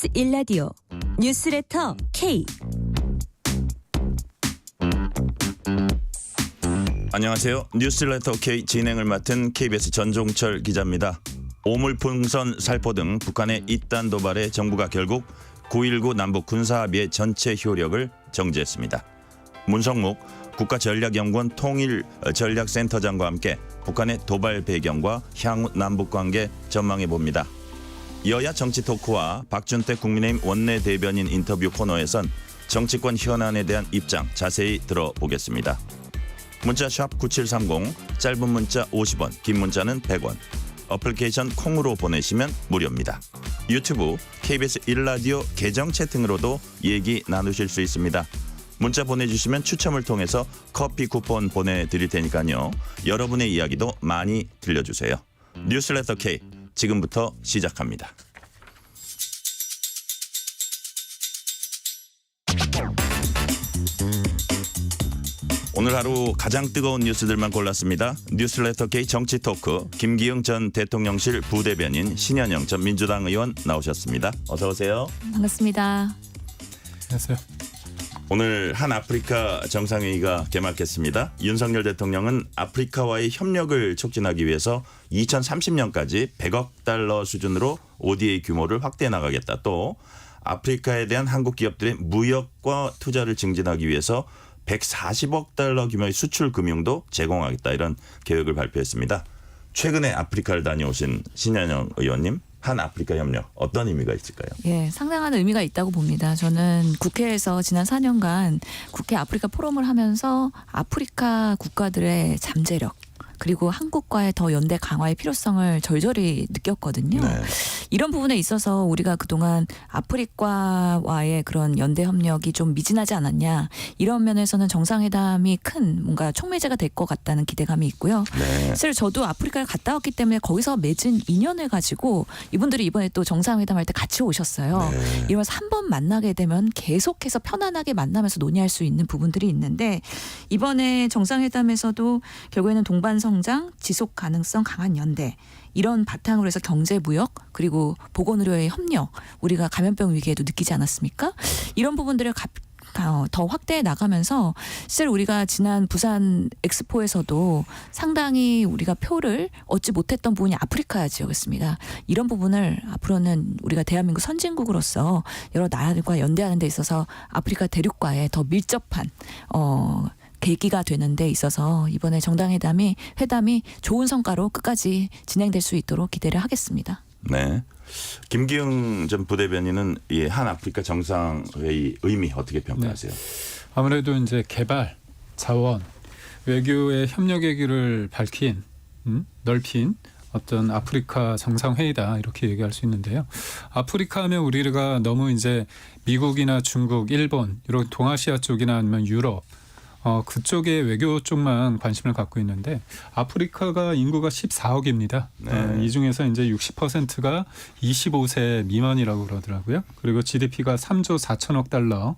KBS 1라디오 뉴스레터 K. 안녕하세요. 뉴스레터 K 진행을 맡은 KBS 전종철 기자입니다. 오물풍선, 살포 등 북한의 이딴 도발에 정부가 결국 9.19 남북 군사합의의 전체 효력을 정지했습니다. 문성묵 국가전략연구원 통일전략센터장과 함께 북한의 도발 배경과 향후 남북관계 전망해 봅니다. 여야 정치 토크와 박준태 국민의힘 원내대변인 인터뷰 코너에선 정치권 현안에 대한 입장 자세히 들어보겠습니다. 문자 샵 9730, 짧은 문자 50원, 긴 문자는 100원. 어플리케이션 콩으로 보내시면 무료입니다. 유튜브 KBS 1라디오 계정 채팅으로도 얘기 나누실 수 있습니다. 문자 보내주시면 추첨을 통해서 커피 쿠폰 보내드릴 테니까요. 여러분의 이야기도 많이 들려주세요. 뉴스레터 K 지금부터 시작합니다. 오늘 하루 가장 뜨거운 뉴스들만 골랐습니다. 뉴스레터 K 정치 토크 김기영 전 대통령실 부대변인, 신현영 전 민주당 의원 나오셨습니다. 어서 오세요. 반갑습니다. 안녕하세요. 오늘 한 아프리카 정상회의가 개막했습니다. 윤석열 대통령은 아프리카와의 협력을 촉진하기 위해서 2030년까지 100억 달러 수준으로 ODA 규모를 확대해 나가겠다. 또 아프리카에 대한 한국 기업들의 무역과 투자를 증진하기 위해서 140억 달러 규모의 수출 금융도 제공하겠다. 이런 계획을 발표했습니다. 최근에 아프리카를 다녀오신 신현영 의원님, 한 아프리카 협력 어떤 의미가 있을까요? 예, 상당한 의미가 있다고 봅니다. 저는 국회에서 지난 4년간 국회 아프리카 포럼을 하면서 아프리카 국가들의 잠재력 그리고 한국과의 더 연대 강화의 필요성을 절절히 느꼈거든요. 네. 이런 부분에 있어서 우리가 그동안 아프리카와의 그런 연대 협력이 좀 미진하지 않았냐. 이런 면에서는 정상회담이 큰 뭔가 촉매제가 될 것 같다는 기대감이 있고요. 네. 사실 저도 아프리카를 갔다 왔기 때문에 거기서 맺은 인연을 가지고 이분들이 이번에 또 정상회담할 때 같이 오셨어요. 네. 이러면서 한 번 만나게 되면 계속해서 편안하게 만나면서 논의할 수 있는 부분들이 있는데 이번에 정상회담에서도 결국에는 동반성장, 지속 가능성 강한 연대 이런 바탕으로 해서 경제, 무역 그리고 보건의료의 협력 우리가 감염병 위기에도 느끼지 않았습니까? 이런 부분들을 더 확대해 나가면서 실제 우리가 지난 부산 엑스포에서도 상당히 우리가 표를 얻지 못했던 부분이 아프리카 지역이었습니다. 이런 부분을 앞으로는 우리가 대한민국 선진국으로서 여러 나라들과 연대하는 데 있어서 아프리카 대륙과의 더 밀접한 계기가 되는 데 있어서 이번에 회담이 좋은 성과로 끝까지 진행될 수 있도록 기대를 하겠습니다. 네. 김기영 전 부대변인은 이 한 아프리카 정상회의 의미 어떻게 평가하세요? 아무래도 이제 개발, 자원, 외교의 협력의 길을 밝힌, 넓힌 어떤 아프리카 정상회의다 이렇게 얘기할 수 있는데요. 아프리카 하면 우리가 너무 이제 미국이나 중국, 일본 이런 동아시아 쪽이나 아니면 유럽 그쪽의 외교 쪽만 관심을 갖고 있는데 아프리카가 인구가 14억입니다. 네. 이 중에서 이제 60%가 25세 미만이라고 그러더라고요. 그리고 GDP가 3조 4천억 달러.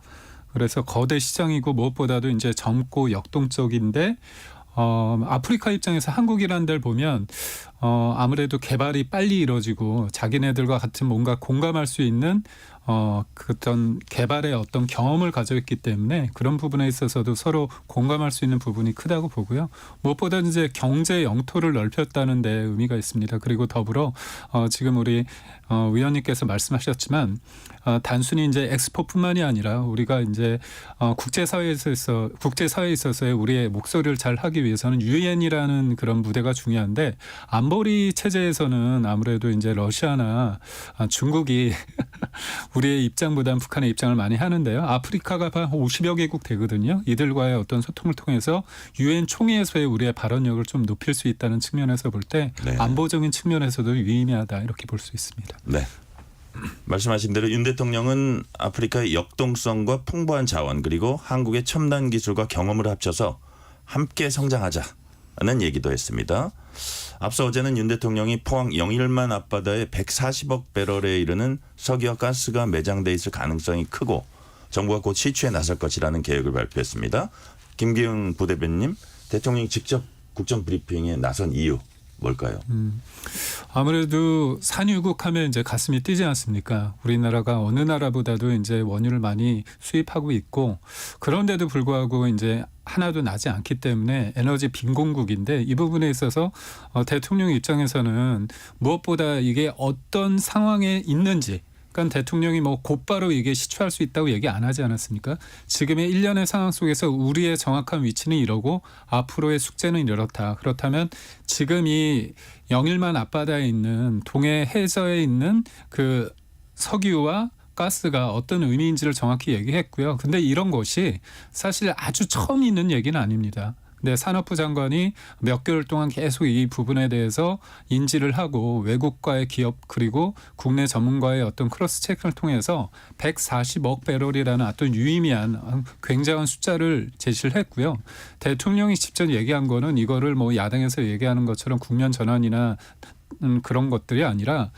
그래서 거대 시장이고 무엇보다도 이제 젊고 역동적인데 아프리카 입장에서 한국이라는 데를 보면 아무래도 개발이 빨리 이루어지고 자기네들과 같은 뭔가 공감할 수 있는 어떤 개발의 어떤 경험을 가져있기 때문에 그런 부분에 있어서도 서로 공감할 수 있는 부분이 크다고 보고요. 무엇보다 이제 경제 영토를 넓혔다는 데 의미가 있습니다. 그리고 더불어 지금 우리 위원님께서 말씀하셨지만 단순히 이제 엑스포뿐만이 아니라 우리가 이제 국제사회에 있어서의 우리의 목소리를 잘 하기 위해서는 유엔이라는 그런 무대가 중요한데 안보리 체제에서는 아무래도 이제 러시아나 중국이 우리의 입장보다는 북한의 입장을 많이 하는데요. 아프리카가 한 50여 개국 되거든요. 이들과의 어떤 소통을 통해서 유엔 총회에서의 우리의 발언력을 좀 높일 수 있다는 측면에서 볼 때 네. 안보적인 측면에서도 유의미하다 이렇게 볼 수 있습니다. 네. 말씀하신 대로 윤 대통령은 아프리카의 역동성과 풍부한 자원 그리고 한국의 첨단 기술과 경험을 합쳐서 함께 성장하자는 얘기도 했습니다. 앞서 어제는 윤 대통령이 포항 영일만 앞바다에 140억 배럴에 이르는 석유와 가스가 매장돼 있을 가능성이 크고 정부가 곧 시추에 나설 것이라는 계획을 발표했습니다. 김기영 부대변인, 대통령이 직접 국정 브리핑에 나선 이유 뭘까요? 아무래도 산유국 하면 이제 가슴이 뛰지 않습니까? 우리나라가 어느 나라보다도 이제 원유를 많이 수입하고 있고 그런데도 불구하고 이제 하나도 나지 않기 때문에 에너지 빈곤국인데 이 부분에 있어서 대통령 입장에서는 무엇보다 이게 어떤 상황에 있는지 그러니까 대통령이 뭐 곧바로 이게 시추할 수 있다고 얘기 안 하지 않았습니까? 지금의 일련의 상황 속에서 우리의 정확한 위치는 이러고 앞으로의 숙제는 이렇다. 그렇다면 지금 이 영일만 앞바다에 있는 동해 해저에 있는 그 석유와 가스가 어떤 의미인지를 정확히 얘기했고요. 근데 이런 것이 사실 아주 처음 있는 얘기는 아닙니다. 네, 산업부 장관이 몇 개월 동안 계속 이 부분에 대해서 인지를 하고 외국과의 기업 그리고 국내 전문가의 어떤 크로스 체크를 통해서 140억 배럴이라는 어떤 유의미한 굉장한 숫자를 제시를 했고요. 대통령이 직접 얘기한 거는 이거를 뭐 야당에서 얘기하는 것처럼 국면 전환이나 그런 것들이 아니라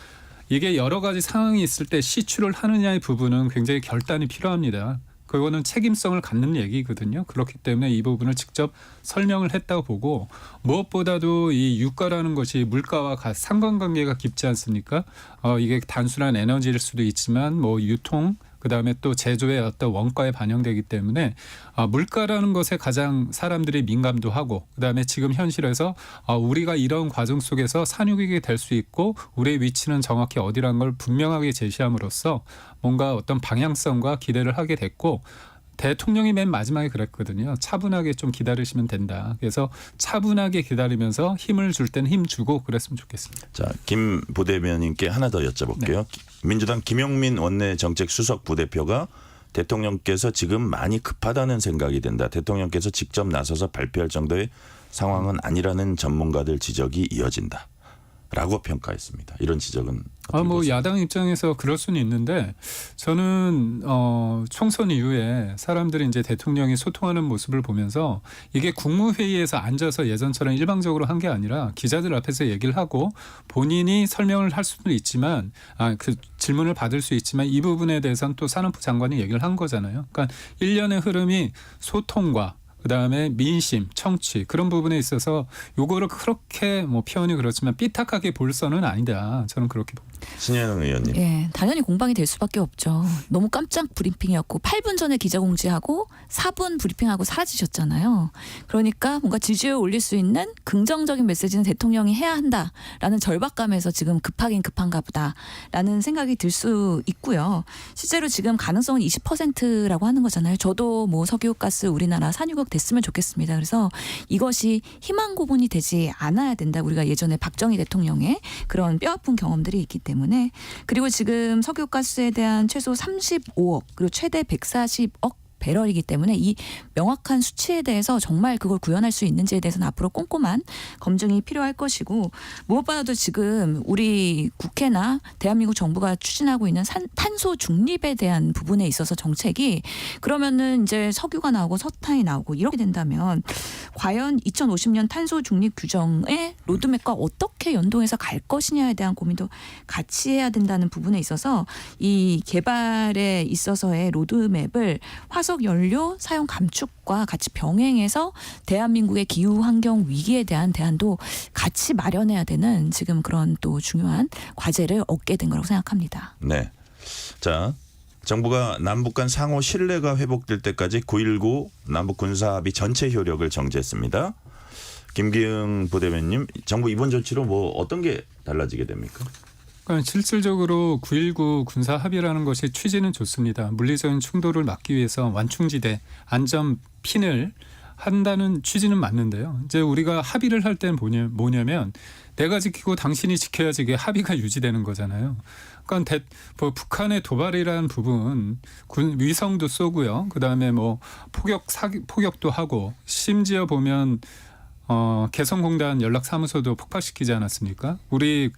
이게 여러 가지 상황이 있을 때 시추를 하느냐의 부분은 굉장히 결단이 필요합니다. 그거는 책임성을 갖는 얘기거든요. 그렇기 때문에 이 부분을 직접 설명을 했다고 보고 무엇보다도 이 유가라는 것이 물가와 상관관계가 깊지 않습니까? 이게 단순한 에너지일 수도 있지만 뭐 유통 그다음에 또 제조의 어떤 원가에 반영되기 때문에 물가라는 것에 가장 사람들이 민감도 하고 그다음에 지금 현실에서 우리가 이런 과정 속에서 산유국이 될 수 있고 우리의 위치는 정확히 어디라는 걸 분명하게 제시함으로써 뭔가 어떤 방향성과 기대를 하게 됐고 대통령이 맨 마지막에 그랬거든요. 차분하게 좀 기다리시면 된다. 그래서 차분하게 기다리면서 힘을 줄 때는 힘 주고 그랬으면 좋겠습니다. 자, 김 부대변인께 하나 더 여쭤볼게요. 네. 민주당 김용민 원내정책수석 부대표가 대통령께서 지금 많이 급하다는 생각이 든다. 대통령께서 직접 나서서 발표할 정도의 상황은 아니라는 전문가들 지적이 이어진다. 라고 평가했습니다. 이런 지적은 뭐 야당 입장에서 그럴 수는 있는데 저는 총선 이후에 사람들이 이제 대통령이 소통하는 모습을 보면서 이게 국무회의에서 앉아서 예전처럼 일방적으로 한 게 아니라 기자들 앞에서 얘기를 하고 본인이 설명을 할 수도 있지만 그 질문을 받을 수 있지만 이 부분에 대해서는 또 산업부 장관이 얘기를 한 거잖아요. 그러니까 일련의 흐름이 소통과 그다음에 민심, 청취 그런 부분에 있어서 요거를 그렇게 뭐 표현이 그렇지만 삐딱하게 볼 선은 아니다. 저는 그렇게 봅니다. 신현영 의원님. 예, 당연히 공방이 될 수밖에 없죠. 너무 깜짝 브리핑이었고 8분 전에 기자공지하고 4분 브리핑하고 사라지셨잖아요. 그러니까 뭔가 지지율 올릴 수 있는 긍정적인 메시지는 대통령이 해야 한다라는 절박감에서 지금 급하긴 급한가 보다라는 생각이 들 수 있고요. 실제로 지금 가능성은 20%라고 하는 거잖아요. 저도 뭐 석유가스 우리나라 산유국 됐으면 좋겠습니다. 그래서 이것이 희망 고문이 되지 않아야 된다. 우리가 예전에 박정희 대통령의 그런 뼈아픈 경험들이 있기 때문에 그리고 지금 석유가스에 대한 최소 35억 그리고 최대 140억 배럴이기 때문에 이 명확한 수치에 대해서 정말 그걸 구현할 수 있는지에 대해서는 앞으로 꼼꼼한 검증이 필요할 것이고 무엇보다도 지금 우리 국회나 대한민국 정부가 추진하고 있는 탄소 중립에 대한 부분에 있어서 정책이 그러면은 이제 석유가 나오고 석탄이 나오고 이렇게 된다면 과연 2050년 탄소 중립 규정의 로드맵과 어떻게 연동해서 갈 것이냐에 대한 고민도 같이 해야 된다는 부분에 있어서 이 개발에 있어서의 로드맵을 화석 연료 사용 감축과 같이 병행해서 대한민국의 기후 환경 위기에 대한 대안도 같이 마련해야 되는 지금 그런 또 중요한 과제를 얻게 된 거라고 생각합니다. 네. 자, 정부가 남북 간 상호 신뢰가 회복될 때까지 9.19 남북 군사합의 전체 효력을 정지했습니다. 김기흥 부대변인님, 정부 이번 조치로 뭐 어떤 게 달라지게 됩니까? 그러니까 실질적으로 9.19 군사 합의라는 것이 취지는 좋습니다. 물리적인 충돌을 막기 위해서 완충지대 안전 핀을 한다는 취지는 맞는데요. 이제 우리가 합의를 할 때는 뭐냐면 내가 지키고 당신이 지켜야지 이게 합의가 유지되는 거잖아요. 그러니까 북한의 도발이라는 부분 위성도 쏘고요. 그다음에 뭐 포격도 하고 심지어 보면 개성공단 연락사무소도 폭파시키지 않았습니까? 우리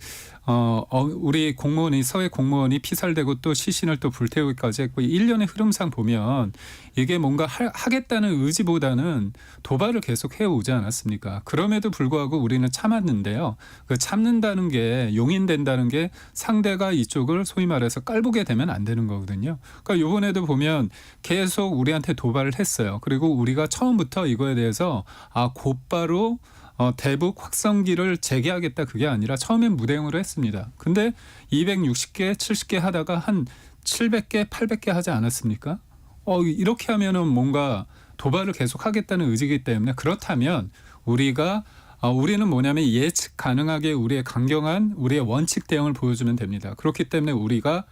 공무원이 서해 공무원이 피살되고 또 시신을 또 불태우기까지 했고 일련의 흐름상 보면 이게 뭔가 하겠다는 의지보다는 도발을 계속 해오지 않았습니까? 그럼에도 불구하고 우리는 참았는데요. 그 참는다는 게 용인된다는 게 상대가 이쪽을 소위 말해서 깔보게 되면 안 되는 거거든요. 그러니까 이번에도 보면 계속 우리한테 도발을 했어요. 그리고 우리가 처음부터 이거에 대해서 곧바로 법적으로 대북 확성기를 재개하겠다 그게 아니라 처음엔 무대응으로 했습니다. 근데 260개, 70개 하다가 한 700개, 800개 하지 않았습니까? 이렇게 하면은 뭔가 도발을 계속하겠다는 의지이기 때문에 그렇다면 우리는 뭐냐면 예측 가능하게 우리의 강경한 우리의 원칙 대응을 보여주면 됩니다. 그렇기 때문에 우리가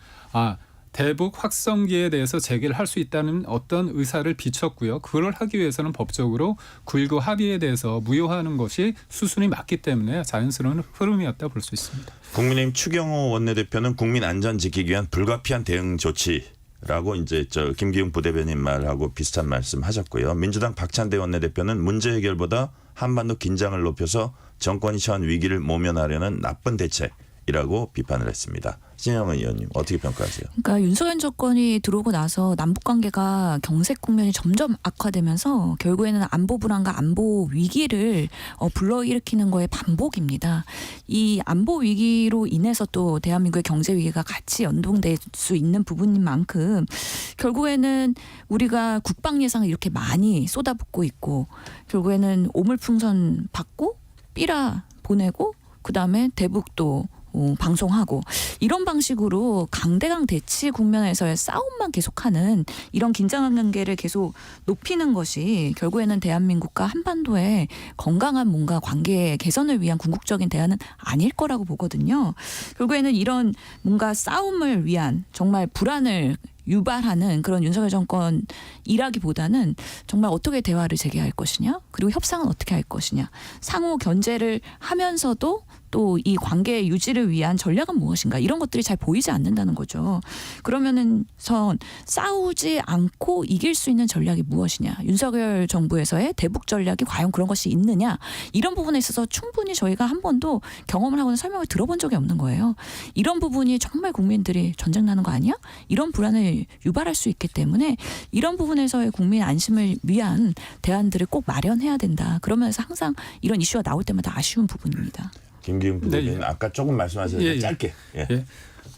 대북 확성기에 대해서 재개를 할 수 있다는 어떤 의사를 비췄고요. 그걸 하기 위해서는 법적으로 9.19 합의에 대해서 무효화하는 것이 수순이 맞기 때문에 자연스러운 흐름이었다 볼 수 있습니다. 국민의힘 추경호 원내대표는 국민 안전 지키기 위한 불가피한 대응 조치라고 이제 김기웅 부대변인 말하고 비슷한 말씀하셨고요. 민주당 박찬대 원내대표는 문제 해결보다 한반도 긴장을 높여서 정권이 처한 위기를 모면하려는 나쁜 대책이라고 비판을 했습니다. 신영은 의원님 어떻게 평가하세요? 그러니까 윤석열 정권이 들어오고 나서 남북 관계가 경색 국면이 점점 악화되면서 결국에는 안보 불안과 안보 위기를 불러일으키는 거의 반복입니다. 이 안보 위기로 인해서 또 대한민국의 경제 위기가 같이 연동될 수 있는 부분인 만큼 결국에는 우리가 국방 예산을 이렇게 많이 쏟아붓고 있고 결국에는 오물풍선 받고 삐라 보내고 그다음에 대북도 방송하고 이런 방식으로 강대강 대치 국면에서의 싸움만 계속하는 이런 긴장한 관계를 계속 높이는 것이 결국에는 대한민국과 한반도의 건강한 뭔가 관계 개선을 위한 궁극적인 대안은 아닐 거라고 보거든요. 결국에는 이런 뭔가 싸움을 위한 정말 불안을 유발하는 그런 윤석열 정권이라기보다는 정말 어떻게 대화를 재개할 것이냐 그리고 협상은 어떻게 할 것이냐 상호 견제를 하면서도 또 이 관계 유지를 위한 전략은 무엇인가 이런 것들이 잘 보이지 않는다는 거죠. 그러면은 싸우지 않고 이길 수 있는 전략이 무엇이냐 윤석열 정부에서의 대북 전략이 과연 그런 것이 있느냐 이런 부분에 있어서 충분히 저희가 한 번도 경험을 하고는 설명을 들어본 적이 없는 거예요. 이런 부분이 정말 국민들이 전쟁 나는 거 아니야? 이런 불안을 유발할 수 있기 때문에 이런 부분에서의 국민 안심을 위한 대안들을 꼭 마련해야 된다. 그러면서 항상 이런 이슈가 나올 때마다 아쉬운 부분입니다. 김기웅 부대변인 아까 조금 말씀하셨는데 짧게.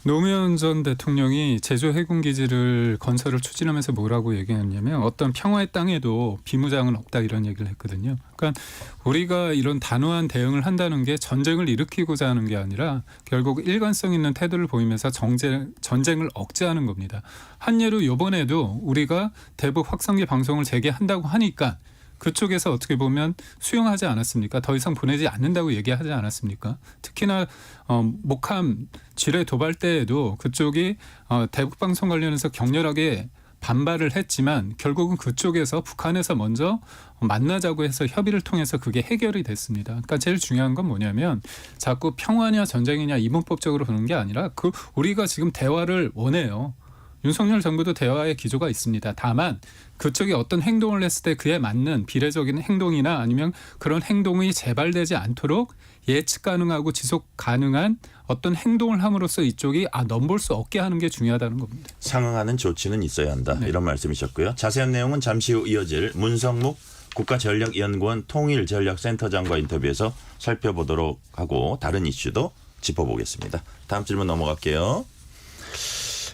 노무현 전 대통령이 제주 해군기지를 건설을 추진하면서 뭐라고 얘기했냐면 어떤 평화의 땅에도 비무장은 없다 이런 얘기를 했거든요. 그러니까 우리가 이런 단호한 대응을 한다는 게 전쟁을 일으키고자 하는 게 아니라 결국 일관성 있는 태도를 보이면서 전쟁을 억제하는 겁니다. 한 예로 이번에도 우리가 대북 확성기 방송을 재개한다고 하니까 그쪽에서 어떻게 보면 수용하지 않았습니까? 더 이상 보내지 않는다고 얘기하지 않았습니까? 특히나 목함 지뢰 도발 때에도 그쪽이 대북 방송 관련해서 격렬하게 반발을 했지만 결국은 그쪽에서 북한에서 먼저 만나자고 해서 협의를 통해서 그게 해결이 됐습니다. 그러니까 제일 중요한 건 뭐냐면 자꾸 평화냐 전쟁이냐 이분법적으로 보는 게 아니라 우리가 지금 대화를 원해요. 윤석열 정부도 대화의 기조가 있습니다. 다만 그쪽이 어떤 행동을 했을 때 그에 맞는 비례적인 행동이나 아니면 그런 행동이 재발되지 않도록 예측 가능하고 지속 가능한 어떤 행동을 함으로써 이쪽이 넘볼 수 없게 하는 게 중요하다는 겁니다. 상응하는 조치는 있어야 한다. 이런 말씀이셨고요. 자세한 내용은 잠시 후 이어질 문성묵 국가전략연구원 통일전략센터장과 인터뷰에서 살펴보도록 하고 다른 이슈도 짚어보겠습니다. 다음 질문 넘어갈게요.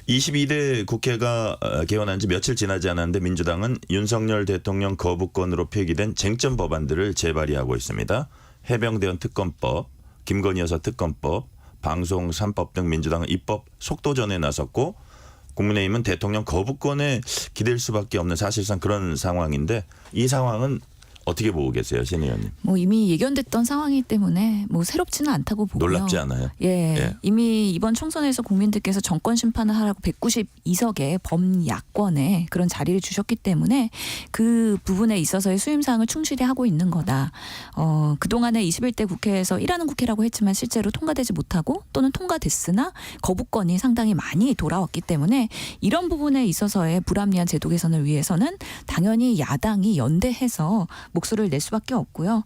22대 국회가 개원한 지 며칠 지나지 않았는데 민주당은 윤석열 대통령 거부권으로 폐기된 쟁점 법안들을 재발의하고 있습니다. 해병대원 특검법, 김건희 여사 특검법, 방송 3법 등 민주당은 입법 속도전에 나섰고 국민의힘은 대통령 거부권에 기댈 수밖에 없는 사실상 그런 상황인데 이 상황은 어떻게 보고 계세요, 신 의원님? 이미 예견됐던 상황이기 때문에 새롭지는 않다고 보고요. 놀랍지 않아요? 예. 이미 이번 총선에서 국민들께서 정권 심판을 하라고 192석의 범야권에 그런 자리를 주셨기 때문에 그 부분에 있어서의 수임사항을 충실히 하고 있는 거다. 그동안에 21대 국회에서 일하는 국회라고 했지만 실제로 통과되지 못하고 또는 통과됐으나 거부권이 상당히 많이 돌아왔기 때문에 이런 부분에 있어서의 불합리한 제도 개선을 위해서는 당연히 야당이 연대해서 목소리를 낼 수밖에 없고요.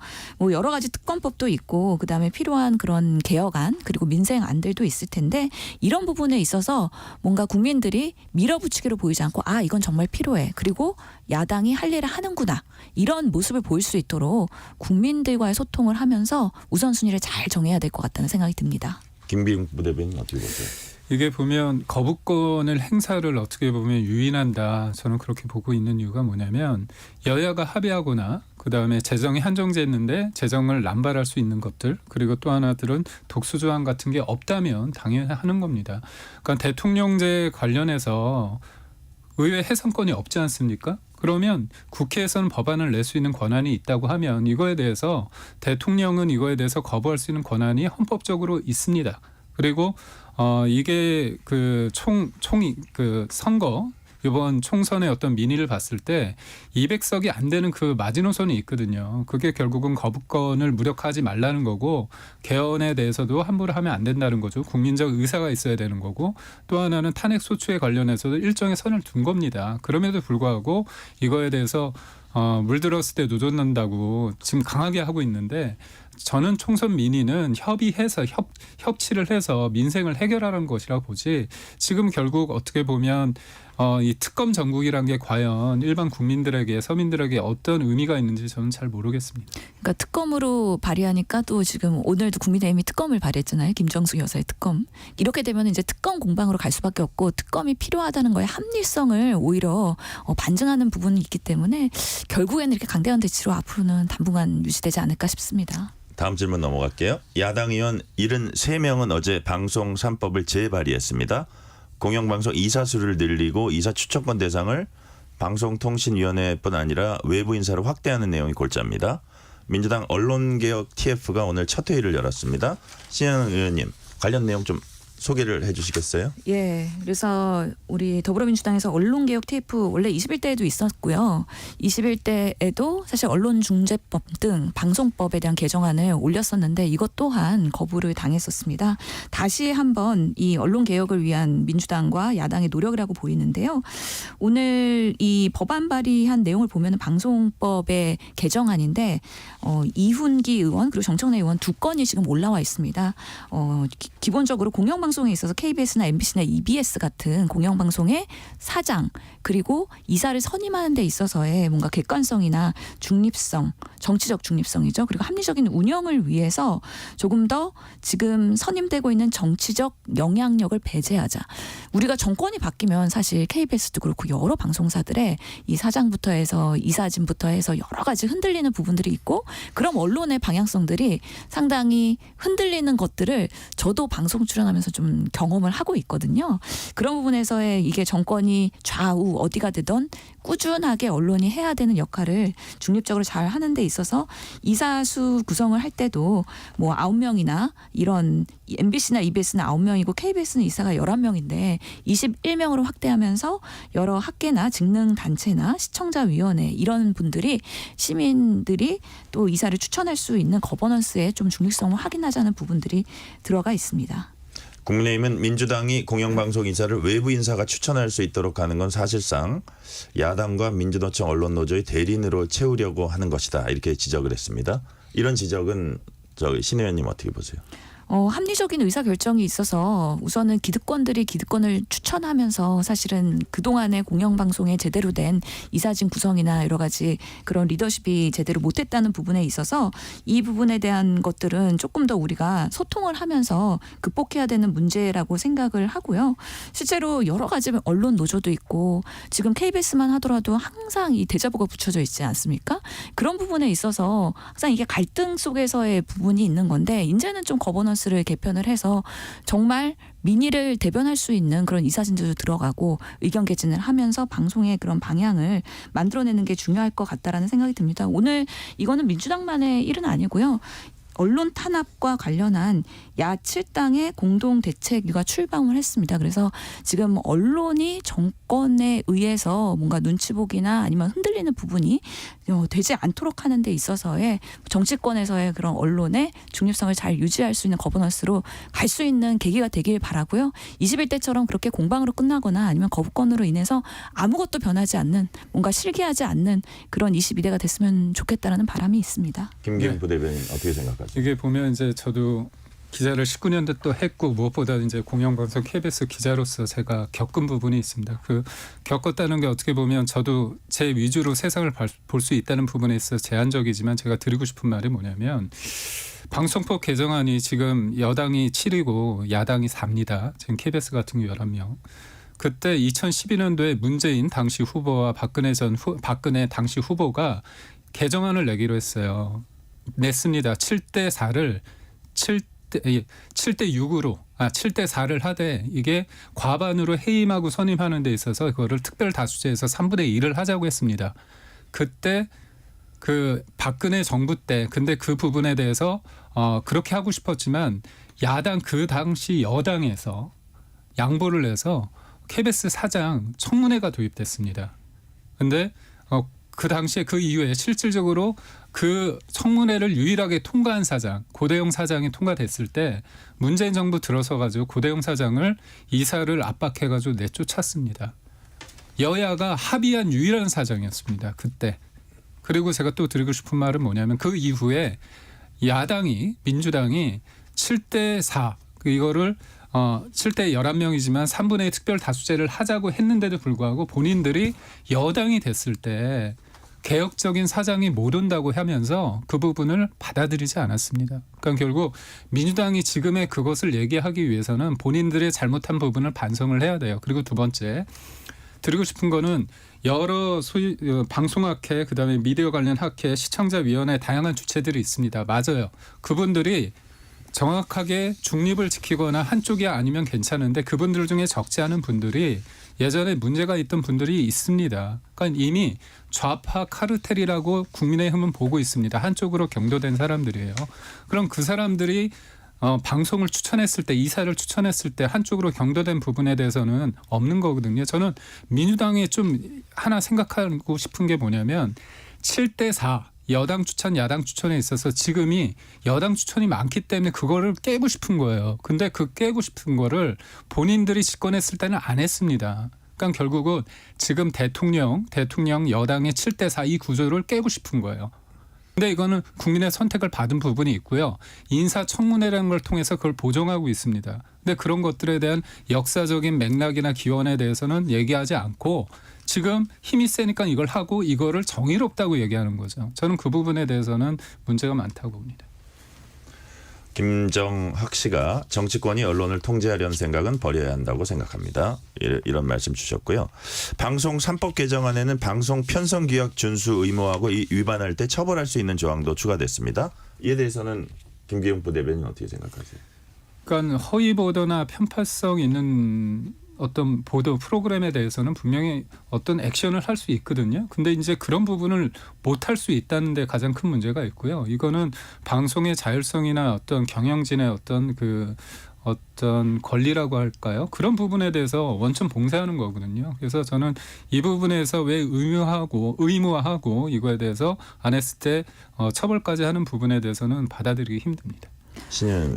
여러 가지 특검법도 있고 그다음에 필요한 그런 개혁안 그리고 민생안들도 있을 텐데 이런 부분에 있어서 뭔가 국민들이 밀어붙이기로 보이지 않고 이건 정말 필요해. 그리고 야당이 할 일을 하는구나. 이런 모습을 보일 수 있도록 국민들과의 소통을 하면서 우선순위를 잘 정해야 될 것 같다는 생각이 듭니다. 김기웅 부대변인 어떻게 보세요? 이게 보면 거부권을 행사를 어떻게 보면 유인한다. 저는 그렇게 보고 있는 이유가 뭐냐면 여야가 합의하거나 그다음에 재정이 한정됐는데 재정을 남발할 수 있는 것들 그리고 또 하나들은 독수조항 같은 게 없다면 당연히 하는 겁니다. 그러니까 대통령제 관련해서 의회 해산권이 없지 않습니까? 그러면 국회에서는 법안을 낼 수 있는 권한이 있다고 하면 이거에 대해서 대통령은 이거에 대해서 거부할 수 있는 권한이 헌법적으로 있습니다. 그리고 이게 그 선거 이번 총선의 어떤 민의를 봤을 때 200석이 안 되는 그 마지노선이 있거든요. 그게 결국은 거부권을 무력화하지 말라는 거고 개헌에 대해서도 함부로 하면 안 된다는 거죠. 국민적 의사가 있어야 되는 거고 또 하나는 탄핵 소추에 관련해서도 일정의 선을 둔 겁니다. 그럼에도 불구하고 이거에 대해서 물들었을 때 노젓는다고 지금 강하게 하고 있는데 저는 총선 민의는 협의해서 협치를 해서 민생을 해결하는 것이라고 보지 지금 결국 어떻게 보면 이 특검 정국이란 게 과연 일반 국민들에게 서민들에게 어떤 의미가 있는지 저는 잘 모르겠습니다. 그러니까 특검으로 발의하니까 또 지금 오늘도 국민의힘이 특검을 발의했잖아요. 김정숙 여사의 특검. 이렇게 되면 이제 특검 공방으로 갈 수밖에 없고 특검이 필요하다는 거에 합리성을 오히려 반증하는 부분이 있기 때문에 결국에는 이렇게 강대한 대치로 앞으로는 당분간 유지되지 않을까 싶습니다. 다음 질문 넘어갈게요. 야당 의원 73명은 어제 방송 3법을 재발의했습니다. 공영방송 이사수를 늘리고 이사 추천권 대상을 방송통신위원회뿐 아니라 외부 인사로 확대하는 내용이 골자입니다. 민주당 언론개혁 TF가 오늘 첫 회의를 열었습니다. 신현은 의원님 관련 내용 좀 소개를 해 주시겠어요? 예. 그래서 우리 더불어민주당에서 언론개혁 TF 원래 21대에도 있었고요. 21대에도 사실 언론중재법 등 방송법에 대한 개정안을 올렸었는데 이것 또한 거부를 당했었습니다. 다시 한번 이 언론개혁을 위한 민주당과 야당의 노력이라고 보이는데요. 오늘 이 법안 발의한 내용을 보면 방송법의 개정안인데 이훈기 의원 그리고 정청래 의원 두 건이 지금 올라와 있습니다. 기본적으로 공영방송에 있어서 KBS나 MBC나 EBS 같은 공영방송의 사장 그리고 이사를 선임하는 데 있어서의 뭔가 객관성이나 중립성, 정치적 중립성이죠. 그리고 합리적인 운영을 위해서 조금 더 지금 선임되고 있는 정치적 영향력을 배제하자. 우리가 정권이 바뀌면 사실 KBS도 그렇고 여러 방송사들의 이 사장부터 해서 이사진부터 해서 여러 가지 흔들리는 부분들이 있고 그럼 언론의 방향성들이 상당히 흔들리는 것들을 저도 방송 출연하면서 좀 경험을 하고 있거든요. 그런 부분에서의 이게 정권이 좌우 어디가 되던 꾸준하게 언론이 해야 되는 역할을 중립적으로 잘 하는 데 있어서 이사수 구성을 할 때도 뭐 9명이나 이런 MBC나 EBS는 9명이고 KBS는 이사가 11명인데 21명으로 확대하면서 여러 학계나 직능단체나 시청자위원회 이런 분들이 시민들이 또 이사를 추천할 수 있는 거버넌스의 좀 중립성을 확인하자는 부분들이 들어가 있습니다. 국민의힘은 민주당이 공영방송 이사를 외부 인사가 추천할 수 있도록 하는 건 사실상 야당과 민주노총 언론노조의 대리인으로 채우려고 하는 것이다. 이렇게 지적을 했습니다. 이런 지적은 신 의원님 어떻게 보세요? 합리적인 의사결정이 있어서 우선은 기득권들이 기득권을 추천하면서 사실은 그동안의 공영방송에 제대로 된 이사진 구성이나 여러 가지 그런 리더십이 제대로 못했다는 부분에 있어서 이 부분에 대한 것들은 조금 더 우리가 소통을 하면서 극복해야 되는 문제라고 생각을 하고요. 실제로 여러 가지 언론 노조도 있고 지금 KBS만 하더라도 항상 이 대자보가 붙여져 있지 않습니까? 그런 부분에 있어서 항상 이게 갈등 속에서의 부분이 있는 건데 이제는 좀 거버넌스를 개편을 해서 정말 민의를 대변할 수 있는 그런 이사진들도 들어가고 의견 개진을 하면서 방송의 그런 방향을 만들어내는 게 중요할 것 같다라는 생각이 듭니다. 오늘 이거는 민주당만의 일은 아니고요. 언론 탄압과 관련한 야7당의 공동대책위가 출범을 했습니다. 그래서 지금 언론이 정권에 의해서 뭔가 눈치 보기나 아니면 흔들리는 부분이 되지 않도록 하는 데 있어서의 정치권에서의 그런 언론의 중립성을 잘 유지할 수 있는 거버넌스로 갈 수 있는 계기가 되길 바라고요. 21대처럼 그렇게 공방으로 끝나거나 아니면 거부권으로 인해서 아무것도 변하지 않는 뭔가 실기하지 않는 그런 22대가 됐으면 좋겠다라는 바람이 있습니다. 김기현 부대변인 어떻게 생각하세요? 이게 보면 이제 저도 기자를 19년대 또 했고 무엇보다 이제 공영방송 KBS 기자로서 제가 겪은 부분이 있습니다. 그 겪었다는 게 어떻게 보면 저도 제 위주로 세상을 볼 수 있다는 부분에 있어서 제한적이지만 제가 드리고 싶은 말이 뭐냐면 방송법 개정안이 지금 여당이 7이고 야당이 4입니다. 지금 KBS 같은 경우 11명. 그때 2012년도에 문재인 당시 후보와 박근혜 당시 후보가 개정안을 내기로 했어요. 냈습니다. 7대 4를 7대 6으로 7대 4를 하되 이게 과반으로 해임하고 선임하는 데 있어서 그거를 특별 다수제에서 3분의 1을 하자고 했습니다. 그때 그 박근혜 정부 때 근데 그 부분에 대해서 그렇게 하고 싶었지만 야당 그 당시 여당에서 양보를 해서 KBS 사장 청문회가 도입됐습니다. 근데 그 당시에 그 이후에 실질적으로 그 청문회를 유일하게 통과한 사장, 고대영 사장이 통과됐을 때 문재인 정부 들어서 가지고 고대영 사장을 이사를 압박해가지고 내쫓았습니다. 여야가 합의한 유일한 사장이었습니다. 그때. 그리고 제가 또 드리고 싶은 말은 뭐냐면 그 이후에 민주당이 7대 4 이거를 7대 11명이지만 3분의 1 특별 다수제를 하자고 했는데도 불구하고 본인들이 여당이 됐을 때 개혁적인 사장이 못 온다고 하면서 그 부분을 받아들이지 않았습니다. 그러니까 결국 민주당이 지금의 그것을 얘기하기 위해서는 본인들의 잘못한 부분을 반성을 해야 돼요. 그리고 두 번째 드리고 싶은 거는 여러 방송학회 그다음에 미디어 관련 학회 시청자위원회 다양한 주체들이 있습니다. 맞아요. 그분들이 정확하게 중립을 지키거나 한쪽이 아니면 괜찮은데 그분들 중에 적지 않은 분들이 예전에 문제가 있던 분들이 있습니다. 그러니까 이미 좌파 카르텔이라고 국민의힘은 보고 있습니다. 한쪽으로 경도된 사람들이에요. 그럼 그 사람들이 방송을 추천했을 때 이사를 추천했을 때 한쪽으로 경도된 부분에 대해서는 없는 거거든요. 저는 민주당에 좀 하나 생각하고 싶은 게 뭐냐면 7대 4 여당 추천 야당 추천에 있어서 지금이 여당 추천이 많기 때문에 그거를 깨고 싶은 거예요. 근데 그 깨고 싶은 거를 본인들이 집권했을 때는 안 했습니다. 그러니까 결국은 지금 대통령 여당의 7대 4 이 구조를 깨고 싶은 거예요. 근데 이거는 국민의 선택을 받은 부분이 있고요. 인사청문회라는 걸 통해서 그걸 보정하고 있습니다. 근데 그런 것들에 대한 역사적인 맥락이나 기원에 대해서는 얘기하지 않고 지금 힘이 세니까 이걸 하고 이거를 정의롭다고 얘기하는 거죠. 저는 그 부분에 대해서는 문제가 많다고 봅니다. 김정학 씨가 정치권이 언론을 통제하려는 생각은 버려야 한다고 생각합니다. 이런 말씀 주셨고요. 방송 3법 개정안에는 방송 편성 규약 준수 의무하고 위반할 때 처벌할 수 있는 조항도 추가됐습니다. 이에 대해서는 김기용 부대변인 어떻게 생각하세요? 그러니까 허위 보도나 편파성 있는 어떤 보도 프로그램에 대해서는 분명히 어떤 액션을 할 수 있거든요. 근데 이제 그런 부분을 못 할 수 있다는 데 가장 큰 문제가 있고요. 이거는 방송의 자율성이나 어떤 경영진의 어떤 권리라고 할까요? 그런 부분에 대해서 원천 봉쇄하는 거거든요. 그래서 저는 이 부분에서 왜 의무화하고 이거에 대해서 안 했을 때 처벌까지 하는 부분에 대해서는 받아들이기 힘듭니다.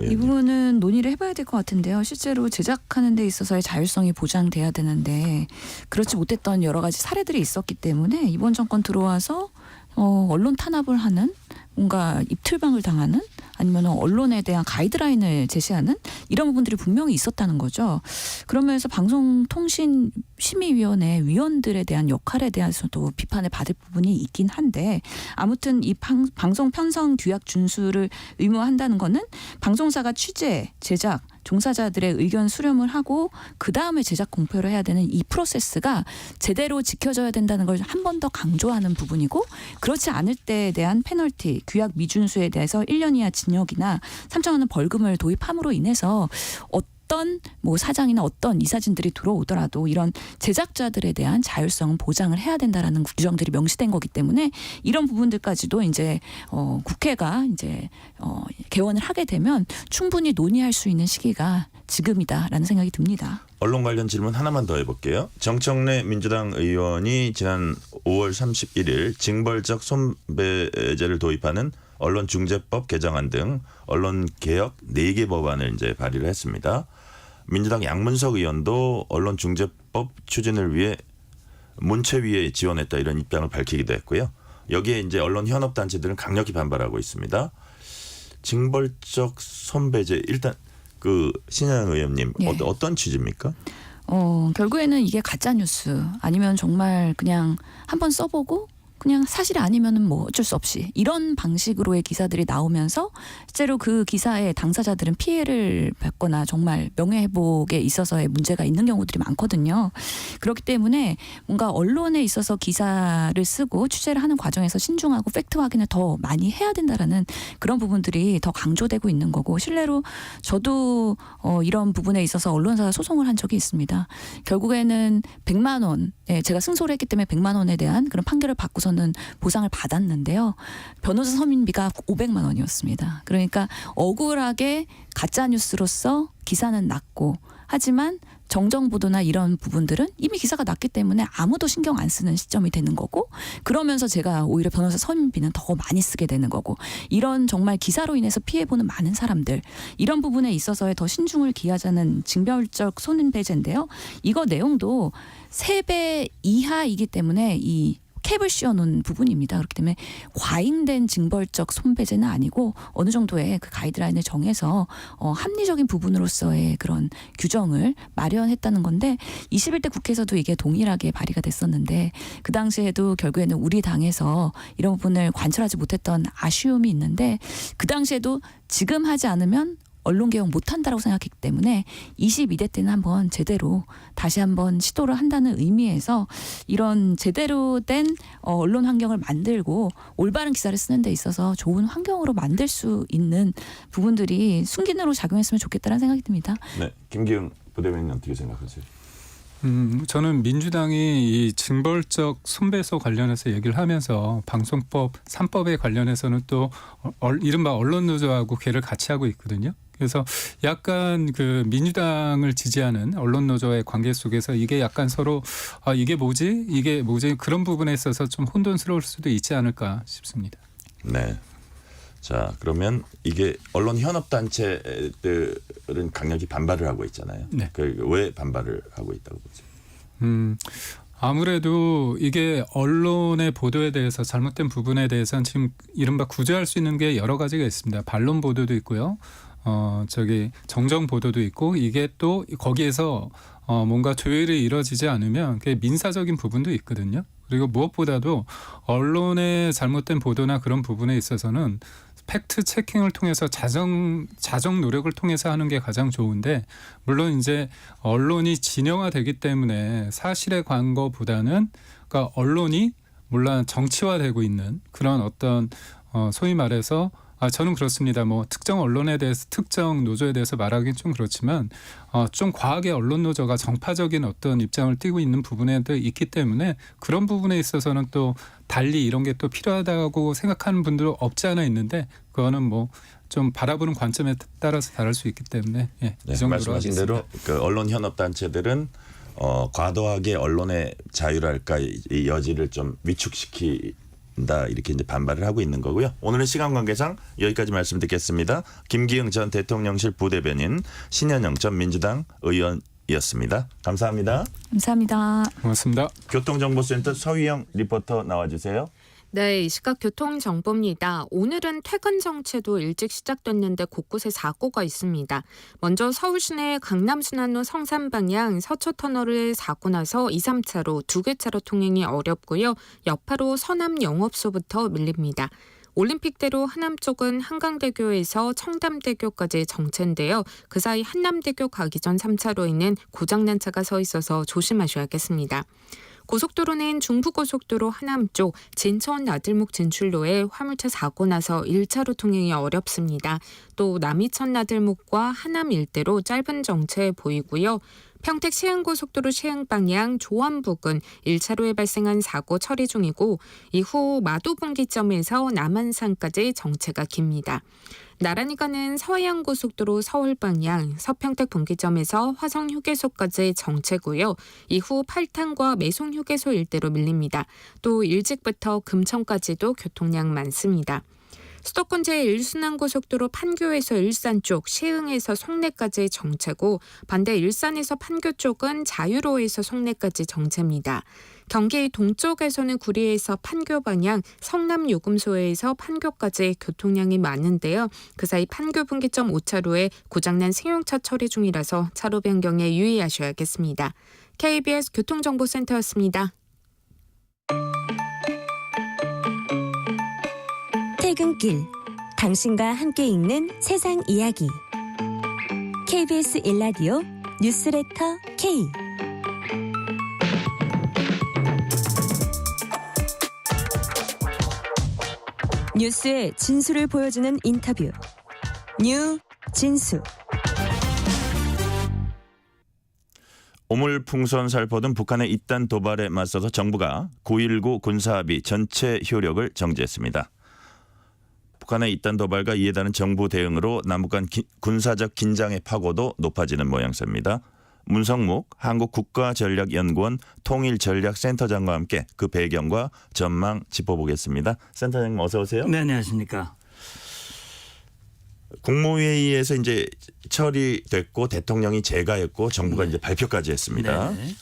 이 부분은 논의를 해봐야 될 것 같은데요. 실제로 제작하는 데 있어서의 자율성이 보장돼야 되는데 그렇지 못했던 여러 가지 사례들이 있었기 때문에 이번 정권 들어와서 언론 탄압을 하는 뭔가 입틀방을 당하는 아니면 언론에 대한 가이드라인을 제시하는 이런 부분들이 분명히 있었다는 거죠. 그러면서 방송통신심의위원회 위원들에 대한 역할에 대해서도 비판을 받을 부분이 있긴 한데 아무튼 이 방송 편성 규약 준수를 의무화한다는 거는 방송사가 취재, 제작, 종사자들의 의견 수렴을 하고 그다음에 제작 공표를 해야 되는 이 프로세스가 제대로 지켜져야 된다는 걸 한 번 더 강조하는 부분이고 그렇지 않을 때에 대한 페널티, 규약 미준수에 대해서 1년 이하 징역이나 3천만 원 벌금을 도입함으로 인해서 어떤 사장이나 어떤 이사진들이 들어오더라도 이런 제작자들에 대한 자율성은 보장을 해야 된다라는 규정들이 명시된 거기 때문에 이런 부분들까지도 이제 국회가 이제 개원을 하게 되면 충분히 논의할 수 있는 시기가 지금이다라는 생각이 듭니다. 언론 관련 질문 하나만 더 해볼게요. 정청래 민주당 의원이 지난 5월 31일 징벌적 손배제를 도입하는 언론중재법 개정안 등 언론개혁 4개 법안을 이제 발의를 했습니다. 민주당 양문석 의원도 언론중재법 추진을 위해 문체위에 지원했다 이런 입장을 밝히기도 했고요. 여기에 이제 언론 현업단체들은 강력히 반발하고 있습니다. 징벌적 손배제 일단 신현영 의원님 예. 어떤 취지입니까? 결국에는 이게 가짜 뉴스 아니면 정말 그냥 한번 써보고 그냥 사실이 아니면은 뭐 어쩔 수 없이 이런 방식으로의 기사들이 나오면서 실제로 그 기사의 당사자들은 피해를 받거나 정말 명예회복에 있어서의 문제가 있는 경우들이 많거든요. 그렇기 때문에 뭔가 언론에 있어서 기사를 쓰고 취재를 하는 과정에서 신중하고 팩트 확인을 더 많이 해야 된다라는 그런 부분들이 더 강조되고 있는 거고, 실례로 저도 이런 부분에 있어서 언론사가 소송을 한 적이 있습니다. 결국에는 100만 원, 제가 승소를 했기 때문에 100만 원에 대한 그런 판결을 받고서는 보상을 받았는데요. 변호사 서민비가 500만 원이었습니다. 그러니까 억울하게 가짜 뉴스로서 기사는 났고, 하지만 정정보도나 이런 부분들은 이미 기사가 났기 때문에 아무도 신경 안 쓰는 시점이 되는 거고, 그러면서 제가 오히려 변호사 서민비는 더 많이 쓰게 되는 거고, 이런 정말 기사로 인해서 피해보는 많은 사람들, 이런 부분에 있어서의 더 신중을 기하자는 징벌적 손해배제인데요. 이거 내용도 3배 이하이기 때문에 이 캡을 씌워놓은 부분입니다. 그렇기 때문에 과잉된 징벌적 손배제는 아니고 어느 정도의 그 가이드라인을 정해서 합리적인 부분으로서의 그런 규정을 마련했다는 건데, 21대 국회에서도 이게 동일하게 발의가 됐었는데 그 당시에도 결국에는 우리 당에서 이런 부분을 관철하지 못했던 아쉬움이 있는데, 그 당시에도 지금 하지 않으면 언론개혁 못한다라고 생각했기 때문에 22대 때는 한번 제대로 다시 한번 시도를 한다는 의미에서 이런 제대로 된 언론 환경을 만들고 올바른 기사를 쓰는 데 있어서 좋은 환경으로 만들 수 있는 부분들이 순기능으로 작용했으면 좋겠다는 생각이 듭니다. 네, 김기흥 부대변인 어떻게 생각하세요? 저는 민주당이 이 징벌적 손배소 관련해서 얘기를 하면서 방송법 3법에 관련해서는 또 이른바 언론노조하고 괴를 같이 하고 있거든요. 그래서 약간 그 민주당을 지지하는 언론노조의 관계 속에서 이게 약간 서로 이게 뭐지? 그런 부분에 있어서 좀 혼돈스러울 수도 있지 않을까 싶습니다. 네. 자, 그러면 이게 언론 현업단체들은 강력히 반발을 하고 있잖아요. 네. 왜 반발을 하고 있다고 보세요? 아무래도 이게 언론의 보도에 대해서 잘못된 부분에 대해서는 지금 이른바 구제할 수 있는 게 여러 가지가 있습니다. 반론 보도도 있고요. 정정 보도도 있고, 이게 또 거기에서 뭔가 조율이 이루어지지 않으면 그게 민사적인 부분도 있거든요. 그리고 무엇보다도 언론의 잘못된 보도나 그런 부분에 있어서는 팩트 체킹을 통해서 자정 노력을 통해서 하는 게 가장 좋은데, 물론 이제 언론이 진영화되기 때문에 사실에 관 거보다는, 그러니까 언론이 물론 정치화되고 있는 그런 어떤 소위 말해서 저는 그렇습니다. 뭐 특정 언론에 대해서, 특정 노조에 대해서 말하기는 좀 그렇지만 좀 과하게 언론 노조가 정파적인 어떤 입장을 띠고 있는 부분에도 있기 때문에 그런 부분에 있어서는 또 달리 이런 게 또 필요하다고 생각하는 분들도 없지 않아 있는데, 그거는 뭐 좀 바라보는 관점에 따라서 다를 수 있기 때문에 이 정도로 말씀하신 하겠습니다. 대로 그 언론 현업단체들은 과도하게 언론의 자유랄까 이 여지를 좀 위축시킨다, 이렇게 이제 반발을 하고 있는 거고요. 오늘은 시간 관계상 여기까지 말씀 듣겠습니다. 김기흥 전 대통령실 부대변인, 신현영 전 민주당 의원이었습니다. 감사합니다. 감사합니다. 고맙습니다. 교통정보센터 서희영 리포터 나와주세요. 네, 이 시각 교통정보입니다. 오늘은 퇴근 정체도 일찍 시작됐는데 곳곳에 사고가 있습니다. 먼저 서울 시내 강남순환로 성산 방향 서초터널을 사고 나서 2, 3차로 2개 차로 통행이 어렵고요. 여파로 서남 영업소부터 밀립니다. 올림픽대로 하남 쪽은 한강대교에서 청담대교까지 정체인데요. 그 사이 한남대교 가기 전 3차로에는 고장난 차가 서 있어서 조심하셔야겠습니다. 고속도로는 중부고속도로 하남 쪽 진천 나들목 진출로에 화물차 사고 나서 1차로 통행이 어렵습니다. 또 남이천 나들목과 하남 일대로 짧은 정체 보이고요. 평택 시흥고속도로 시흥 방향 조원 부근 1차로에 발생한 사고 처리 중이고, 이후 마도분기점에서 남한산까지 정체가 깁니다. 나란히 가는 서해안고속도로 서울 방향 서평택 분기점에서 화성휴게소까지 정체고요. 이후 팔탄과 매송휴게소 일대로 밀립니다. 또 일찍부터 금천까지도 교통량 많습니다. 수도권 제1순환고속도로 판교에서 일산 쪽, 시흥에서 송내까지 정체고, 반대 일산에서 판교 쪽은 자유로에서 송내까지 정체입니다. 경기 동쪽에서는 구리에서 판교 방향, 성남 요금소에서 판교까지 교통량이 많은데요. 그 사이 판교 분기점 5차로에 고장난 승용차 처리 중이라서 차로 변경에 유의하셔야겠습니다. KBS 교통정보센터였습니다. 퇴근길, 당신과 함께 읽는 세상 이야기. KBS 1라디오 뉴스레터 K. 뉴스의 진수를 보여주는 인터뷰. 뉴 진수. 오물풍선 살포든 북한의 잇단 도발에 맞서서 정부가 9.19 군사합의 전체 효력을 정지했습니다. 북한의 잇단 도발과 이에 따른 정부 대응으로 남북 간 군사적 긴장의 파고도 높아지는 모양새입니다. 문성묵 한국국가전략연구원 통일전략센터장과 함께 그 배경과 전망 짚어보겠습니다. 센터장님 어서 오세요. 네, 안녕하십니까. 국무회의에서 이제 처리됐고 대통령이 제가했고 정부가 이제 발표까지 했습니다. 네.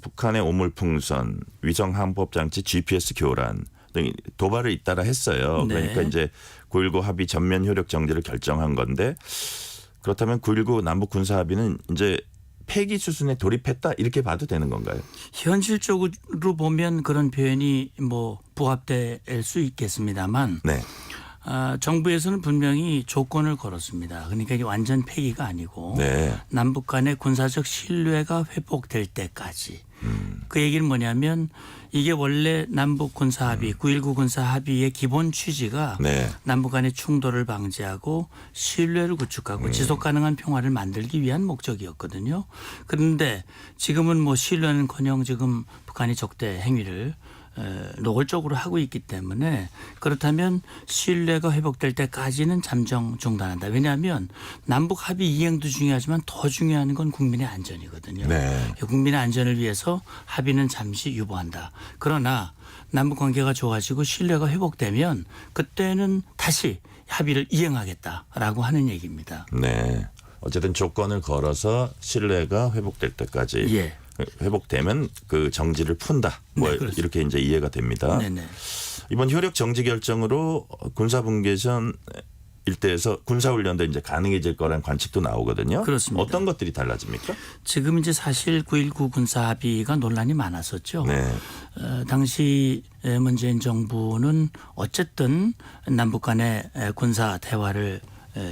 북한의 오물풍선, 위성 항법 장치, GPS 교란 등 도발을 잇따라 했어요. 네. 그러니까 이제 9.19 합의 전면 효력 정지를 결정한 건데 그렇다면 9.19 남북 군사 합의는 이제 폐기 수순에 돌입했다 이렇게 봐도 되는 건가요? 현실적으로 보면 그런 표현이 뭐 부합될 수 있겠습니다만 네. 정부에서는 분명히 조건을 걸었습니다. 그러니까 이게 완전 폐기가 아니고 네. 남북 간의 군사적 신뢰가 회복될 때까지. 그 얘기는 뭐냐면 이게 원래 남북 군사 합의 9.19 군사 합의의 기본 취지가 네. 남북 간의 충돌을 방지하고 신뢰를 구축하고 지속 가능한 평화를 만들기 위한 목적이었거든요. 그런데 지금은 뭐 신뢰는커녕 지금 북한이 적대 행위를 노골적으로 하고 있기 때문에 그렇다면 신뢰가 회복될 때까지는 잠정 중단한다. 왜냐하면 남북 합의 이행도 중요하지만 더 중요한 건 국민의 안전이거든요. 네. 국민의 안전을 위해서 합의는 잠시 유보한다. 그러나 남북 관계가 좋아지고 신뢰가 회복되면 그때는 다시 합의를 이행하겠다라고 하는 얘기입니다. 네. 어쨌든 조건을 걸어서 신뢰가 회복될 때까지 예. 회복되면 그 정지를 푼다. 뭐 네, 그렇습니다. 이렇게 이제 이해가 됩니다. 네네. 이번 효력 정지 결정으로 군사분계선 일대에서 군사훈련도 이제 가능해질 거란 관측도 나오거든요. 그렇습니다. 어떤 것들이 달라집니까? 지금 이제 사실 9.19 군사 합의가 논란이 많았었죠. 네. 당시 문재인 정부는 어쨌든 남북 간의 군사 대화를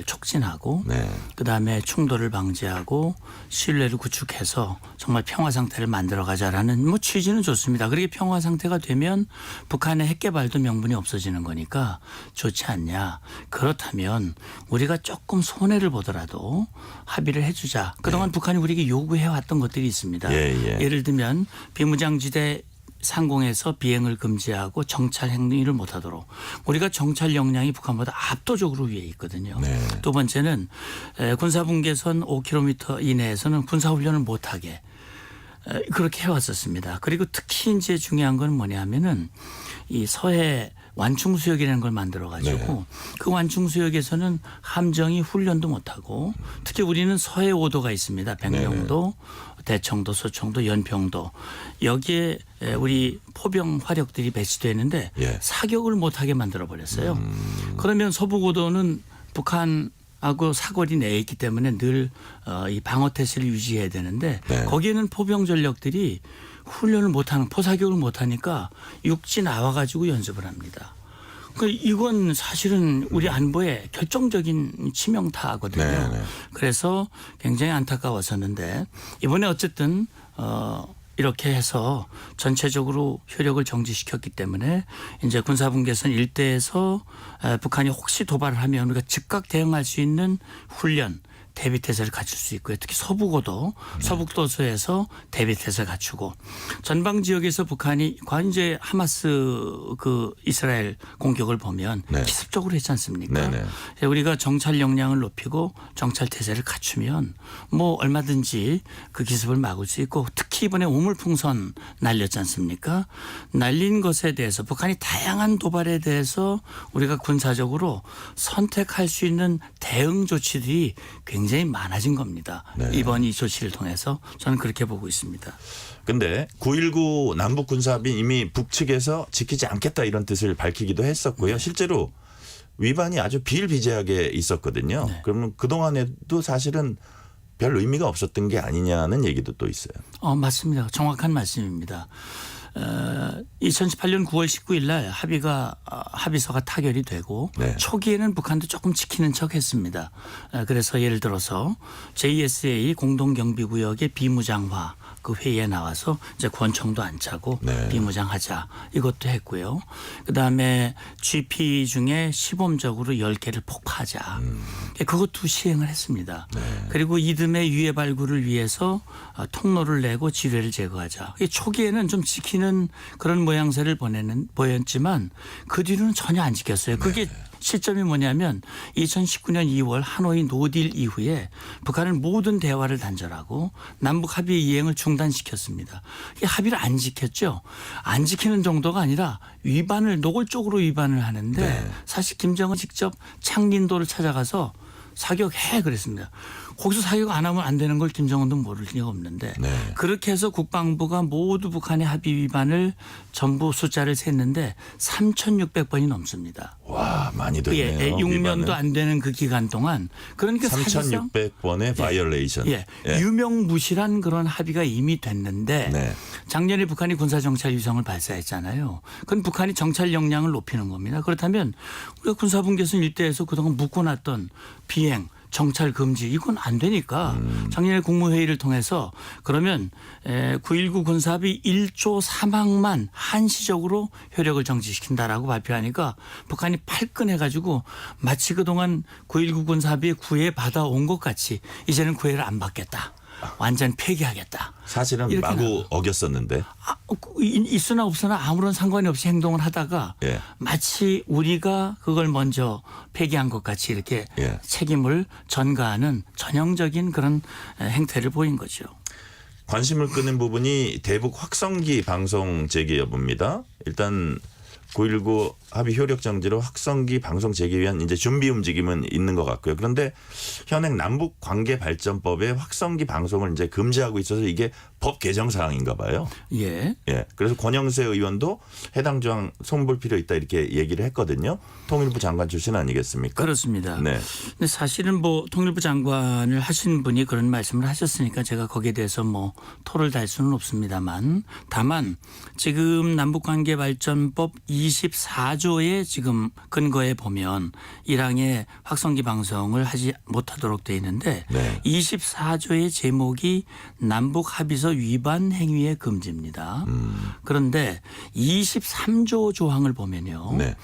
촉진하고 네. 그다음에 충돌을 방지하고 신뢰를 구축해서 정말 평화 상태를 만들어가자라는 뭐 취지는 좋습니다. 그렇게 평화 상태가 되면 북한의 핵 개발도 명분이 없어지는 거니까 좋지 않냐. 그렇다면 우리가 조금 손해를 보더라도 합의를 해주자. 그동안 북한이 우리에게 요구해왔던 것들이 있습니다. 예. 예를 들면 비무장지대 상공에서 비행을 금지하고 정찰 행위를 못하도록 우리가 정찰 역량이 북한보다 압도적으로 위에 있거든요. 네. 두 번째는 군사분계선 5km 이내에서는 군사훈련을 못하게 그렇게 해왔었습니다. 그리고 특히 이제 중요한 건 뭐냐면은 이 서해 완충수역이라는 걸 만들어가지고 네. 그 완충수역에서는 함정이 훈련도 못하고 특히 우리는 서해 5도가 있습니다. 백령도, 대청도, 소청도, 연평도 여기에 우리 포병 화력들이 배치되는데 예. 사격을 못하게 만들어버렸어요. 그러면 서북5도는 북한하고 사거리 내에 있기 때문에 늘 이 방어 태세를 유지해야 되는데 네. 거기에는 포병 전력들이 훈련을 못하는 포사격을 못하니까 육지 나와가지고 연습을 합니다. 이건 사실은 우리 안보에 결정적인 치명타거든요. 네. 그래서 굉장히 안타까웠었는데 이번에 어쨌든 이렇게 해서 전체적으로 효력을 정지시켰기 때문에 이제 군사분계선 일대에서 북한이 혹시 도발을 하면 우리가 즉각 대응할 수 있는 훈련 대비태세를 갖출 수 있고요. 특히 서북고도 서북도서에서 대비태세를 갖추고 전방 지역에서 북한이 이제 하마스 그 이스라엘 공격을 보면 네. 기습적으로 했지 않습니까? 네네. 우리가 정찰 역량을 높이고 정찰 태세를 갖추면 뭐 얼마든지 그 기습을 막을 수 있고 특히 이번에 오물풍선 날렸지 않습니까? 날린 것에 대해서 북한이 다양한 도발에 대해서 우리가 군사적으로 선택할 수 있는 대응 조치들이 굉장히 많아진 겁니다. 네. 이번 이 조치를 통해서 저는 그렇게 보고 있습니다. 근데 9.19 남북 군사합의 이미 북측에서 지키지 않겠다 이런 뜻을 밝히기도 했었고요. 실제로 위반이 아주 비일비재하게 있었거든요. 네. 그러면 그동안에도 사실은 별 의미가 없었던 게 아니냐는 얘기도 또 있어요. 맞습니다. 정확한 말씀입니다. 2018년 9월 19일 날 합의서가 타결이 되고 네. 초기에는 북한도 조금 지키는 척했습니다. 그래서 예를 들어서 JSA 공동경비구역의 비무장화 그 회의에 나와서 이제 권총도 안 차고 네. 비무장하자 이것도 했고요. 그다음에 GP 중에 시범적으로 10개를 폭파하자. 그것도 시행을 했습니다. 네. 그리고 이듬해 유해 발굴을 위해서 통로를 내고 지뢰를 제거하자. 초기에는 좀 지키는 그런 모양새를 보였지만 그 뒤로는 전혀 안 지켰어요. 그게 시점이 뭐냐면 2019년 2월 하노이 노딜 이후에 북한은 모든 대화를 단절하고 남북 합의 이행을 중단시켰습니다. 이 합의를 안 지켰죠. 안 지키는 정도가 아니라 노골적으로 위반을 하는데 네. 사실 김정은 직접 창린도를 찾아가서 사격해 그랬습니다. 거기서 사격 안 하면 안 되는 걸 김정은도 모를 리가 없는데 네. 그렇게 해서 국방부가 모두 북한의 합의 위반을 전부 숫자를 셌는데 3,600번이 넘습니다. 와, 많이 됐네요. 예, 6년도 안 되는 그 기간 동안 그러니까 사실상 3,600번의 바이올레이션. 예, 유명무실한 그런 합의가 이미 됐는데 네. 작년에 북한이 군사정찰 위성을 발사했잖아요. 그건 북한이 정찰 역량을 높이는 겁니다. 그렇다면 우리가 군사분계선 일대에서 그동안 묶어놨던 비행 정찰 금지 이건 안 되니까 작년에 국무회의를 통해서 그러면 9.19 군사합의 1조 3항만 한시적으로 효력을 정지시킨다라고 발표하니까 북한이 팔끈해가지고 마치 그동안 9.19 군사합의에 구애 받아온 것 같이 이제는 구애를 안 받겠다. 완전 폐기하겠다. 사실은 이렇게 마구 어겼었는데. 있으나 없으나 아무런 상관이 없이 행동을 하다가 예. 마치 우리가 그걸 먼저 폐기한 것 같이 이렇게 예. 책임을 전가하는 전형적인 그런 행태를 보인 거죠. 관심을 끄는 부분이 대북 확성기 방송 재개 여부입니다. 일단 9.19 합의 효력 정지로 확성기 방송 재개 위한 이제 준비 움직임은 있는 것 같고요. 그런데 현행 남북 관계 발전법에 확성기 방송을 이제 금지하고 있어서 이게 법 개정 사항인가 봐요. 예. 예. 그래서 권영세 의원도 해당 조항 손볼 필요 있다 이렇게 얘기를 했거든요. 통일부 장관 출신 아니겠습니까? 그렇습니다. 네. 근데 사실은 뭐 통일부 장관을 하신 분이 그런 말씀을 하셨으니까 제가 거기에 대해서 뭐 토를 달 수는 없습니다만 다만 지금 남북관계발전법 24조의 지금 근거에 보면 1항에 확성기 방송을 하지 못하도록 되어 있는데 네. 24조의 제목이 남북 합의서 위반 행위의 금지입니다. 그런데 23조 조항을 보면요. 네.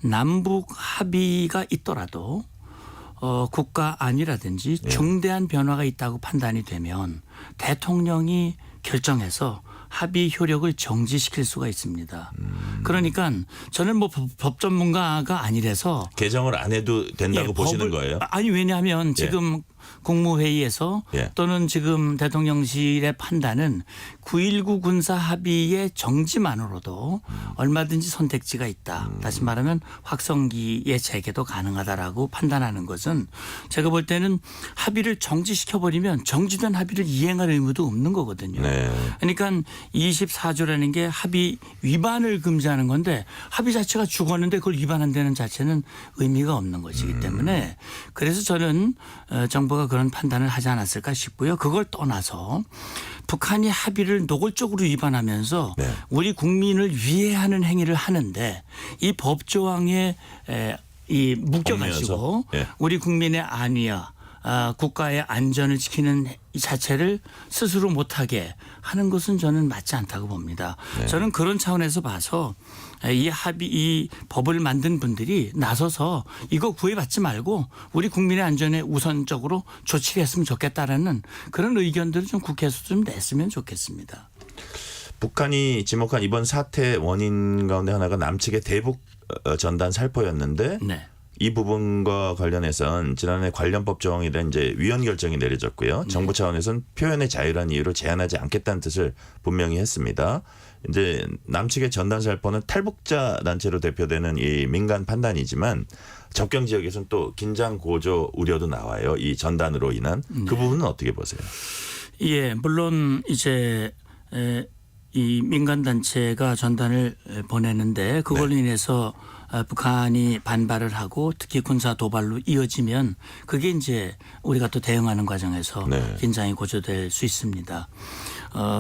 남북 합의가 있더라도 국가 안이라든지 중대한 변화가 있다고 판단이 되면 대통령이 결정해서 합의 효력을 정지시킬 수가 있습니다. 그러니까 저는 뭐 법 전문가가 아니라서 개정을 안 해도 된다고 예, 보시는 법을- 거예요? 아니 왜냐하면 지금 국무회의에서 예. 또는 지금 대통령실의 판단은 9.19 군사 합의의 정지만으로도 얼마든지 선택지가 있다. 다시 말하면 확성기의 재개도 가능하다라고 판단하는 것은 제가 볼 때는 합의를 정지시켜버리면 정지된 합의를 이행할 의무도 없는 거거든요. 네. 그러니까 24조라는 게 합의 위반을 금지하는 건데 합의 자체가 죽었는데 그걸 위반한다는 자체는 의미가 없는 것이기 때문에 그래서 저는 정부가 그런 판단을 하지 않았을까 싶고요. 그걸 떠나서 북한이 합의를 노골적으로 위반하면서 네. 우리 국민을 위해하는 행위를 하는데 이 법조항에 이 묶여가지고 얽매여서. 예. 우리 국민의 안위와 국가의 안전을 지키는 이 자체를 스스로 못하게 하는 것은 저는 맞지 않다고 봅니다. 네. 저는 그런 차원에서 봐서 이 법을 만든 분들이 나서서 이거 구애받지 말고 우리 국민의 안전에 우선적으로 조치를 했으면 좋겠다라는 그런 의견들을 좀 국회에서 좀 냈으면 좋겠습니다. 북한이 지목한 이번 사태 원인 가운데 하나가 남측의 대북 전단 살포였는데 네. 이 부분과 관련해서는 지난해 관련법 조항에 대한 이제 위헌 결정이 내려졌고요. 정부 차원에서는 표현의 자유라는 이유로 제한하지 않겠다는 뜻을 분명히 했습니다. 이제 남측의 전단 살포는 탈북자 단체로 대표되는 이 민간 판단이지만 접경 지역에서는 또 긴장 고조 우려도 나와요. 이 전단으로 인한 그 부분은 어떻게 보세요? 예, 물론 이제 이 민간 단체가 전단을 보내는데 그걸로 인해서 북한이 반발을 하고 특히 군사 도발로 이어지면 그게 이제 우리가 또 대응하는 과정에서 네. 긴장이 고조될 수 있습니다.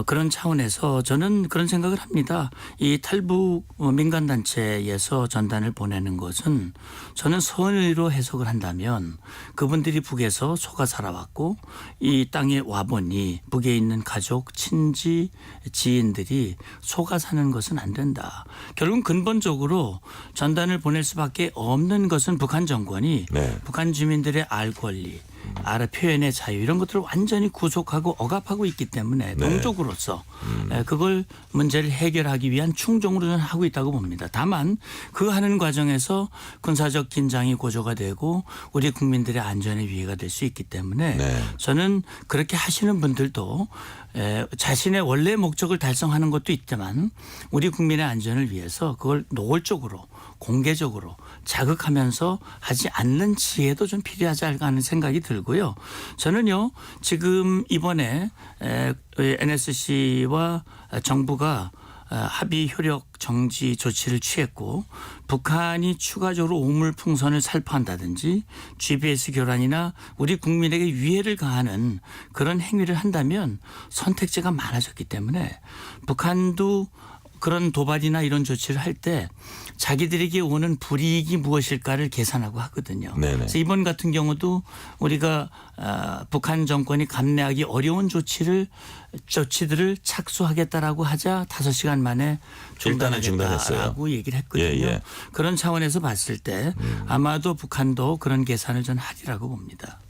그런 차원에서 저는 그런 생각을 합니다. 이 탈북 민간단체에서 전단을 보내는 것은 저는 선의로 해석을 한다면 그분들이 북에서 속아 살아왔고 이 땅에 와보니 북에 있는 가족, 친지, 지인들이 속아 사는 것은 안 된다. 결국은 근본적으로 전단을 보낼 수밖에 없는 것은 북한 정권이 네. 북한 주민들의 알 권리, 알 표현의 자유 이런 것들을 완전히 구속하고 억압하고 있기 때문에 동족으로서 그걸 문제를 해결하기 위한 충종으로 저는 하고 있다고 봅니다. 다만 그 하는 과정에서 군사적 긴장이 고조가 되고 우리 국민들의 안전에 위해가 될 수 있기 때문에 저는 그렇게 하시는 분들도 자신의 원래 목적을 달성하는 것도 있지만 우리 국민의 안전을 위해서 그걸 노골적으로 공개적으로 자극하면서 하지 않는 지혜도 좀 필요하지 않을까 하는 생각이 들고요. 저는요 지금 이번에 NSC와 정부가 합의 효력 정지 조치를 취했고 북한이 추가적으로 오물풍선을 살포한다든지 GPS 교란이나 우리 국민에게 위해를 가하는 그런 행위를 한다면 선택지가 많아졌기 때문에 북한도 그런 도발이나 이런 조치를 할 때 자기들에게 오는 불이익이 무엇일까를 계산하고 하거든요. 네네. 그래서 이번 같은 경우도 우리가 북한 정권이 감내하기 어려운 조치들을 착수하겠다라고 하자 5시간 만에 일단은 중단했어요. 중단하겠다라고 얘기를 했거든요. 예. 그런 차원에서 봤을 때 아마도 북한도 그런 계산을 전 하리라고 봅니다.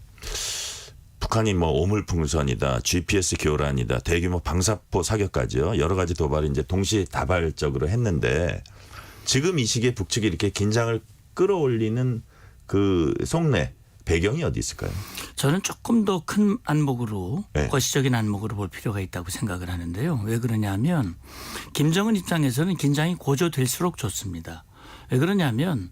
북한이 뭐 오물풍선이다, GPS 교란이다, 대규모 방사포 사격까지요. 여러 가지 도발을 이제 동시다발적으로 했는데 지금 이 시기에 북측이 이렇게 긴장을 끌어올리는 그 속내 배경이 어디 있을까요? 저는 조금 더 큰 안목으로 네. 거시적인 안목으로 볼 필요가 있다고 생각을 하는데요. 왜 그러냐면 김정은 입장에서는 긴장이 고조될수록 좋습니다. 왜 그러냐면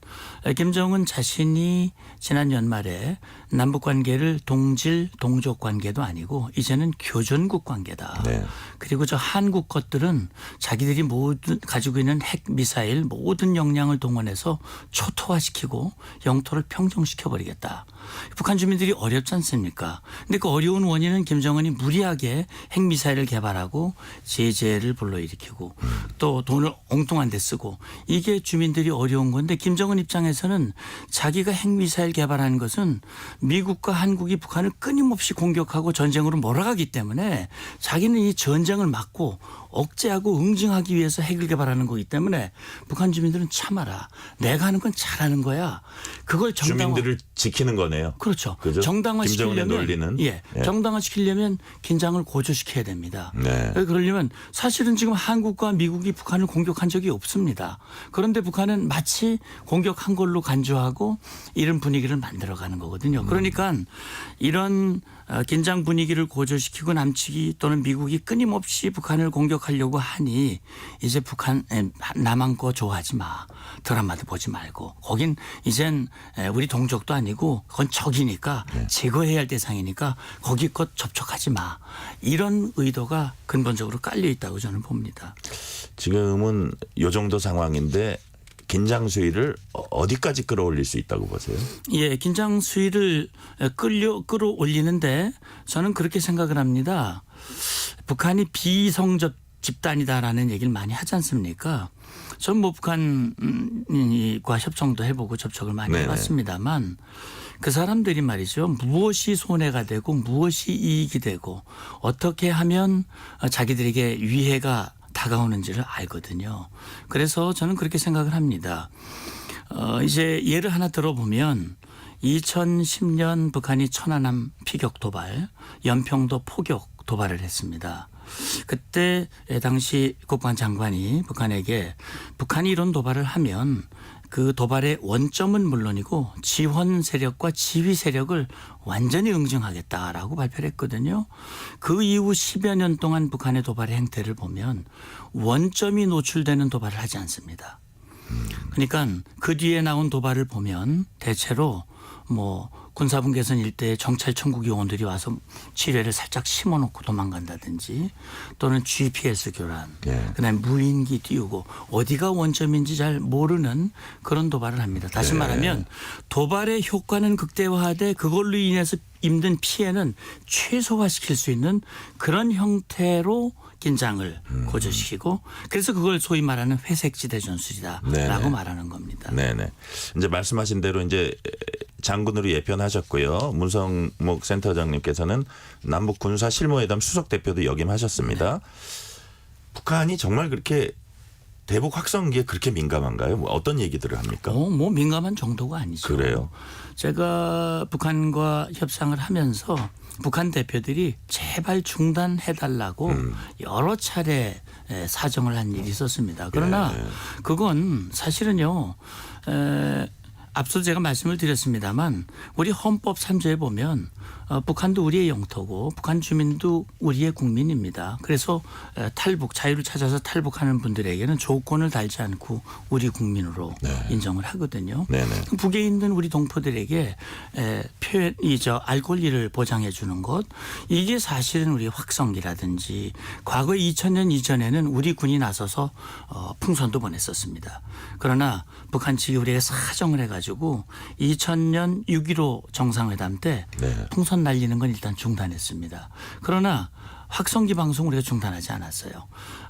김정은 자신이 지난 연말에 남북 관계를 동질 동족 관계도 아니고 이제는 교전국 관계다. 네. 그리고 저 한국 것들은 자기들이 모든 가지고 있는 핵 미사일 모든 역량을 동원해서 초토화시키고 영토를 평정시켜버리겠다. 북한 주민들이 어렵지 않습니까? 근데 그 어려운 원인은 김정은이 무리하게 핵 미사일을 개발하고 제재를 불러일으키고 또 돈을 엉뚱한 데 쓰고 이게 주민들이 어려운 건데 김정은 입장에서는 자기가 핵미사일 개발하는 것은 미국과 한국이 북한을 끊임없이 공격하고 전쟁으로 몰아가기 때문에 자기는 이 전쟁을 막고 억제하고 응징하기 위해서 핵을 개발하는 거기 때문에 북한 주민들은 참아라. 내가 하는 건 잘하는 거야. 그걸 주민들을 지키는 거네요. 그렇죠. 그죠? 정당화시키려면 김정은의 논리는 정당화시키려면 긴장을 고조시켜야 됩니다. 네. 그러려면 사실은 지금 한국과 미국이 북한을 공격한 적이 없습니다. 그런데 북한은 마치 공격한 걸로 간주하고 이런 분위기를 만들어가는 거거든요. 그러니까 이런 긴장 분위기를 고조시키고 남측이 또는 미국이 끊임없이 북한을 공격하려고 하니 이제 북한 남한 거 좋아하지 마. 드라마도 보지 말고 거긴 이젠 우리 동족도 아니고 그건 적이니까 제거해야 할 대상이니까 거기 것 접촉하지 마. 이런 의도가 근본적으로 깔려 있다고 저는 봅니다. 지금은 이 정도 상황인데 긴장 수위를 어디까지 끌어올릴 수 있다고 보세요? 예, 긴장 수위를 끌어올리는데 저는 그렇게 생각을 합니다. 북한이 비성적 집단이다라는 얘기를 많이 하지 않습니까? 전 뭐 북한과 협정도 해보고 접촉을 많이 네네. 해봤습니다만 그 사람들이 말이죠. 무엇이 손해가 되고 무엇이 이익이 되고 어떻게 하면 자기들에게 위해가 다가오는지를 알거든요. 그래서 저는 그렇게 생각을 합니다. 이제 예를 하나 들어보면 2010년 북한이 천안함 피격 도발, 연평도 포격 도발을 했습니다. 그때 당시 국방장관이 북한에게 북한이 이런 도발을 하면 그 도발의 원점은 물론이고 지원 세력과 지휘 세력을 완전히 응징하겠다라고 발표를 했거든요. 그 이후 10여 년 동안 북한의 도발의 행태를 보면 원점이 노출되는 도발을 하지 않습니다. 그러니까 그 뒤에 나온 도발을 보면 대체로 뭐 군사분 개선 일대에 정찰 천국 요원들이 와서 지뢰를 살짝 심어놓고 도망간다든지 또는 GPS 교란, 예. 그다음에 무인기 띄우고 어디가 원점인지 잘 모르는 그런 도발을 합니다. 다시 네. 말하면 도발의 효과는 극대화돼 그걸로 인해서 입는 피해는 최소화시킬 수 있는 그런 형태로 긴장을 고조시키고 그래서 그걸 소위 말하는 회색지대 전술이다라고 네네. 말하는 겁니다. 네네. 이제 말씀하신 대로 이제 장군으로 예편하셨고요. 문성목 센터장님께서는 남북 군사 실무회담 수석 대표도 역임하셨습니다. 북한이 정말 그렇게 대북 확성기에 그렇게 민감한가요? 뭐 어떤 얘기들을 합니까? 뭐 민감한 정도가 아니죠. 그래요? 제가 북한과 협상을 하면서 북한 대표들이 제발 중단해달라고 여러 차례 사정을 한 일이 있었습니다. 그러나 그건 사실은요. 앞서 제가 말씀을 드렸습니다만 우리 헌법 3조에 보면 북한도 우리의 영토고 북한 주민도 우리의 국민입니다. 그래서 탈북 자유를 찾아서 탈북하는 분들에게는 조건을 달지 않고 우리 국민으로 인정을 하거든요. 네네. 북에 있는 우리 동포들에게 알 권리를 보장해 주는 것 이게 사실은 우리 확성기라든지 과거 2000년 이전에는 우리 군이 나서서 풍선도 보냈었습니다. 그러나 북한 측이 우리에게 사정을 해가지고 2000년 6.15 정상회담 때 네. 풍선 날리는 건 일단 중단했습니다. 그러나 확성기 방송 우리가 중단하지 않았어요.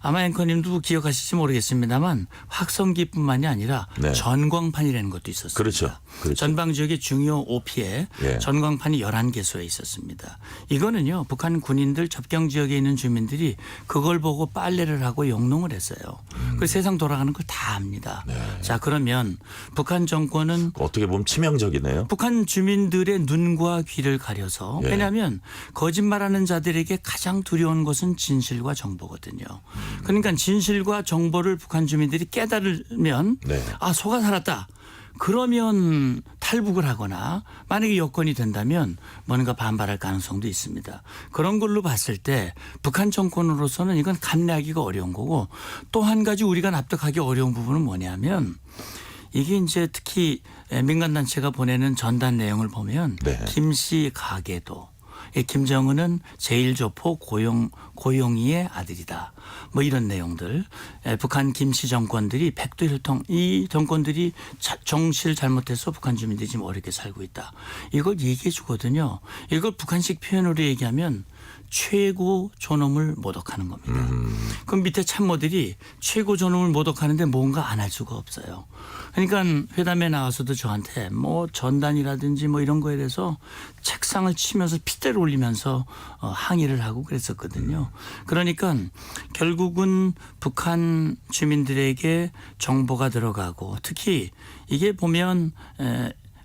아마 앵커님도 기억하실지 모르겠습니다만 확성기뿐만이 아니라 네. 전광판이라는 것도 있었습니다. 그렇죠. 그렇죠. 전방 지역의 중요 OP에 예. 전광판이 11개소에 있었습니다. 이거는요. 북한 군인들 접경 지역에 있는 주민들이 그걸 보고 빨래를 하고 영농을 했어요. 그래서 세상 돌아가는 걸 다 압니다. 네. 자 그러면 북한 정권은 어떻게 보면 치명적이네요. 북한 주민들의 눈과 귀를 가려서 예. 왜냐하면 거짓말하는 자들에게 가장 두려운 것은 진실과 정보거든요. 그러니까 진실과 정보를 북한 주민들이 깨달으면 네. 아 속아 살았다. 그러면 탈북을 하거나 만약에 여건이 된다면 뭔가 반발할 가능성도 있습니다. 그런 걸로 봤을 때 북한 정권으로서는 이건 감내하기가 어려운 거고 또 한 가지 우리가 납득하기 어려운 부분은 뭐냐면 이게 이제 특히 민간단체가 보내는 전단 내용을 보면 네. 김씨 가계도 김정은은 제1조포 고용이의 아들이다. 뭐 이런 내용들. 북한 김씨 정권들이 백두혈통 이 정권들이 정치를 잘못해서 북한 주민들이 지금 어렵게 살고 있다. 이걸 얘기해 주거든요. 이걸 북한식 표현으로 얘기하면 최고 존엄을 모독하는 겁니다. 그럼 밑에 참모들이 최고 존엄을 모독하는데 뭔가 안 할 수가 없어요. 그러니까 회담에 나와서도 저한테 뭐 전단이라든지 뭐 이런 거에 대해서 책상을 치면서 핏대를 올리면서 항의를 하고 그랬었거든요. 그러니까 결국은 북한 주민들에게 정보가 들어가고 특히 이게 보면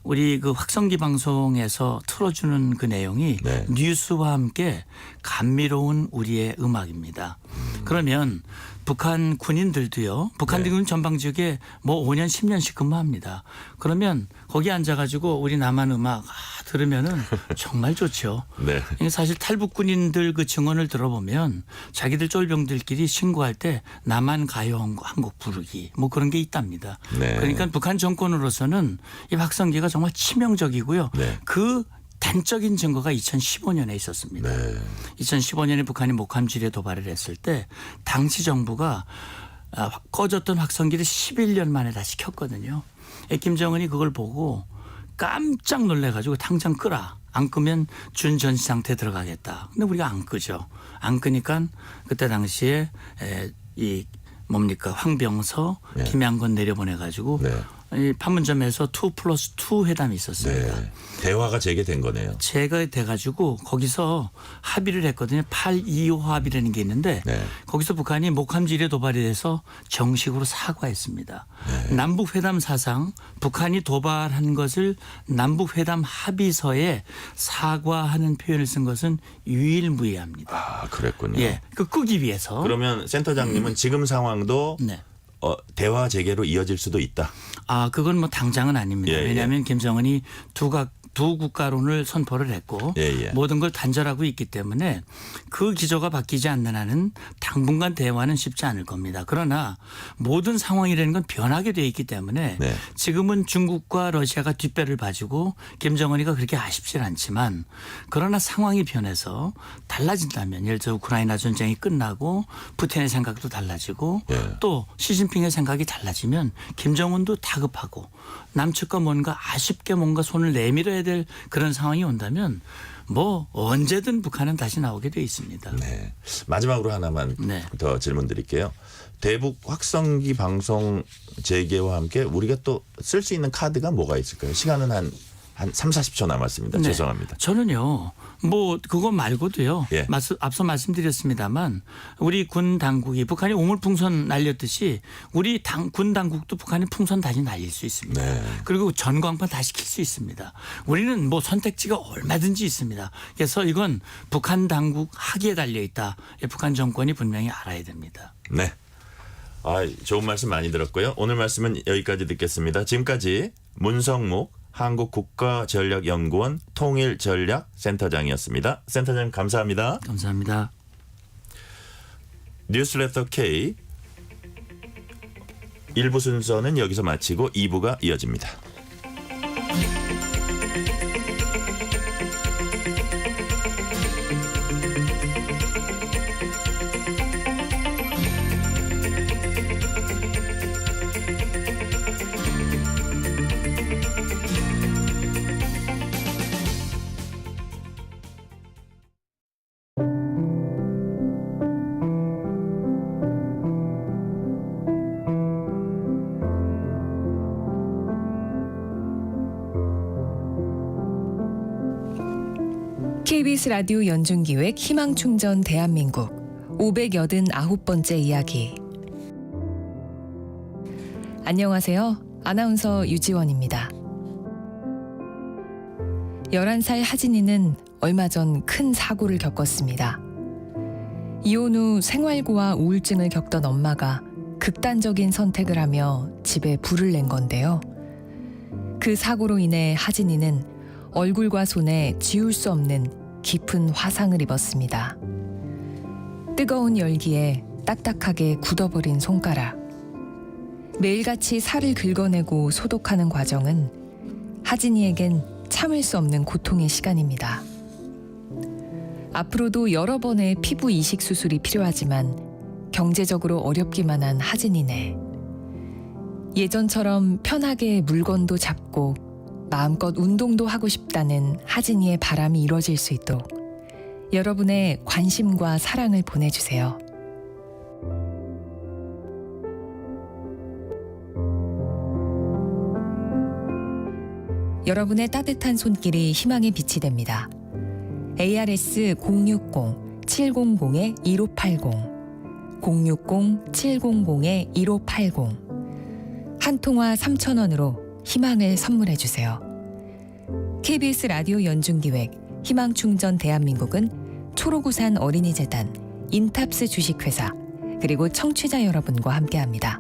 우리 그 확성기 방송에서 틀어주는 그 내용이 네. 뉴스와 함께 감미로운 우리의 음악입니다. 그러면 북한 군인들도요. 북한 군인 전방 지역에 뭐 5년 10년씩 근무합니다. 그러면 거기 앉아가지고 우리 남한 음악 들으면은 정말 좋죠. 네. 사실 탈북 군인들 그 증언을 들어보면 자기들 쫄병들끼리 신고할 때 남한 가요 한 곡 부르기 뭐 그런 게 있답니다. 네. 그러니까 북한 정권으로서는 이 확성기가 정말 치명적이고요. 네. 그 단적인 증거가 2015년에 있었습니다. 네. 2015년에 북한이 목함지뢰 도발을 했을 때 당시 정부가 꺼졌던 확성기를 11년 만에 다시 켰거든요. 김정은이 그걸 보고 깜짝 놀래가지고 당장 끄라. 안 끄면 준전시 상태에 들어가겠다. 근데 우리가 안 끄죠. 안 끄니까 그때 당시에 이 뭡니까 황병서 네. 김양건 내려보내가지고 네. 이 판문점에서 2+2 회담이 있었습니다. 네. 대화가 재개된 거네요. 제가 돼가지고 거기서 합의를 했거든요. 8.25 합의라는 게 있는데 네. 거기서 북한이 목함지뢰 도발에 대해서 정식으로 사과했습니다. 남북회담 사상 북한이 도발한 것을 남북회담 합의서에 사과하는 표현을 쓴 것은 유일무이합니다. 아, 그랬군요. 예, 그 끄기 위해서. 그러면 센터장님은 지금 상황도 네. 대화 재개로 이어질 수도 있다. 아, 그건 뭐 당장은 아닙니다. 예, 예. 왜냐하면 김정은이 두 국가론을 선포를 했고 예. 모든 걸 단절하고 있기 때문에 그 기조가 바뀌지 않는 한은 당분간 대화는 쉽지 않을 겁니다. 그러나 모든 상황이라는 건 변하게 돼 있기 때문에 네. 지금은 중국과 러시아가 뒷배를 봐주고 김정은이가 그렇게 아쉽진 않지만 그러나 상황이 변해서 달라진다면 예를 들어 우크라이나 전쟁이 끝나고 푸틴의 생각도 달라지고 예. 또 시진핑의 생각이 달라지면 김정은도 다급하고 남측과 뭔가 아쉽게 뭔가 손을 내밀어야 될 그런 상황이 온다면 뭐 언제든 북한은 다시 나오게 돼 있습니다. 네. 마지막으로 하나만 네. 더 질문 드릴게요. 대북 확성기 방송 재개와 함께 우리가 또 쓸 수 있는 카드가 뭐가 있을까요? 시간은 한 3, 40초 남았습니다. 네. 죄송합니다. 저는요. 뭐 그거 말고도요. 예. 앞서 말씀드렸습니다만 우리 군 당국이 북한이 오물풍선 날렸듯이 우리 군 당국도 북한이 풍선 다시 날릴 수 있습니다. 네. 그리고 전광판 다시 킬 수 있습니다. 우리는 뭐 선택지가 얼마든지 있습니다. 그래서 이건 북한 당국 학위에 달려 있다. 북한 정권이 분명히 알아야 됩니다. 네. 좋은 말씀 많이 들었고요. 오늘 말씀은 여기까지 듣겠습니다. 지금까지 문성목 한국국가전략연구원 통일전략센터장이었습니다. 센터장 감사합니다. 감사합니다. 뉴스레터 K 1부 순서는 여기서 마치고 2부가 이어집니다. KBS 라디오 연중기획 희망충전 대한민국 589번째 이야기. 안녕하세요. 아나운서 유지원입니다. 11살 하진이는 얼마 전 큰 사고를 겪었습니다. 이혼 후 생활고와 우울증을 겪던 엄마가 극단적인 선택을 하며 집에 불을 낸 건데요. 그 사고로 인해 하진이는 얼굴과 손에 지울 수 없는 깊은 화상을 입었습니다. 뜨거운 열기에 딱딱하게 굳어버린 손가락. 매일같이 살을 긁어내고 소독하는 과정은 하진이에겐 참을 수 없는 고통의 시간입니다. 앞으로도 여러 번의 피부 이식 수술이 필요하지만 경제적으로 어렵기만 한 하진이네. 예전처럼 편하게 물건도 잡고 마음껏 운동도 하고 싶다는 하진이의 바람이 이뤄질 수 있도록 여러분의 관심과 사랑을 보내주세요. 여러분의 따뜻한 손길이 희망의 빛이 됩니다. ARS 060-700-1580 060-700-1580 한 통화 3,000원으로 희망을 선물해 주세요. KBS 라디오 연중기획 희망충전 대한민국은 초록우산 어린이재단, 인탑스 주식회사, 그리고 청취자 여러분과 함께합니다.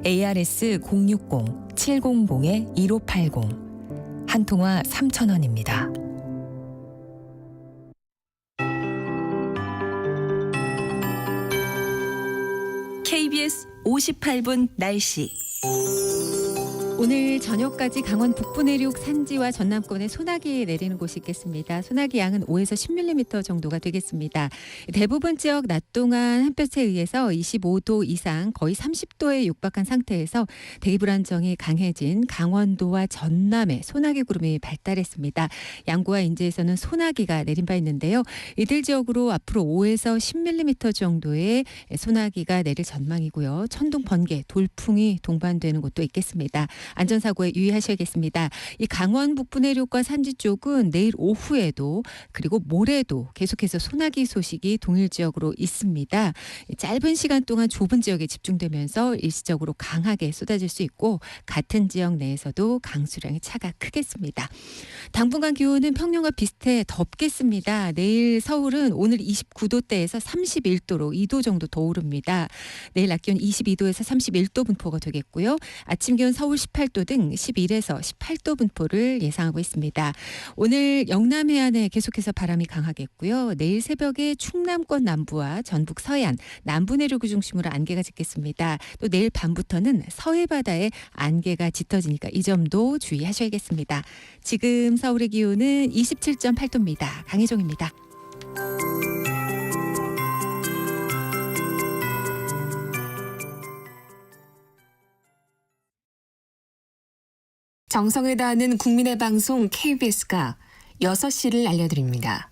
ARS 060-700-1580 한 통화 3,000원입니다. KBS 58분 날씨. 오늘 저녁까지 강원 북부 내륙 산지와 전남권에 소나기 내리는 곳이 있겠습니다. 소나기 양은 5에서 10mm 정도가 되겠습니다. 대부분 지역 낮 동안 햇볕에 의해서 25도 이상 거의 30도에 육박한 상태에서 대기 불안정이 강해진 강원도와 전남에 소나기 구름이 발달했습니다. 양구와 인제에서는 소나기가 내린 바 있는데요. 이들 지역으로 앞으로 5에서 10mm 정도의 소나기가 내릴 전망이고요. 천둥, 번개, 돌풍이 동반되는 곳도 있겠습니다. 안전사고에 유의하셔야겠습니다. 이 강원 북부 내륙과 산지 쪽은 내일 오후에도 그리고 모레도 계속해서 소나기 소식이 동일 지역으로 있습니다. 짧은 시간 동안 좁은 지역에 집중되면서 일시적으로 강하게 쏟아질 수 있고 같은 지역 내에서도 강수량의 차가 크겠습니다. 당분간 기온은 평년과 비슷해 덥겠습니다. 내일 서울은 오늘 29도대에서 31도로 2도 정도 더 오릅니다. 내일 낮 기온 22도에서 31도 분포가 되겠고요. 아침 기온 서울 18도, 18도 등 11에서 18도 분포를 예상하고 있습니다. 오늘 영남 해안에 계속해서 바람이 강하겠고요. 내일 새벽에 충남권 남부와 전북 서해안, 남부 내륙을 중심으로 안개가 짙겠습니다. 또 내일 밤부터는 서해 바다에 안개가 짙어지니까 이 점도 주의하셔야겠습니다. 지금 서울의 기온은 27.8도입니다. 강혜종입니다. 정성을 다하는 국민의 방송 KBS가 6시를 알려드립니다.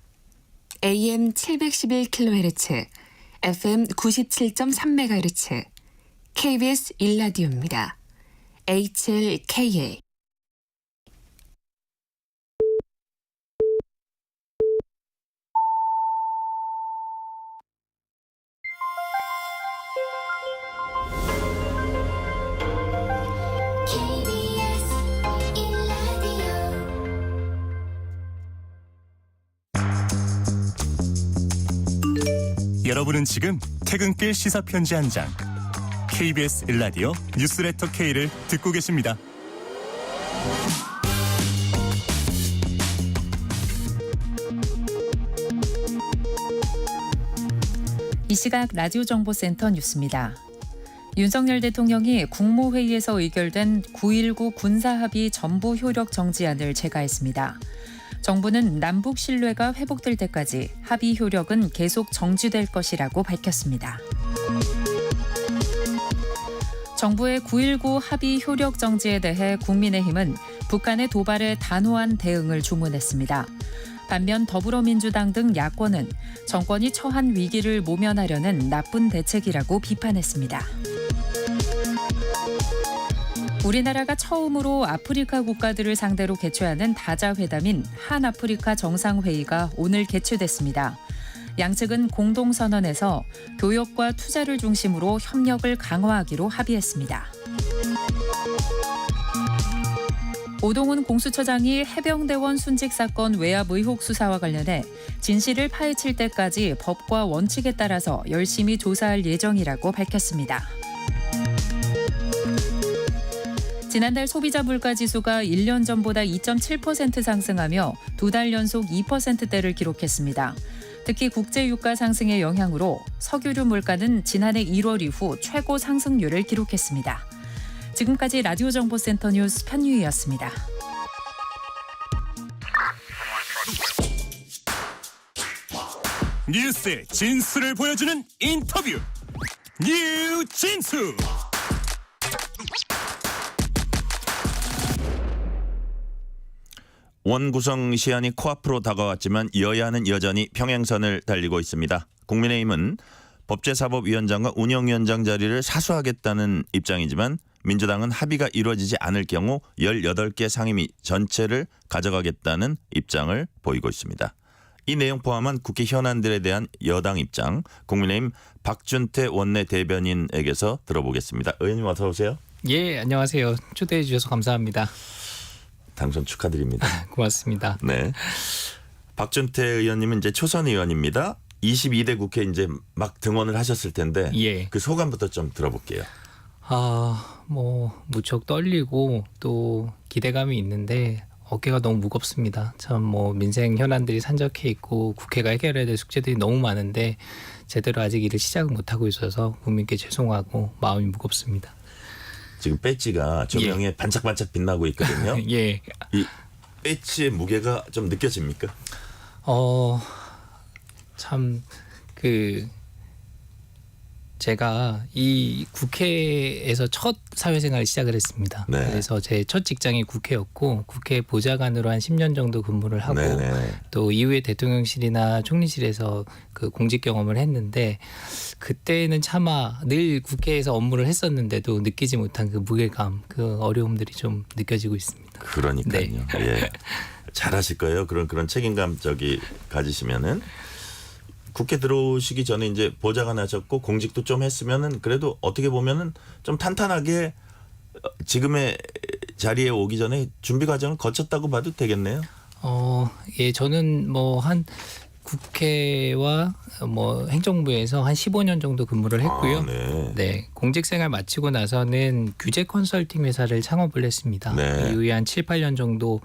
AM 711kHz, FM 97.3MHz, KBS 1라디오입니다. HLKA. 여러분은 지금 퇴근길 시사편지 한 장, KBS 1라디오 뉴스레터 K를 듣고 계십니다. 이 시각 라디오 정보센터 뉴스입니다. 윤석열 대통령이 국무회의에서 의결된 9.19 군사합의 전부 효력 정지안을 제거했습니다. 정부는 남북 신뢰가 회복될 때까지 합의 효력은 계속 정지될 것이라고 밝혔습니다. 정부의 9.19 합의 효력 정지에 대해 국민의힘은 북한의 도발에 단호한 대응을 주문했습니다. 반면 더불어민주당 등 야권은 정권이 처한 위기를 모면하려는 나쁜 대책이라고 비판했습니다. 우리나라가 처음으로 아프리카 국가들을 상대로 개최하는 다자회담인 한아프리카 정상회의가 오늘 개최됐습니다. 양측은 공동선언에서 교역과 투자를 중심으로 협력을 강화하기로 합의했습니다. 오동훈 공수처장이 해병대원 순직 사건 외압 의혹 수사와 관련해 진실을 파헤칠 때까지 법과 원칙에 따라서 열심히 조사할 예정이라고 밝혔습니다. 지난달 소비자 물가지수가 1년 전보다 2.7% 상승하며 2달 연속 2%대를 기록했습니다. 특히 국제유가 상승의 영향으로 석유류 물가는 지난해 1월 이후 최고 상승률을 기록했습니다. 지금까지 라디오 정보센터 뉴스 편유희였습니다. 뉴스의 진수를 보여주는 인터뷰, 뉴진수. 원구성 시한이 코앞으로 다가왔지만 여야는 여전히 평행선을 달리고 있습니다. 국민의힘은 법제사법위원장과 운영위원장 자리를 사수하겠다는 입장이지만 민주당은 합의가 이루어지지 않을 경우 18개 상임위 전체를 가져가겠다는 입장을 보이고 있습니다. 이 내용 포함한 국회 현안들에 대한 여당 입장, 국민의힘 박준태 원내 대변인에게서 들어보겠습니다. 의원님 어서 오세요. 예, 안녕하세요. 초대해 주셔서 감사합니다. 당선 축하드립니다. 고맙습니다. 네. 박준태 의원님은 이제 초선 의원입니다. 22대 국회 이제 막 등원을 하셨을 텐데 예. 그 소감부터 좀 들어볼게요. 무척 떨리고 또 기대감이 있는데 어깨가 너무 무겁습니다. 참 민생 현안들이 산적해 있고 국회가 해결해야 될 숙제들이 너무 많은데 제대로 아직 일을 시작을 못하고 있어서 국민께 죄송하고 마음이 무겁습니다. 지금 배지가 조명에 반짝반짝 빛나고 있거든요. 예. 이 배지의 무게가 좀 느껴집니까? 제가 이 국회에서 첫 사회생활을 시작을 했습니다. 네. 그래서 제 첫 직장이 국회였고 국회 보좌관으로 한 10년 정도 근무를 하고 또 이후에 대통령실이나 총리실에서 그 공직 경험을 했는데 그때는 차마 늘 국회에서 업무를 했었는데도 느끼지 못한 그 무게감, 그 어려움들이 좀 느껴지고 있습니다. 그러니까요. 네. 예. 잘하실 거예요. 그런 책임감 가지시면은. 국회 들어오시기 전에 이제 보좌관 하셨고 공직도 좀 했으면은 그래도 어떻게 보면은 좀 탄탄하게 지금의 자리에 오기 전에 준비 과정을 거쳤다고 봐도 되겠네요. 예, 저는 한 국회와 뭐 행정부에서 한 15년 정도 근무를 했고요. 네, 공직생활 마치고 나서는 규제 컨설팅 회사를 창업을 했습니다. 네. 이후에 한 7, 8년 정도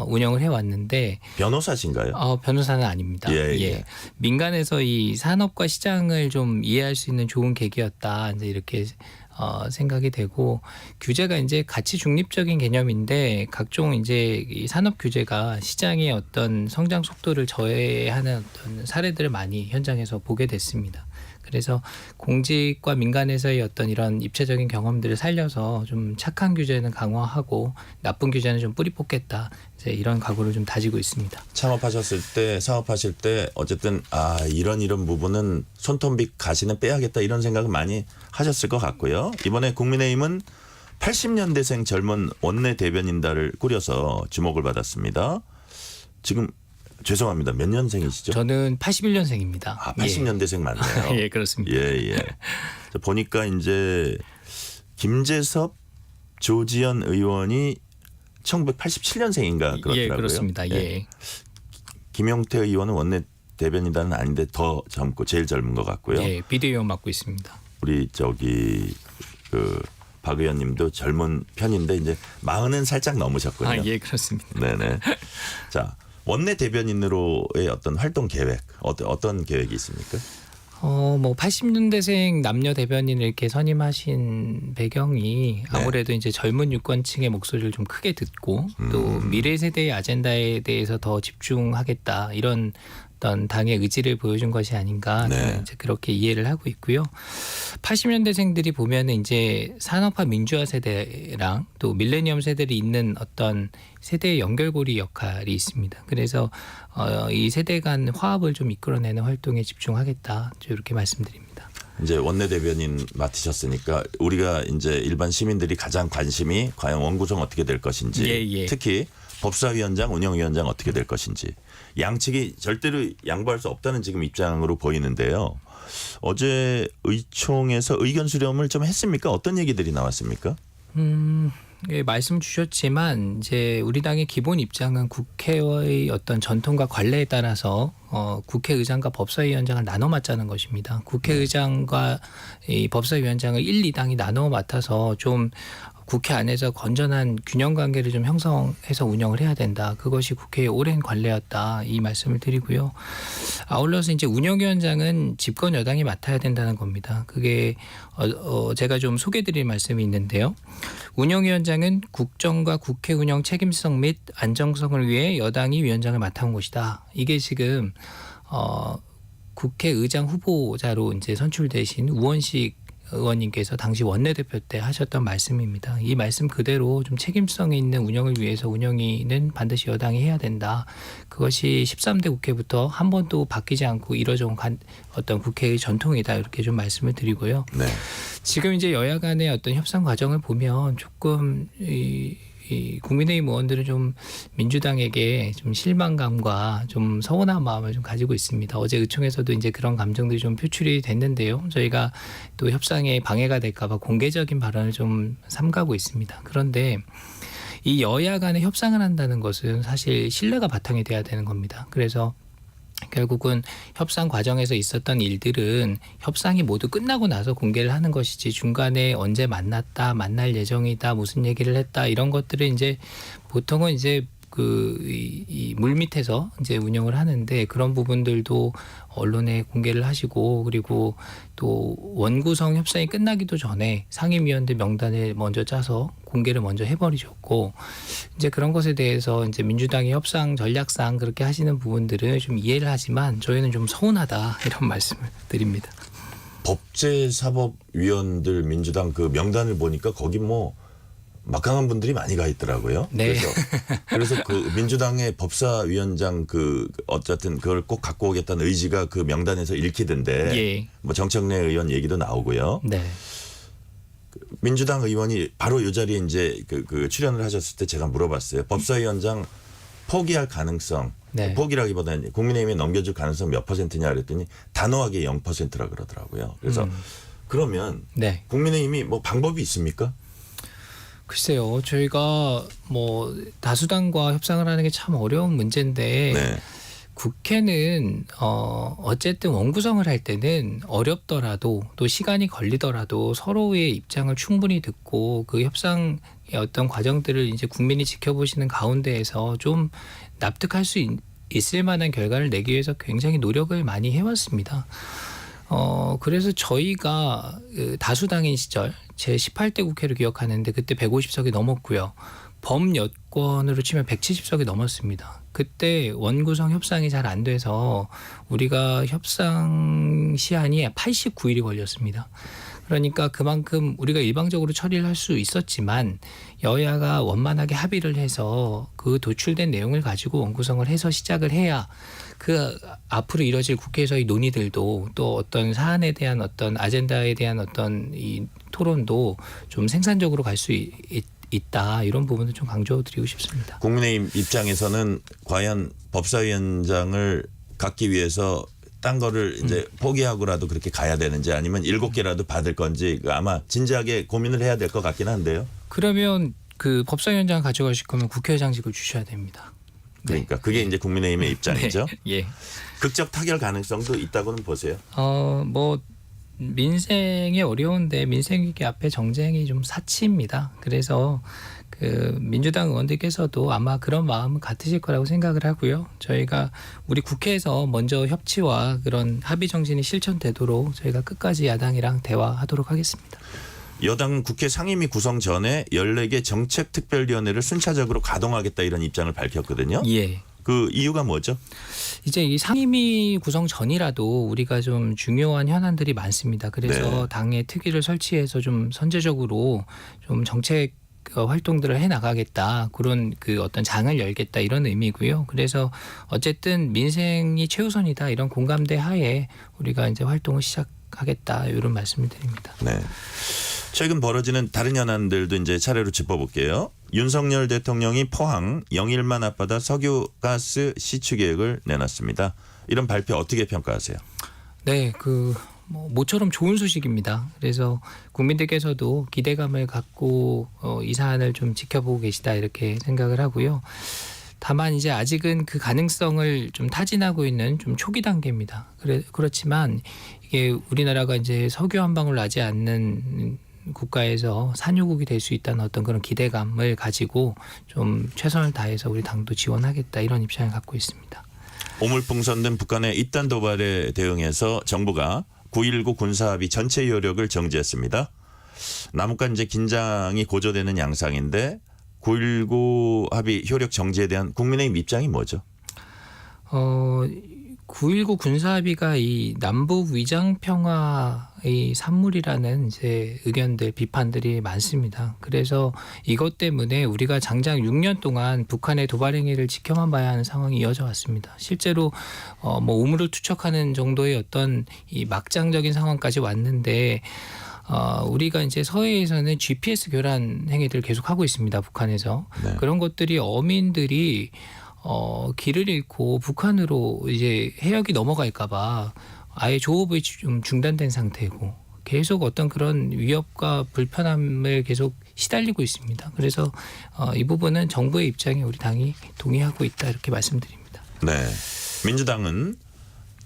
운영을 해왔는데 변호사신가요? 변호사는 아닙니다. 예. 민간에서 이 산업과 시장을 좀 이해할 수 있는 좋은 계기였다. 이제 이렇게 생각이 되고 규제가 이제 가치 중립적인 개념인데 각종 이제 이 산업 규제가 시장의 어떤 성장 속도를 저해하는 어떤 사례들을 많이 현장에서 보게 됐습니다. 그래서 공직과 민간에서의 어떤 이런 입체적인 경험들을 살려서 좀 착한 규제는 강화하고 나쁜 규제는 좀 뿌리 뽑겠다. 이제 이런 각오를 좀 다지고 있습니다. 창업하셨을 때 사업하실 때 어쨌든 이런 부분은 손톱빛 가시는 빼야겠다 이런 생각은 많이 하셨을 것 같고요. 이번에 국민의힘은 80년대생 젊은 원내 대변인단을 꾸려서 주목을 받았습니다. 지금 죄송합니다. 몇 년생이시죠? 저는 81년생입니다. 80년대생 맞네요. 예, 그렇습니다. 예. 보니까 이제 김재섭, 조지현 의원이 1987년생인가 그렇더라고요. 예, 그렇습니다. 예. 김용태 의원은 원내 대변인단은 아닌데 더 젊고 제일 젊은 것 같고요. 예, 비대위원 맡고 있습니다. 우리 박 의원님도 젊은 편인데 이제 40은 살짝 넘으셨군요. 예, 그렇습니다. 네네. 자, 원내 대변인으로의 어떤 활동 계획 어떤 계획이 있습니까? 뭐 80년대생 남녀 대변인을 이렇게 선임하신 배경이 아무래도 이제 젊은 유권층의 목소리를 좀 크게 듣고 또 미래 세대의 아젠다에 대해서 더 집중하겠다 이런 어떤 당의 의지를 보여준 것이 아닌가 저는 이제 그렇게 이해를 하고 있고요. 80년대생들이 보면은 이제 산업화 민주화 세대랑 또 밀레니엄 세대들이 있는 어떤 세대의 연결고리 역할이 있습니다. 그래서 이 세대 간 화합을 좀 이끌어내는 활동에 집중하겠다 이렇게 말씀드립니다. 이제 원내 대변인 맡으셨으니까 우리가 이제 일반 시민들이 가장 관심이 과연 원구성 어떻게 될 것인지, 특히 법사위원장, 운영위원장 어떻게 될 것인지 양측이 절대로 양보할 수 없다는 지금 입장으로 보이는데요. 어제 의총에서 의견 수렴을 좀 했습니까? 어떤 얘기들이 나왔습니까? 예, 말씀 주셨지만 이제 우리 당의 기본 입장은 국회의 어떤 전통과 관례에 따라서 국회의장과 법사위원장을 나눠 맡자는 것입니다. 국회의장과 이 법사위원장을 1, 2당이 나눠 맡아서 좀 국회 안에서 건전한 균형 관계를 좀 형성해서 운영을 해야 된다. 그것이 국회의 오랜 관례였다. 이 말씀을 드리고요. 아울러서 이제 운영위원장은 집권 여당이 맡아야 된다는 겁니다. 그게 제가 좀 소개드릴 말씀이 있는데요. 운영위원장은 국정과 국회 운영 책임성 및 안정성을 위해 여당이 위원장을 맡아온 것이다. 이게 지금 국회의장 후보자로 이제 선출되신 우원식 의원님께서 당시 원내대표 때 하셨던 말씀입니다. 이 말씀 그대로 좀 책임성 있는 운영을 위해서 운영위는 반드시 여당이 해야 된다. 그것이 13대 국회부터 한 번도 바뀌지 않고 이뤄져온 어떤 국회의 전통이다. 이렇게 좀 말씀을 드리고요. 지금 이제 여야 간의 어떤 협상 과정을 보면 조금 이 국민의힘 의원들은 좀 민주당에게 좀 실망감과 좀 서운한 마음을 좀 가지고 있습니다. 어제 의총에서도 이제 그런 감정들이 좀 표출이 됐는데요. 저희가 또 협상에 방해가 될까봐 공개적인 발언을 좀 삼가고 있습니다. 그런데 이 여야 간의 협상을 한다는 것은 사실 신뢰가 바탕이 돼야 되는 겁니다. 그래서 결국은 협상 과정에서 있었던 일들은 협상이 모두 끝나고 나서 공개를 하는 것이지 중간에 언제 만났다, 만날 예정이다, 무슨 얘기를 했다 이런 것들은 이제 보통은 이제 이 물밑에서 이제 운영을 하는데 그런 부분들도 언론에 공개를 하시고 그리고 또 원구성 협상이 끝나기도 전에 상임위원들 명단을 먼저 짜서 공개를 먼저 해버리셨고 이제 그런 것에 대해서 이제 민주당의 협상 전략상 그렇게 하시는 부분들을 좀 이해를 하지만 저희는 좀 서운하다 이런 말씀을 드립니다. 법제사법위원들 민주당 그 명단을 보니까 거기 뭐 막강한 분들이 많이 가 있더라고요. 그래서 그 민주당의 법사위원장 어쨌든 그걸 꼭 갖고 오겠다는 의지가 그 명단에서 읽히던데 뭐 정청래 의원 얘기도 나오고요. 민주당 의원이 바로 이 자리에 이제 그 출연을 하셨을 때 제가 물어봤어요. 법사위원장 포기할 가능성, 포기라기보다는 국민의힘에 넘겨줄 가능성 몇 %냐 그랬더니 단호하게 0%라 그러더라고요. 그래서 그러면 국민의힘이 뭐 방법이 있습니까? 글쎄요. 저희가 뭐 다수당과 협상을 하는 게 참 어려운 문제인데 국회는 어쨌든 원구성을 할 때는 어렵더라도 또 시간이 걸리더라도 서로의 입장을 충분히 듣고 그 협상의 어떤 과정들을 이제 국민이 지켜보시는 가운데에서 좀 납득할 수 있을 만한 결과를 내기 위해서 굉장히 노력을 많이 해왔습니다. 그래서 저희가 그 다수당인 시절 제 18대 국회를 기억하는데 그때 150석이 넘었고요. 범여권으로 치면 170석이 넘었습니다. 그때 원구성 협상이 잘 안 돼서 우리가 협상 시한이 89일이 걸렸습니다. 그러니까 그만큼 우리가 일방적으로 처리를 할 수 있었지만 여야가 원만하게 합의를 해서 그 도출된 내용을 가지고 원구성을 해서 시작을 해야 그 앞으로 이뤄질 국회에서의 논의들도 또 어떤 사안에 대한 어떤 아젠다에 대한 어떤 이 토론도 좀 생산적으로 갈 수 있다. 이런 부분을 좀 강조드리고 싶습니다. 국민의힘 입장에서는 과연 법사위원장을 갖기 위해서 딴 거를 이제 포기하고라도 그렇게 가야 되는지 아니면 7개라도 받을 건지 아마 진지하게 고민을 해야 될 것 같긴 한데요. 그러면 그 법사위원장 가져가실 거면 국회의장직을 주셔야 됩니다. 그러니까 그게 이제 국민의힘의 입장이죠. 네. 예. 극적 타결 가능성도 있다고는 보세요. 뭐 민생이 어려운데 민생 위기 앞에 정쟁이 좀 사치입니다. 그래서 그 민주당 의원들께서도 아마 그런 마음은 같으실 거라고 생각을 하고요. 저희가 우리 국회에서 먼저 협치와 그런 합의 정신이 실천되도록 저희가 끝까지 야당이랑 대화하도록 하겠습니다. 여당 국회 상임위 구성 전에 14개 정책특별위원회를 순차적으로 가동하겠다 이런 입장을 밝혔거든요. 예. 그 이유가 뭐죠? 이제 이 상임위 구성 전이라도 우리가 좀 중요한 현안들이 많습니다. 그래서 네. 당의 특위를 설치해서 좀 선제적으로 좀 정책 활동들을 해 나가겠다. 그런 그 어떤 장을 열겠다 이런 의미고요. 그래서 어쨌든 민생이 최우선이다 이런 공감대 하에 우리가 이제 활동을 시작하겠다 이런 말씀을 드립니다. 네. 최근 벌어지는 다른 현안들도 이제 차례로 짚어볼게요. 윤석열 대통령이 포항 영일만 앞바다 석유가스 시추 계획을 내놨습니다. 이런 발표 어떻게 평가하세요? 네, 모처럼 좋은 소식입니다. 그래서 국민들께서도 기대감을 갖고 이 사안을 좀 지켜보고 계시다 이렇게 생각을 하고요. 다만 이제 아직은 그 가능성을 좀 타진하고 있는 좀 초기 단계입니다. 그렇지만 이게 우리나라가 이제 석유 한 방울 나지 않는 국가에서 산유국이 될 수 있다는 어떤 그런 기대감을 가지고 좀 최선을 다해서 우리 당도 지원하겠다 이런 입장을 갖고 있습니다. 오물풍선된 북한의 잇단 도발에 대응해서 정부가 9.19 군사합의 전체 효력을 정지했습니다. 남북 간 이제 긴장이 고조되는 양상인데 9.19 합의 효력 정지에 대한 국민의힘 입장이 뭐죠? 9.19 군사합의가 이 남북 위장 평화의 산물이라는 이제 의견들, 비판들이 많습니다. 그래서 이것 때문에 우리가 장장 6년 동안 북한의 도발 행위를 지켜만 봐야 하는 상황이 이어져 왔습니다. 실제로 오물을 투척하는 정도의 어떤 이 막장적인 상황까지 왔는데 우리가 이제 서해에서는 GPS 교란 행위들을 계속하고 있습니다. 북한에서. 네. 그런 것들이 어민들이 길을 잃고 북한으로 이제 해역이 넘어갈까봐 아예 조업이 좀 중단된 상태고 계속 어떤 그런 위협과 불편함을 계속 시달리고 있습니다. 그래서 이 부분은 정부의 입장에 우리 당이 동의하고 있다 이렇게 말씀드립니다. 네, 민주당은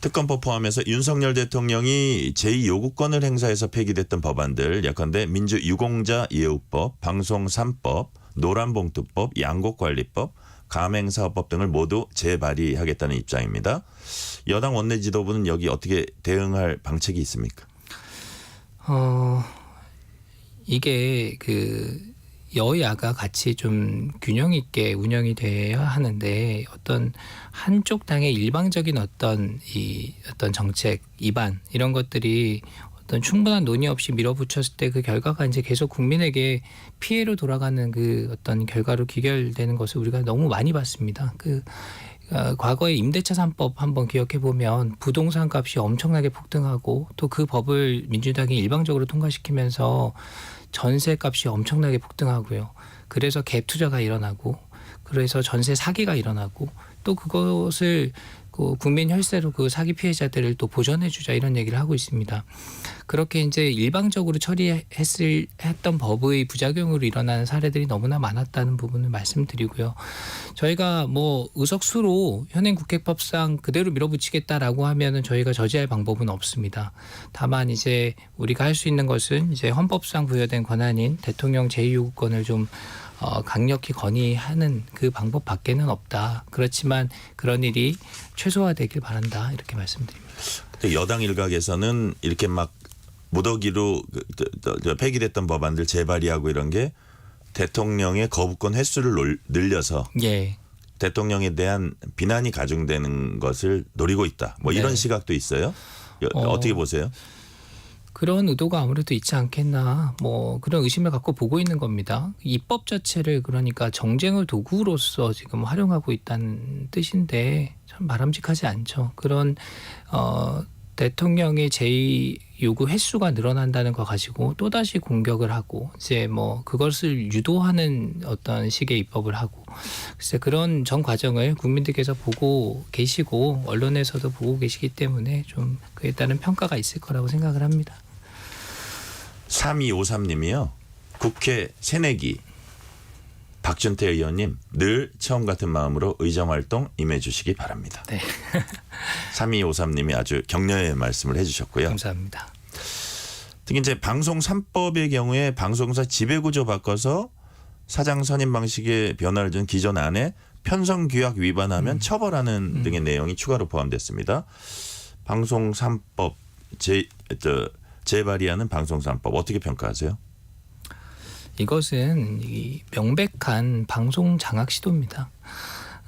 특검법 포함해서 윤석열 대통령이 제2요구권을 행사해서 폐기됐던 법안들 예컨대 민주유공자 예우법, 방송 3법, 노란봉투법, 양곡관리법, 가맹사업법 등을 모두 재발의하겠다는 입장입니다. 여당 원내 지도부는 여기 어떻게 대응할 방책이 있습니까? 이게 여야가 같이 좀 균형 있게 운영이 돼야 하는데 어떤 한쪽 당의 일방적인 어떤 정책 입안 이런 것들이 어떤 충분한 논의 없이 밀어붙였을 때 그 결과가 이제 계속 국민에게 피해로 돌아가는 그 어떤 결과로 귀결되는 것을 우리가 너무 많이 봤습니다. 과거에 임대차 3법 한번 기억해 보면 부동산 값이 엄청나게 폭등하고 또 그 법을 민주당이 일방적으로 통과시키면서 전세 값이 엄청나게 폭등하고요. 그래서 갭 투자가 일어나고 그래서 전세 사기가 일어나고 또 그것을 국민 혈세로 그 사기 피해자들을 또 보전해 주자 이런 얘기를 하고 있습니다. 그렇게 이제 일방적으로 했던 법의 부작용으로 일어나는 사례들이 너무나 많았다는 부분을 말씀드리고요. 저희가 뭐 의석수로 현행 국회법상 그대로 밀어붙이겠다라고 하면은 저희가 저지할 방법은 없습니다. 다만 이제 우리가 할 수 있는 것은 이제 헌법상 부여된 권한인 대통령 제2요구권을 좀 강력히 건의하는 그 방법밖에는 없다. 그렇지만 그런 일이 최소화되길 바란다. 이렇게 말씀드립니다. 여당 일각에서는 이렇게 막 무더기로 폐기됐던 법안들 재발의하고 이런 게 대통령의 거부권 횟수를 늘려서 예. 대통령에 대한 비난이 가중되는 것을 노리고 있다. 뭐 이런 네. 시각도 있어요. 어떻게 보세요? 그런 의도가 아무래도 있지 않겠나, 뭐 그런 의심을 갖고 보고 있는 겁니다. 입법 자체를 그러니까 정쟁의 도구로서 지금 활용하고 있다는 뜻인데 참 바람직하지 않죠. 그런 대통령의 제2 요구 횟수가 늘어난다는 거 가지고 또 다시 공격을 하고 이제 뭐 그것을 유도하는 어떤 식의 입법을 하고, 글쎄 그런 전 과정을 국민들께서 보고 계시고 언론에서도 보고 계시기 때문에 좀 그에 따른 평가가 있을 거라고 생각을 합니다. 3253님이요. 국회 새내기 박준태 의원님 늘 처음 같은 마음으로 의정활동 임해주시기 바랍니다. 네. 3253님이 아주 격려의 말씀을 해주셨고요. 감사합니다. 특히 이제 방송 3법의 경우에 방송사 지배구조 바꿔서 사장 선임 방식의 변화를 준 기존 안에 편성규약 위반하면 처벌하는 등의 내용이 추가로 포함됐습니다. 방송 3법 재발의하는 방송 3법 어떻게 평가하세요? 이것은 이 명백한 방송 장악 시도입니다.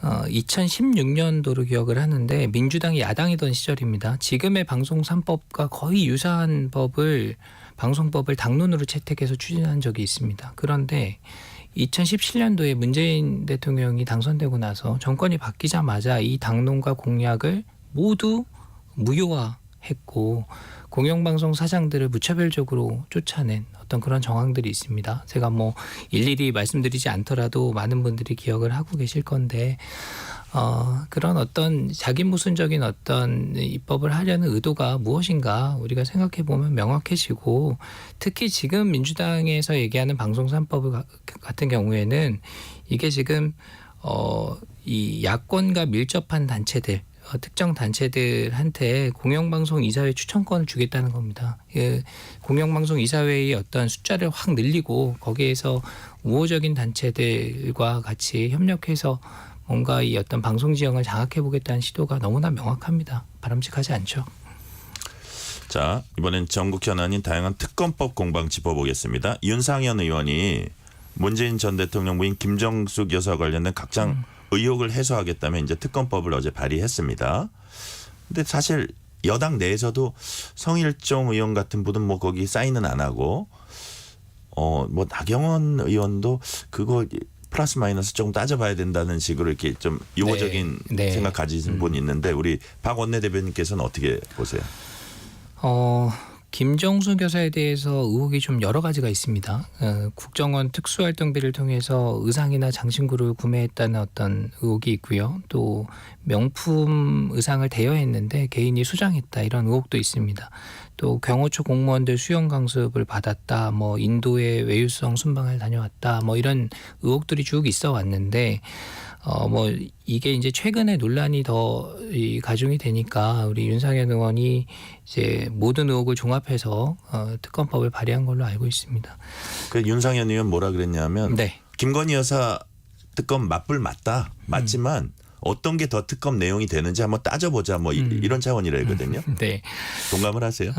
2016년도로 기억을 하는데 민주당이 야당이던 시절입니다. 지금의 방송 3법과 거의 유사한 법을 방송법을 당론으로 채택해서 추진한 적이 있습니다. 그런데 2017년도에 문재인 대통령이 당선되고 나서 정권이 바뀌자마자 이 당론과 공약을 모두 무효화했고 공영방송 사장들을 무차별적으로 쫓아낸 어떤 그런 정황들이 있습니다. 제가 뭐 일일이 말씀드리지 않더라도 많은 분들이 기억을 하고 계실 건데 그런 어떤 자기무순적인 어떤 입법을 하려는 의도가 무엇인가 우리가 생각해 보면 명확해지고, 특히 지금 민주당에서 얘기하는 방송 3법 같은 경우에는 이게 지금 이 야권과 밀접한 단체들, 특정 단체들한테 공영방송 이사회 추천권을 주겠다는 겁니다. 공영방송 이사회의 어떤 숫자를 확 늘리고 거기에서 우호적인 단체들과 같이 협력해서 뭔가 이 어떤 방송 지형을 장악해보겠다는 시도가 너무나 명확합니다. 바람직하지 않죠. 자, 이번엔 전국 현안인 다양한 특검법 공방 짚어보겠습니다. 윤상현 의원이 문재인 전 대통령 부인 김정숙 여사와 관련된 각종 의혹을 해소하겠다며 이제 특검법을 어제 발의했습니다. 근데 사실 여당 내에서도 성일종 의원 같은 분은 뭐 거기 사인은 안 하고 뭐 나경원 의원도 그거 플러스 마이너스 조금 따져봐야 된다는 식으로 이렇게 좀 유보적인 네. 생각 가지신 분이 있는데 우리 박 원내대변인께서는 어떻게 보세요? 김정숙 여사에 대해서 의혹이 좀 여러 가지가 있습니다. 국정원 특수활동비를 통해서 의상이나 장신구를 구매했다는 어떤 의혹이 있고요. 또 명품 의상을 대여했는데 개인이 수장했다, 이런 의혹도 있습니다. 또 경호처 공무원들 수영 강습을 받았다, 뭐 인도에 외유성 순방을 다녀왔다, 뭐 이런 의혹들이 쭉 있어 왔는데 뭐 이게 이제 최근에 논란이 더 가중이 되니까 우리 윤상현 의원이 이제 모든 의혹을 종합해서 특검법을 발의한 걸로 알고 있습니다. 그 윤상현 의원 뭐라 그랬냐면 네. 김건희 여사 특검 맞불 맞지만 어떤 게 더 특검 내용이 되는지 한번 따져보자 뭐 이런 차원이라 했거든요. 네. 동감을 하세요?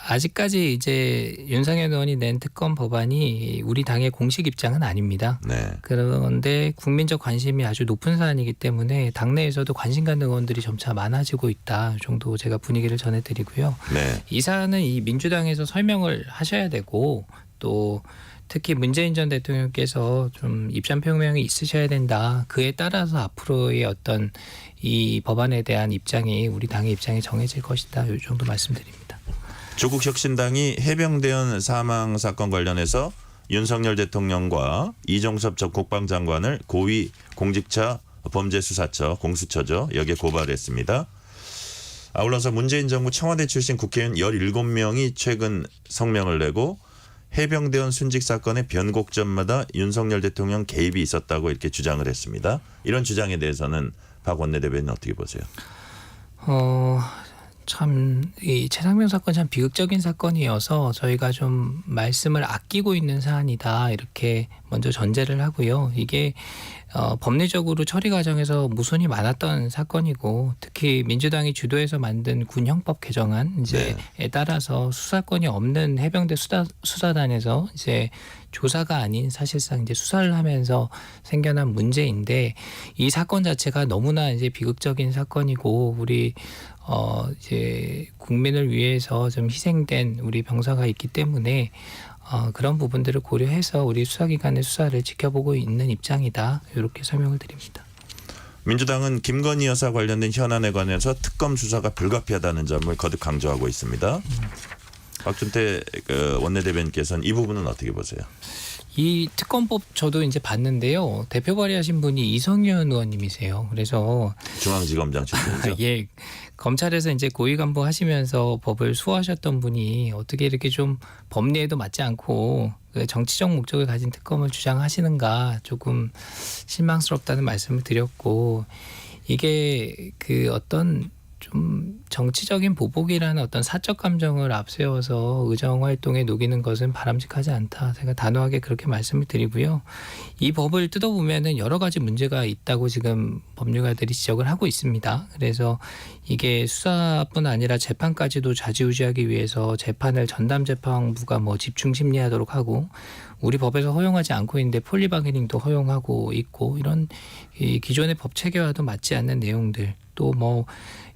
아직까지 이제 윤상현 의원이 낸 특검 법안이 우리 당의 공식 입장은 아닙니다. 네. 그런데 국민적 관심이 아주 높은 사안이기 때문에 당내에서도 관심 갖는 의원들이 점차 많아지고 있다 정도 제가 분위기를 전해드리고요. 네. 이 사안은 이 민주당에서 설명을 하셔야 되고, 또 특히 문재인 전 대통령께서 좀 입장 표명이 있으셔야 된다. 그에 따라서 앞으로의 어떤 이 법안에 대한 입장이 우리 당의 입장이 정해질 것이다. 이 정도 말씀드립니다. 조국혁신당이 해병대원 사망 사건 관련해서 윤석열 대통령과 이종섭 전 국방장관을 고위 공직자 범죄수사처 공수처죠. 여기에 고발했습니다. 아울러서 문재인 정부 청와대 출신 국회의원 17명이 최근 성명을 내고 해병대원 순직 사건의 변곡점마다 윤석열 대통령 개입이 있었다고 이렇게 주장을 했습니다. 이런 주장에 대해서는 박 원내대변인 어떻게 보세요? 참 이 최상병 사건 참 비극적인 사건이어서 저희가 좀 말씀을 아끼고 있는 사안이다 이렇게 먼저 전제를 하고요. 이게 법리적으로 처리 과정에서 모순이 많았던 사건이고 특히 민주당이 주도해서 만든 군형법 개정안 이제에 따라서 수사권이 없는 해병대 수사단에서 이제 조사가 아닌 사실상 이제 수사를 하면서 생겨난 문제인데 이 사건 자체가 너무나 이제 비극적인 사건이고 우리 이제 국민을 위해서 좀 희생된 우리 병사가 있기 때문에 그런 부분들을 고려해서 우리 수사기관의 수사를 지켜보고 있는 입장이다. 이렇게 설명을 드립니다. 민주당은 김건희 여사 관련된 현안에 관해서 특검 수사가 불가피하다는 점을 거듭 강조하고 있습니다. 박준태 원내대변인께서는 이 부분은 어떻게 보세요? 이 특검법 저도 이제 봤는데요. 대표 발의하신 분이 이성윤 의원님이세요. 그래서 중앙지검장 출신이죠. 예, 검찰에서 이제 고위 간부 하시면서 법을 수호하셨던 분이 어떻게 이렇게 좀 법리에도 맞지 않고 정치적 목적을 가진 특검을 주장하시는가 조금 실망스럽다는 말씀을 드렸고 이게 그 어떤 좀 정치적인 보복이라는 어떤 사적 감정을 앞세워서 의정 활동에 녹이는 것은 바람직하지 않다. 제가 단호하게 그렇게 말씀을 드리고요. 이 법을 뜯어보면은 여러 가지 문제가 있다고 지금 법률가들이 지적을 하고 있습니다. 그래서 이게 수사뿐 아니라 재판까지도 좌지우지하기 위해서 재판을 전담재판부가 뭐 집중 심리하도록 하고 우리 법에서 허용하지 않고 있는데 폴리바게닝도 허용하고 있고 이런 이 기존의 법 체계와도 맞지 않는 내용들 또 뭐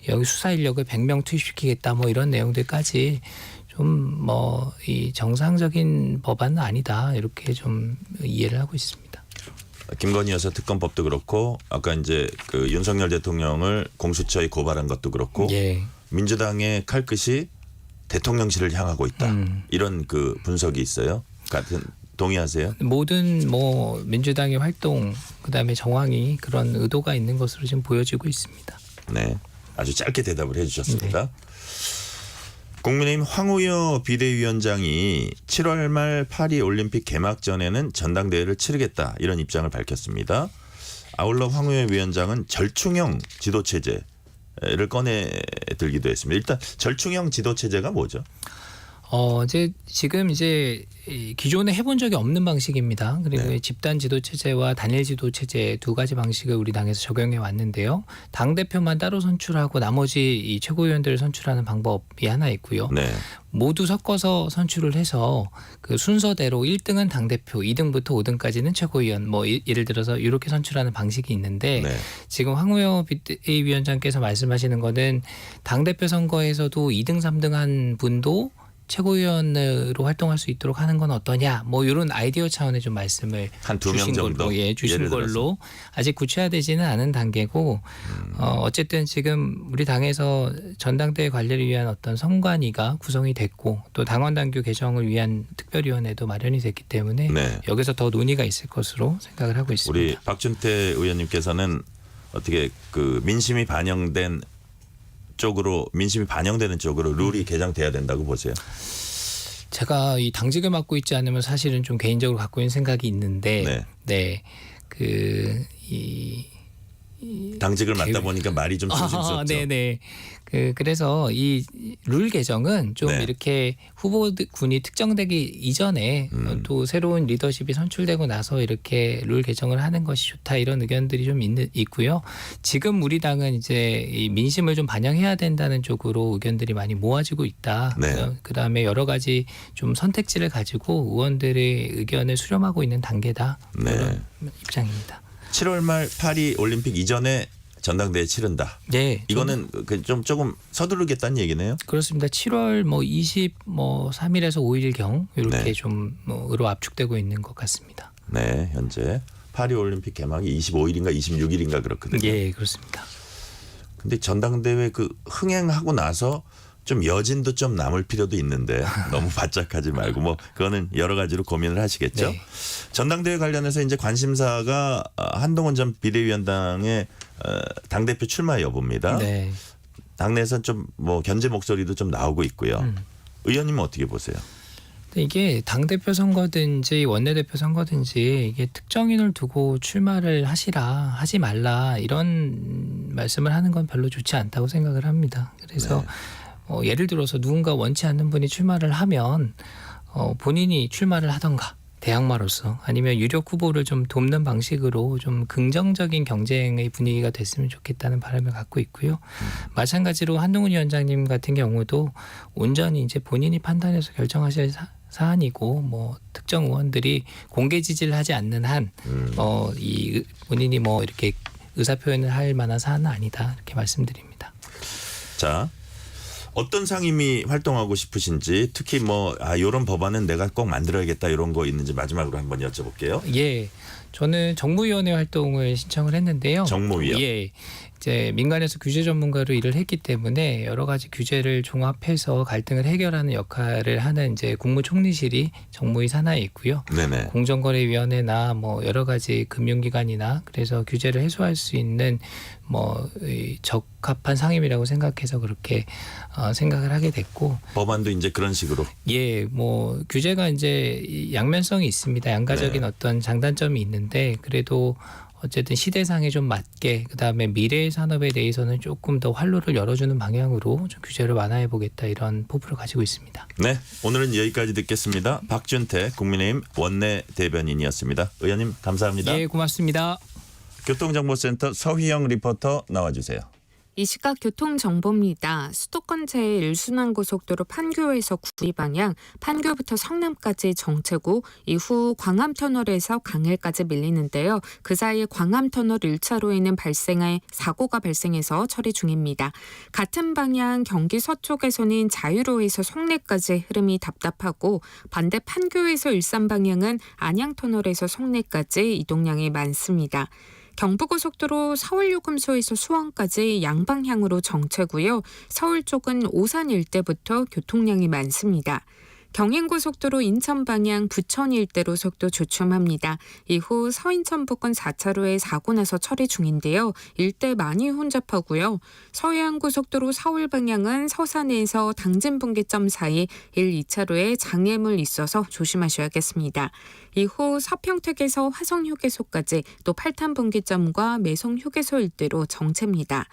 여기 수사 인력을 100명 투입시키겠다 뭐 이런 내용들까지 좀 뭐 이 정상적인 법안은 아니다 이렇게 좀 이해를 하고 있습니다. 김건희 여사 특검법도 그렇고 아까 이제 그 윤석열 대통령을 공수처에 고발한 것도 그렇고 민주당의 칼끝이 대통령실을 향하고 있다. 이런 그 분석이 있어요. 같은 동의하세요? 모든 뭐 민주당의 활동 그다음에 정황이 그런 의도가 있는 것으로 지금 보여지고 있습니다. 네, 아주 짧게 대답을 해주셨습니다. 국민의힘 황우여 비대위원장이 7월 말 파리 올림픽 개막 전에는 전당대회를 치르겠다 이런 입장을 밝혔습니다. 아울러 황우여 위원장은 절충형 지도체제를 꺼내들기도 했습니다. 일단 절충형 지도체제가 뭐죠? 지금 이제 기존에 해본 적이 없는 방식입니다. 그리고 집단 지도 체제와 단일 지도 체제 두 가지 방식을 우리 당에서 적용해 왔는데요. 당 대표만 따로 선출하고 나머지 이 최고위원들을 선출하는 방법이 하나 있고요. 모두 섞어서 선출을 해서 그 순서대로 1등은 당 대표, 2등부터 5등까지는 최고위원, 뭐 예를 들어서 이렇게 선출하는 방식이 있는데 지금 황우여 비대위원장께서 말씀하시는 거는 당 대표 선거에서도 2등, 3등 한 분도 최고위원으로 활동할 수 있도록 하는 건 어떠냐 뭐 이런 아이디어 차원의 좀 말씀을 한 2명 정도 주신 걸로 아직 구체화되지는 않은 단계고 어쨌든 지금 우리 당에서 전당대회 관리를 위한 어떤 선관위가 구성이 됐고 또 당원 당규 개정을 위한 특별위원회도 마련이 됐기 때문에 여기서 더 논의가 있을 것으로 생각을 하고 있습니다. 우리 박준태 의원님께서는 어떻게 그 민심이 반영되는 쪽으로 룰이 개정돼야 된다고 보세요? 제가 이 당직을 맡고 있지 않으면 사실은 좀 개인적으로 갖고 있는 생각이 있는데, 당직을 맡다 보니까 말이 좀 조심스럽죠. 그래서 이 룰 개정은 좀 이렇게 후보군이 특정되기 이전에 또 새로운 리더십이 선출되고 나서 이렇게 룰 개정을 하는 것이 좋다 이런 의견들이 좀 있고요. 지금 우리 당은 이제 이 민심을 좀 반영해야 된다는 쪽으로 의견들이 많이 모아지고 있다. 그다음에 여러 가지 좀 선택지를 가지고 의원들의 의견을 수렴하고 있는 단계다. 이런 입장입니다. 7월 말 파리 올림픽 이전에 전당대회 치른다. 이거는 좀 조금 서두르겠다는 얘기네요. 그렇습니다. 7월 23일에서 5일경 이렇게 좀 으로 압축되고 있는 것 같습니다. 네, 현재 파리 올림픽 개막이 25일인가 26일인가 그렇거든요. 그렇습니다. 근데 전당대회 그 흥행하고 나서 좀 여진도 좀 남을 필요도 있는데 너무 바짝하지 말고 뭐 그거는 여러 가지로 고민을 하시겠죠. 전당대회 관련해서 이제 관심사가 한동훈 전 비대위원장의 당대표 출마 여부입니다. 당내에서는 좀 뭐 견제 목소리도 좀 나오고 있고요. 의원님은 어떻게 보세요? 이게 당대표 선거든지 원내대표 선거든지 이게 특정인을 두고 출마를 하지 말라 이런 말씀을 하는 건 별로 좋지 않다고 생각을 합니다. 그래서 예를 들어서 누군가 원치 않는 분이 출마를 하면 본인이 출마를 하던가 대항마로서 아니면 유력 후보를 좀 돕는 방식으로 좀 긍정적인 경쟁의 분위기가 됐으면 좋겠다는 바람을 갖고 있고요. 마찬가지로 한동훈 위원장님 같은 경우도 온전히 이제 본인이 판단해서 결정하실 사안이고 뭐 특정 의원들이 공개 지지를 하지 않는 한 이 본인이 뭐 이렇게 의사 표현을 할 만한 사안은 아니다 이렇게 말씀드립니다. 자, 어떤 상임위 활동하고 싶으신지 특히 뭐 이런 법안은 내가 꼭 만들어야겠다 이런 거 있는지 마지막으로 한번 여쭤볼게요. 예, 저는 정무위원회 활동을 신청을 했는데요. 정무위요? 예, 이제 민간에서 규제 전문가로 일을 했기 때문에 여러 가지 규제를 종합해서 갈등을 해결하는 역할을 하는 이제 국무총리실이 정무위 산하에 있고요. 네네. 공정거래위원회나 뭐 여러 가지 금융기관이나 그래서 규제를 해소할 수 있는 뭐 적합한 상임이라고 생각해서 그렇게 생각을 하게 됐고 법안도 이제 그런 식으로. 예, 뭐 규제가 이제 양면성이 있습니다. 양가적인 네. 어떤 장단점이 있는데 그래도 어쨌든 시대상에 좀 맞게 그다음에 미래의 산업에 대해서는 조금 더 활로를 열어주는 방향으로 좀 규제를 완화해 보겠다 이런 포부를 가지고 있습니다. 네, 오늘은 여기까지 듣겠습니다. 박준태 국민의힘 원내 대변인이었습니다. 의원님 감사합니다. 예, 고맙습니다. 교통정보센터 서휘영 리포터 나와주세요. 이 시각 교통정보입니다. 수도권 제1순환고속도로 판교에서 구리 방향, 판교부터 성남까지 정체고 이후 광암터널에서 강일까지 밀리는데요. 그 사이에 광암터널 1차로에는 사고가 발생해서 처리 중입니다. 같은 방향 경기 서쪽에서는 자유로에서 송내까지 흐름이 답답하고 반대 판교에서 일산 방향은 안양터널에서 송내까지 이동량이 많습니다. 경부고속도로 서울요금소에서 수원까지 양방향으로 정체고요. 서울 쪽은 오산 일대부터 교통량이 많습니다. 경인고속도로 인천 방향 부천 일대로 속도 주춤합니다. 이후 서인천 부근 4차로에 사고 나서 처리 중인데요. 일대 많이 혼잡하고요. 서해안고속도로 서울 방향은 서산에서 당진분기점 사이 1, 2차로에 장애물 있어서 조심하셔야겠습니다. 이후 서평택에서 화성휴게소까지 또 팔탄분기점과 매송휴게소 일대로 정체입니다.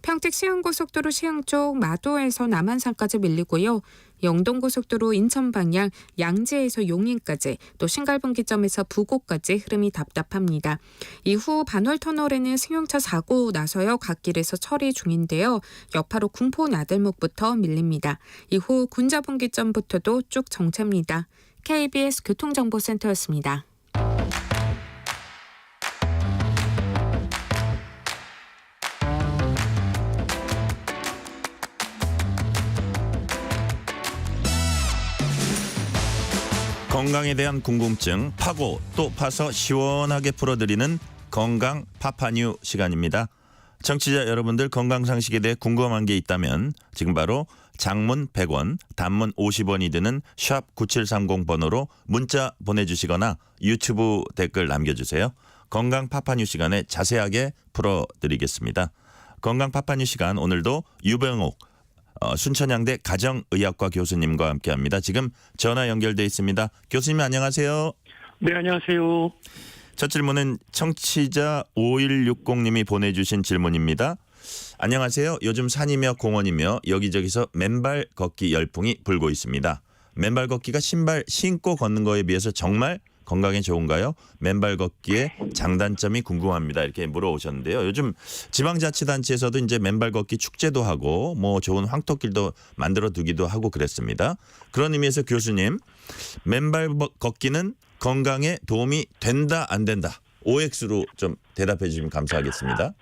평택 시흥고속도로 시흥 쪽 마도에서 남한산까지 밀리고요. 영동고속도로 인천 방향 양재에서 용인까지 또 신갈분기점에서 부곡까지 흐름이 답답합니다. 이후 반월터널에는 승용차 사고 나서요 갓길에서 처리 중인데요. 여파로 군포 나들목부터 밀립니다. 이후 군자분기점부터도 쭉 정체입니다. KBS 교통정보센터였습니다. 건강에 대한 궁금증 파고 또 파서 시원하게 풀어드리는 건강 파파뉴 시간입니다. 청취자 여러분들 건강상식에 대해 궁금한 게 있다면 지금 바로 장문 100원, 단문 50원이 드는 샵 9730번으로 문자 보내주시거나 유튜브 댓글 남겨주세요. 건강 파파뉴 시간에 자세하게 풀어드리겠습니다. 건강 파파뉴 시간 오늘도 유병옥 순천향대 가정의학과 교수님과 함께합니다. 지금 전화 연결돼 있습니다. 교수님 안녕하세요. 네, 안녕하세요. 첫 질문은 청취자 5160님이 보내주신 질문입니다. 안녕하세요. 요즘 산이며 공원이며 여기저기서 맨발 걷기 열풍이 불고 있습니다. 맨발 걷기가 신발 신고 걷는 거에 비해서 정말 건강에 좋은가요? 맨발 걷기의 장단점이 궁금합니다. 이렇게 물어오셨는데요. 요즘 지방자치단체에서도 이제 맨발 걷기 축제도 하고 뭐 좋은 황토길도 만들어 두기도 하고 그랬습니다. 그런 의미에서 교수님, 맨발 걷기는 건강에 도움이 된다 안 된다? OX로 좀 대답해 주시면 감사하겠습니다.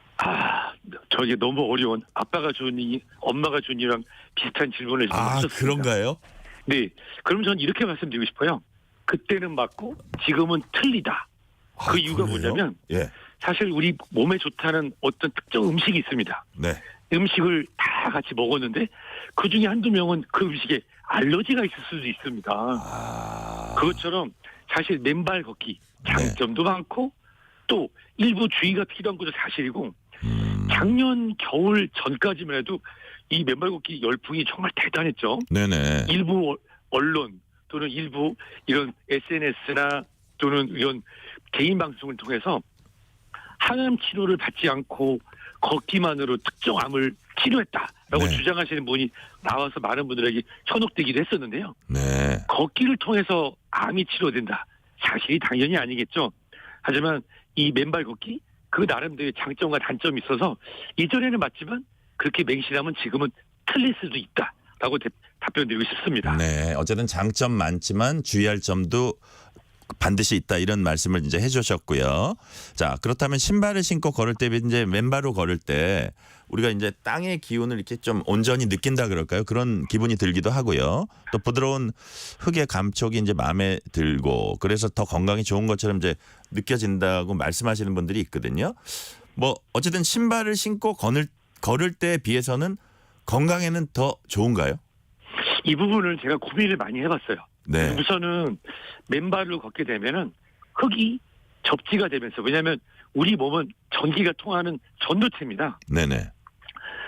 저게 너무 어려운 아빠가 주니 엄마가 주니랑 비슷한 질문을 지금 하셨습니다. 그런가요? 네. 그럼 저는 이렇게 말씀드리고 싶어요. 그때는 맞고 지금은 틀리다. 그 이유가 그래요? 뭐냐면 예. 사실 우리 몸에 좋다는 어떤 특정 음식이 있습니다. 네. 음식을 다 같이 먹었는데 그중에 한두 명은 그 음식에 알러지가 있을 수도 있습니다. 그것처럼 사실 맨발 걷기 장점도 많고 또 일부 주의가 필요한 것도 사실이고 작년 겨울 전까지만 해도 이 맨발 걷기 열풍이 정말 대단했죠. 네네. 일부 언론 또는 일부 이런 SNS나 또는 이런 개인 방송을 통해서 항암 치료를 받지 않고 걷기만으로 특정 암을 치료했다라고 네. 주장하시는 분이 나와서 많은 분들에게 현혹되기도 했었는데요. 네. 걷기를 통해서 암이 치료된다. 사실이 당연히 아니겠죠. 하지만 이 맨발 걷기 그 나름대로의 장점과 단점이 있어서 이전에는 맞지만 그렇게 맹신하면 지금은 틀릴 수도 있다라고 답변드리고 싶습니다. 네. 어쨌든 장점 많지만 주의할 점도 반드시 있다 이런 말씀을 이제 해주셨고요. 자, 그렇다면 신발을 신고 걸을 때 이제 맨발로 걸을 때 우리가 이제 땅의 기운을 이렇게 좀 온전히 느낀다 그럴까요? 그런 기분이 들기도 하고요. 또 부드러운 흙의 감촉이 이제 마음에 들고 그래서 더 건강에 좋은 것처럼 이제 느껴진다고 말씀하시는 분들이 있거든요. 뭐 어쨌든 신발을 신고 걸을 때에 비해서는 건강에는 더 좋은가요? 이 부분을 제가 고민을 많이 해봤어요. 네. 우선은 맨발로 걷게 되면은 흙이 접지가 되면서 왜냐하면 우리 몸은 전기가 통하는 전도체입니다. 네네.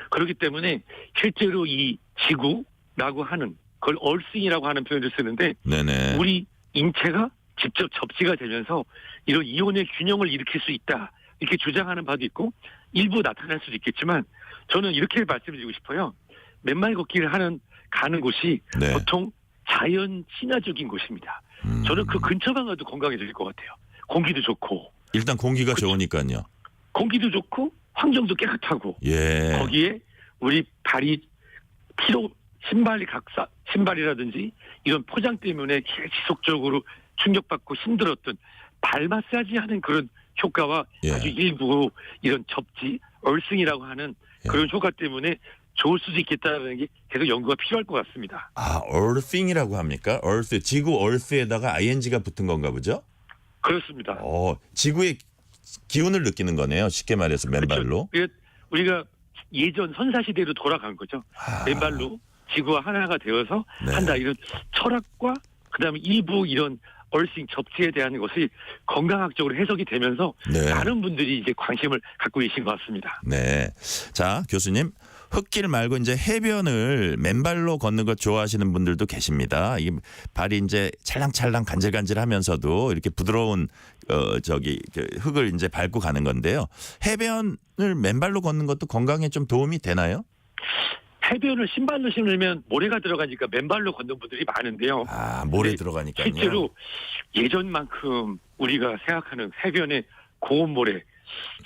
그렇기 때문에 실제로 이 지구라고 하는 그걸 얼싱이라고 하는 표현을 쓰는데 네네. 우리 인체가 직접 접지가 되면서 이런 이온의 균형을 일으킬 수 있다 이렇게 주장하는 바도 있고 일부 나타날 수도 있겠지만 저는 이렇게 말씀드리고 싶어요. 맨발 걷기를 가는 곳이 네. 보통 자연 친화적인 곳입니다. 저는 그 근처만 가도 건강해질 것 같아요. 공기도 좋고. 일단 공기가 좋으니까요. 공기도 좋고 환경도 깨끗하고. 예. 거기에 우리 발이 신발이라든지 이런 포장 때문에 지속적으로 충격받고 힘들었던 발 마사지하는 그런 효과와 예. 아주 일부 이런 접지, 얼승이라고 하는 예. 그런 효과 때문에 좋을 수도 있겠다는 게 계속 연구가 필요할 것 같습니다. 아, earthing이라고 합니까? earth, 지구 earth에다가 ing가 붙은 건가 보죠? 그렇습니다. 지구의 기운을 느끼는 거네요. 쉽게 말해서 맨발로. 그렇죠. 우리가 예전 선사시대로 돌아간 거죠. 맨발로 지구와 하나가 되어서 네. 한다. 이런 철학과 그다음에 일부 이런 얼싱 접지에 대한 것이 건강학적으로 해석이 되면서 네. 많은 분들이 이제 관심을 갖고 계신 것 같습니다. 네. 자, 교수님. 흙길 말고 이제 해변을 맨발로 걷는 것 좋아하시는 분들도 계십니다. 이 발이 이제 찰랑찰랑 간질간질하면서도 이렇게 부드러운 흙을 이제 밟고 가는 건데요. 해변을 맨발로 걷는 것도 건강에 좀 도움이 되나요? 해변을 신발로 신으면 모래가 들어가니까 맨발로 걷는 분들이 많은데요. 아, 모래 들어가니까요. 실제로 예전만큼 우리가 생각하는 해변에 고온 모래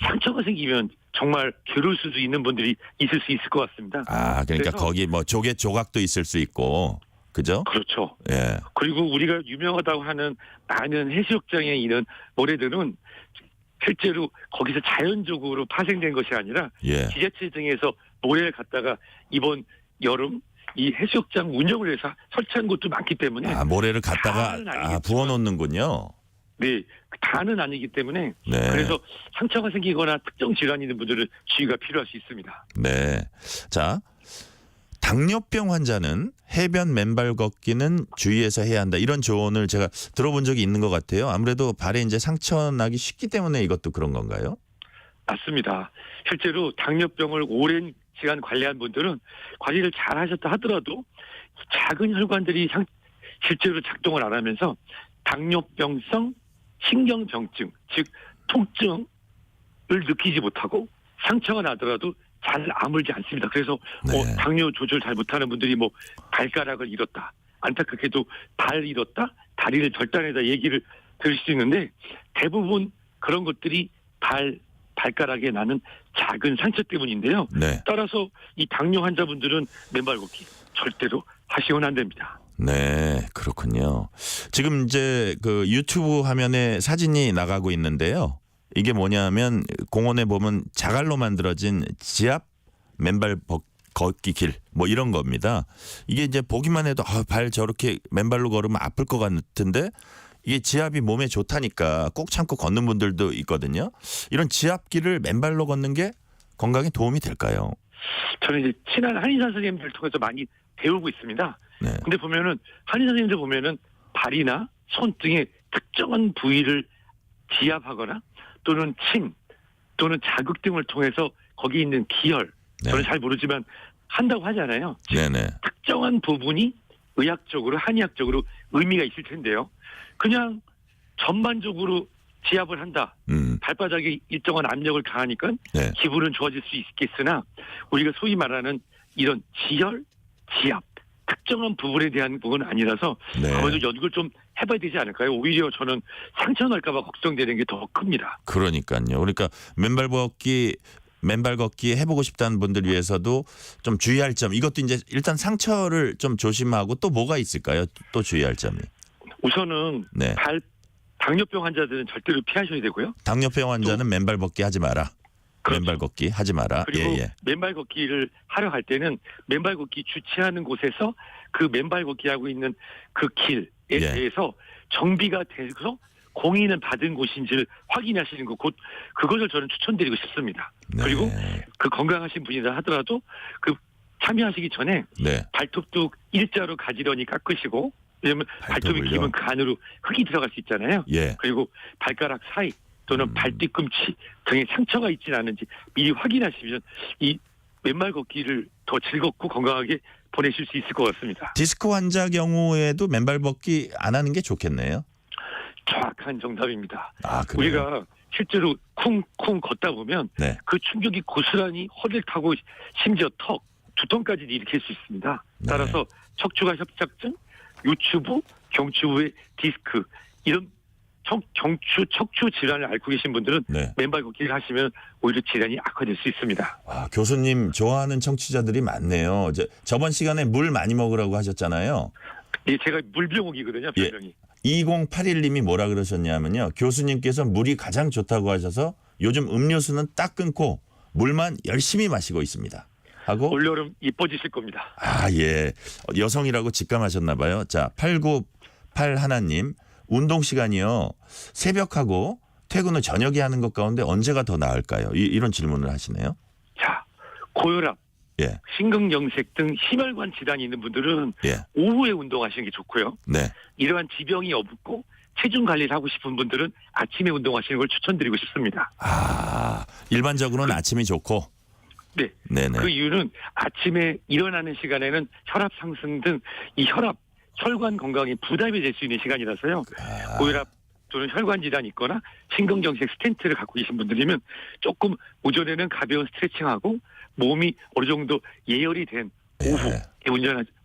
상처가 생기면 정말 괴로울 수도 있는 분들이 있을 수 있을 것 같습니다. 아, 그러니까 거기 뭐 조개 조각도 있을 수 있고, 그죠? 그렇죠. 예. 그리고 우리가 유명하다고 하는 많은 해수욕장에 있는 모래들은 실제로 거기서 자연적으로 파생된 것이 아니라 예. 지자체 등에서 모래를 갖다가 이번 여름 이 해수욕장 운영을 해서 설치한 곳도 많기 때문에 모래를 갖다가 부어놓는군요. 네, 다는 아니기 때문에 네. 그래서 상처가 생기거나 특정 질환이 있는 분들은 주의가 필요할 수 있습니다. 네. 자, 당뇨병 환자는 해변 맨발 걷기는 주의해서 해야 한다. 이런 조언을 제가 들어본 적이 있는 것 같아요. 아무래도 발에 이제 상처 나기 쉽기 때문에 이것도 그런 건가요? 맞습니다. 실제로 당뇨병을 오랜 시간 관리한 분들은 관리를 잘 하셨다 하더라도 작은 혈관들이 실제로 작동을 안 하면서 당뇨병성 신경병증, 즉 통증을 느끼지 못하고 상처가 나더라도 잘 아물지 않습니다. 그래서 네. 당뇨 조절 잘 못하는 분들이 발가락을 잃었다. 안타깝게도 발 잃었다. 다리를 절단했다 얘기를 들을 수 있는데 대부분 그런 것들이 발가락에 나는 작은 상처 때문인데요. 네. 따라서 이 당뇨 환자분들은 맨발 걷기 절대로 하시면 안 됩니다. 네, 그렇군요. 지금 이제 그 유튜브 화면에 사진이 나가고 있는데요. 이게 뭐냐면 공원에 보면 자갈로 만들어진 지압 맨발 걷기 길 뭐 이런 겁니다. 이게 이제 보기만 해도 발 저렇게 맨발로 걸으면 아플 것 같은데 이게 지압이 몸에 좋다니까 꼭 참고 걷는 분들도 있거든요. 이런 지압길을 맨발로 걷는 게 건강에 도움이 될까요? 저는 이제 친한 한의사 선생님들 통해서 많이 배우고 있습니다. 네. 근데 보면은 한의사 선생님들 보면은 발이나 손 등의 특정한 부위를 지압하거나 또는 침 또는 자극 등을 통해서 거기 있는 기혈 저는 네. 잘 모르지만 한다고 하잖아요. 네네. 특정한 부분이 의학적으로 한의학적으로 의미가 있을 텐데요. 그냥 전반적으로 지압을 한다. 발바닥에 일정한 압력을 가하니까 네. 기분은 좋아질 수 있겠으나 우리가 소위 말하는 이런 지혈, 지압 특정한 부분에 대한 부분은 아니라서 네. 아무래도 연구를 좀 해봐야 되지 않을까요? 오히려 저는 상처 날까 봐 걱정되는 게 더 큽니다. 그러니까요. 그러니까 맨발 걷기 해보고 싶다는 분들 위해서도 좀 주의할 점. 이것도 이제 일단 상처를 좀 조심하고 또 뭐가 있을까요? 또 주의할 점이. 우선은 네. 당뇨병 환자들은 절대로 피하셔야 되고요. 당뇨병 환자는 맨발 걷기 하지 마라. 그렇죠. 맨발 걷기 하지 마라. 그리고 예. 맨발 걷기를 하려 할 때는 맨발 걷기 주최하는 곳에서 그 맨발 걷기 하고 있는 그 길에 예. 대해서 정비가 돼서 공인을 받은 곳인지를 확인하시는 거 곧 그것을 저는 추천드리고 싶습니다. 네. 그리고 그 건강하신 분이라 하더라도 그 참여하시기 전에 네. 발톱도 일자로 가지런히 깎으시고 왜냐면 발톱이 발톱을요? 길면 그 안으로 흙이 들어갈 수 있잖아요. 예. 그리고 발가락 사이 또는 발뒤꿈치 등에 상처가 있지는 않은지 미리 확인하시면 이 맨발 걷기를 더 즐겁고 건강하게 보내실 수 있을 것 같습니다. 디스크 환자 경우에도 맨발 걷기 안 하는 게 좋겠네요. 정확한 정답입니다. 아, 그래요? 우리가 실제로 쿵쿵 걷다 보면 네. 그 충격이 고스란히 허리를 타고 심지어 턱, 두통까지 일으킬 수 있습니다. 네. 따라서 척추관 협착증, 요추부, 경추부의 디스크 이런 척추 질환을 앓고 계신 분들은 네. 맨발 걷기를 하시면 오히려 질환이 악화될 수 있습니다. 아, 교수님 좋아하는 청취자들이 많네요. 저번 시간에 물 많이 먹으라고 하셨잖아요. 예, 제가 물병옥이거든요, 별명이. 2081님이 뭐라 그러셨냐면요. 교수님께서 물이 가장 좋다고 하셔서 요즘 음료수는 딱 끊고 물만 열심히 마시고 있습니다. 하고 올여름 이뻐지실 겁니다. 아, 예. 여성이라고 직감하셨나 봐요. 자, 8981 하나님. 운동 시간이요. 새벽하고 퇴근 후 저녁에 하는 것 가운데 언제가 더 나을까요? 이런 질문을 하시네요. 자, 고혈압, 예. 심근경색 등 심혈관 질환이 있는 분들은 예. 오후에 운동하시는 게 좋고요. 네. 이러한 지병이 없고 체중 관리를 하고 싶은 분들은 아침에 운동하시는 걸 추천드리고 싶습니다. 아, 일반적으로는 아침이 좋고. 네. 네네. 그 이유는 아침에 일어나는 시간에는 혈압 상승 등 이 혈관 건강에 부담이 될 수 있는 시간이라서요. 고혈압 또는 혈관 질환이 있거나 심근경색 스텐트를 갖고 계신 분들이면 조금 오전에는 가벼운 스트레칭하고 몸이 어느 정도 예열이 된 오후에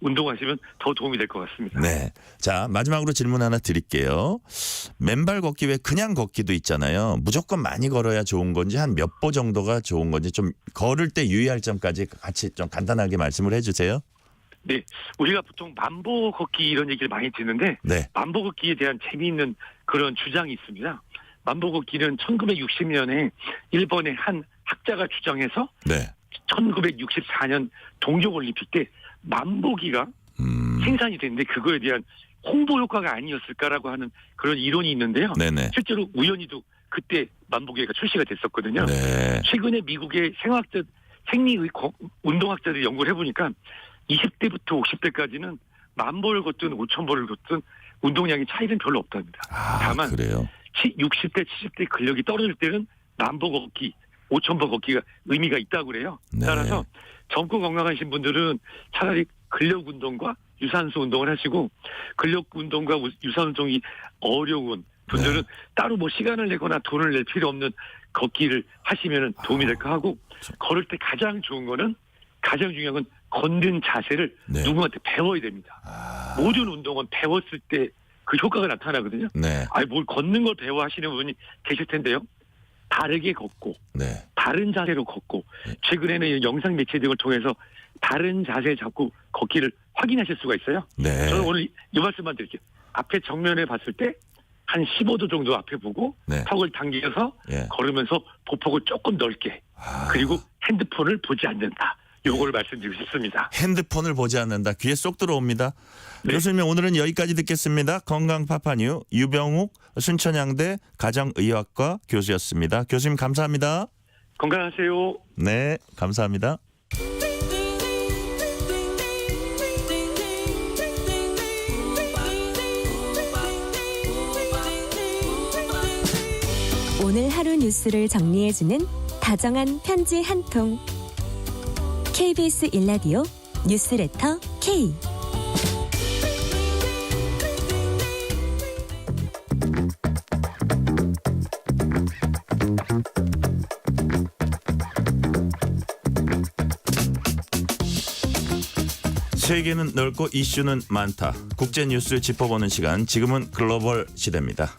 운동하시면 더 도움이 될 것 같습니다. 네. 자, 마지막으로 질문 하나 드릴게요. 맨발 걷기 외에 그냥 걷기도 있잖아요. 무조건 많이 걸어야 좋은 건지 한 몇 보 정도가 좋은 건지 좀 걸을 때 유의할 점까지 같이 좀 간단하게 말씀을 해 주세요. 네. 우리가 보통 만보 걷기 이런 얘기를 많이 듣는데 네. 만보 걷기에 대한 재미있는 그런 주장이 있습니다. 만보 걷기는 1960년에 일본의 한 학자가 주장해서 네. 1964년 동계올림픽 때 만보기가 생산이 됐는데 그거에 대한 홍보 효과가 아니었을까라고 하는 그런 이론이 있는데요. 네네. 실제로 우연히도 그때 만보기가 출시가 됐었거든요. 네. 최근에 미국의 생리의 운동학자들이 연구를 해보니까 20대부터 50대까지는 10,000보를 걷든 5,000보를 걷든 운동량의 차이는 별로 없답니다. 아, 다만 그래요. 60대, 70대 근력이 떨어질 때는 10,000보 걷기, 5,000보 걷기가 의미가 있다고 그래요. 네. 따라서 젊고 건강하신 분들은 차라리 근력 운동과 유산소 운동을 하시고 근력 운동과 유산소 운동이 어려운 분들은 따로 뭐 시간을 내거나 돈을 낼 필요 없는 걷기를 하시면 도움이 될까 하고 걸을 때 가장 좋은 거는 가장 중요한 건 걷는 자세를 누구한테 배워야 됩니다. 모든 운동은 배웠을 때 그 효과가 나타나거든요. 네. 아니 뭘 걷는 걸 배워 하시는 분이 계실 텐데요. 다르게 걷고 네. 다른 자세로 걷고 최근에는 영상 매체 등을 통해서 다른 자세 잡고 걷기를 확인하실 수가 있어요. 네. 저는 오늘 이 말씀만 드릴게요. 앞에 정면에 봤을 때 한 15도 정도 앞에 보고 네. 턱을 당겨서 예. 걸으면서 보폭을 조금 넓게 그리고 핸드폰을 보지 않는다. 요거를 말씀드리고 싶습니다. 핸드폰을 보지 않는다. 귀에 쏙 들어옵니다. 네. 교수님 오늘은 여기까지 듣겠습니다. 건강파파뉴 유병욱 순천향대 가정의학과 교수였습니다. 교수님 감사합니다. 건강하세요. 네, 감사합니다. 오늘 하루 뉴스를 정리해주는 다정한 편지 한 통. KBS 일라디오 뉴스레터 K. 세계는 넓고 이슈는 많다. 국제 뉴스를 짚어보는 시간. 지금은 글로벌 시대입니다.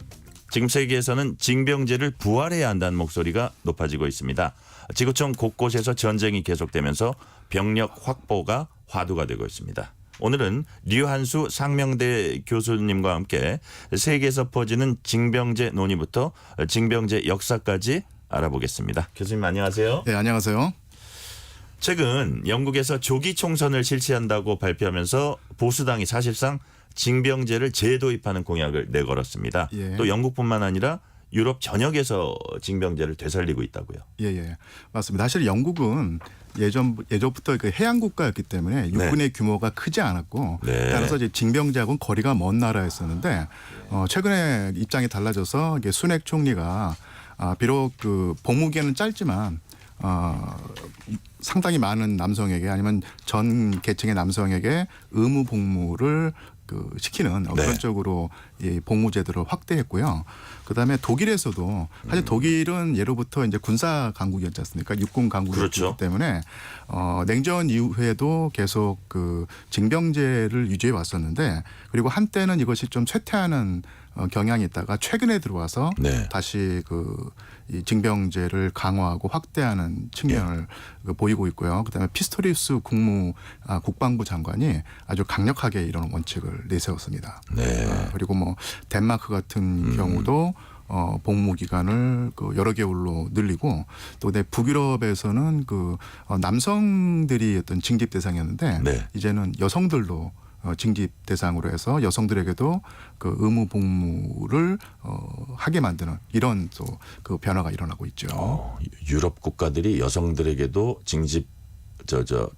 지금 세계에서는 징병제를 부활해야 한다는 목소리가 높아지고 있습니다. 지구촌 곳곳에서 전쟁이 계속되면서 병력 확보가 화두가 되고 있습니다. 오늘은 류한수 상명대 교수님과 함께 세계에서 퍼지는 징병제 논의부터 징병제 역사까지 알아보겠습니다. 교수님 안녕하세요. 네, 안녕하세요. 최근 영국에서 조기 총선을 실시한다고 발표하면서 보수당이 사실상 징병제를 재도입하는 공약을 내걸었습니다. 예. 또 영국뿐만 아니라 유럽 전역에서 징병제를 되살리고 있다고요. 예, 맞습니다. 사실 영국은 예전부터 그 해양 국가였기 때문에 육군의 규모가 크지 않았고 따라서 이제 징병제하고는 거리가 먼 나라였었는데 최근에 입장이 달라져서 이게 순핵 총리가 비록 그 복무기간은 짧지만 상당히 많은 남성에게 아니면 전 계층의 남성에게 의무 복무를 시키는 그런 쪽으로 이 복무 제도를 확대했고요. 그다음에 독일에서도 사실 독일은 예로부터 이제 군사 강국이었지 않습니까? 육군 강국이었기 그렇죠. 때문에 냉전 이후에도 계속 그 징병제를 유지해 왔었는데 그리고 한때는 이것이 좀 쇠퇴하는 경향이 있다가 최근에 들어와서 다시 이 징병제를 강화하고 확대하는 측면을 보이고 있고요. 그다음에 피스토리우스 국방부 장관이 아주 강력하게 이런 원칙을 내세웠습니다. 그리고 뭐 덴마크 같은 경우도 복무 기간을 여러 개월로 늘리고 또 북유럽에서는 남성들이 어떤 징집 대상이었는데 이제는 여성들도 징집 대상으로 해서 여성들에게도 그 의무 복무를 하게 만드는 이런 또 그 변화가 일어나고 있죠. 유럽 국가들이 여성들에게도 징집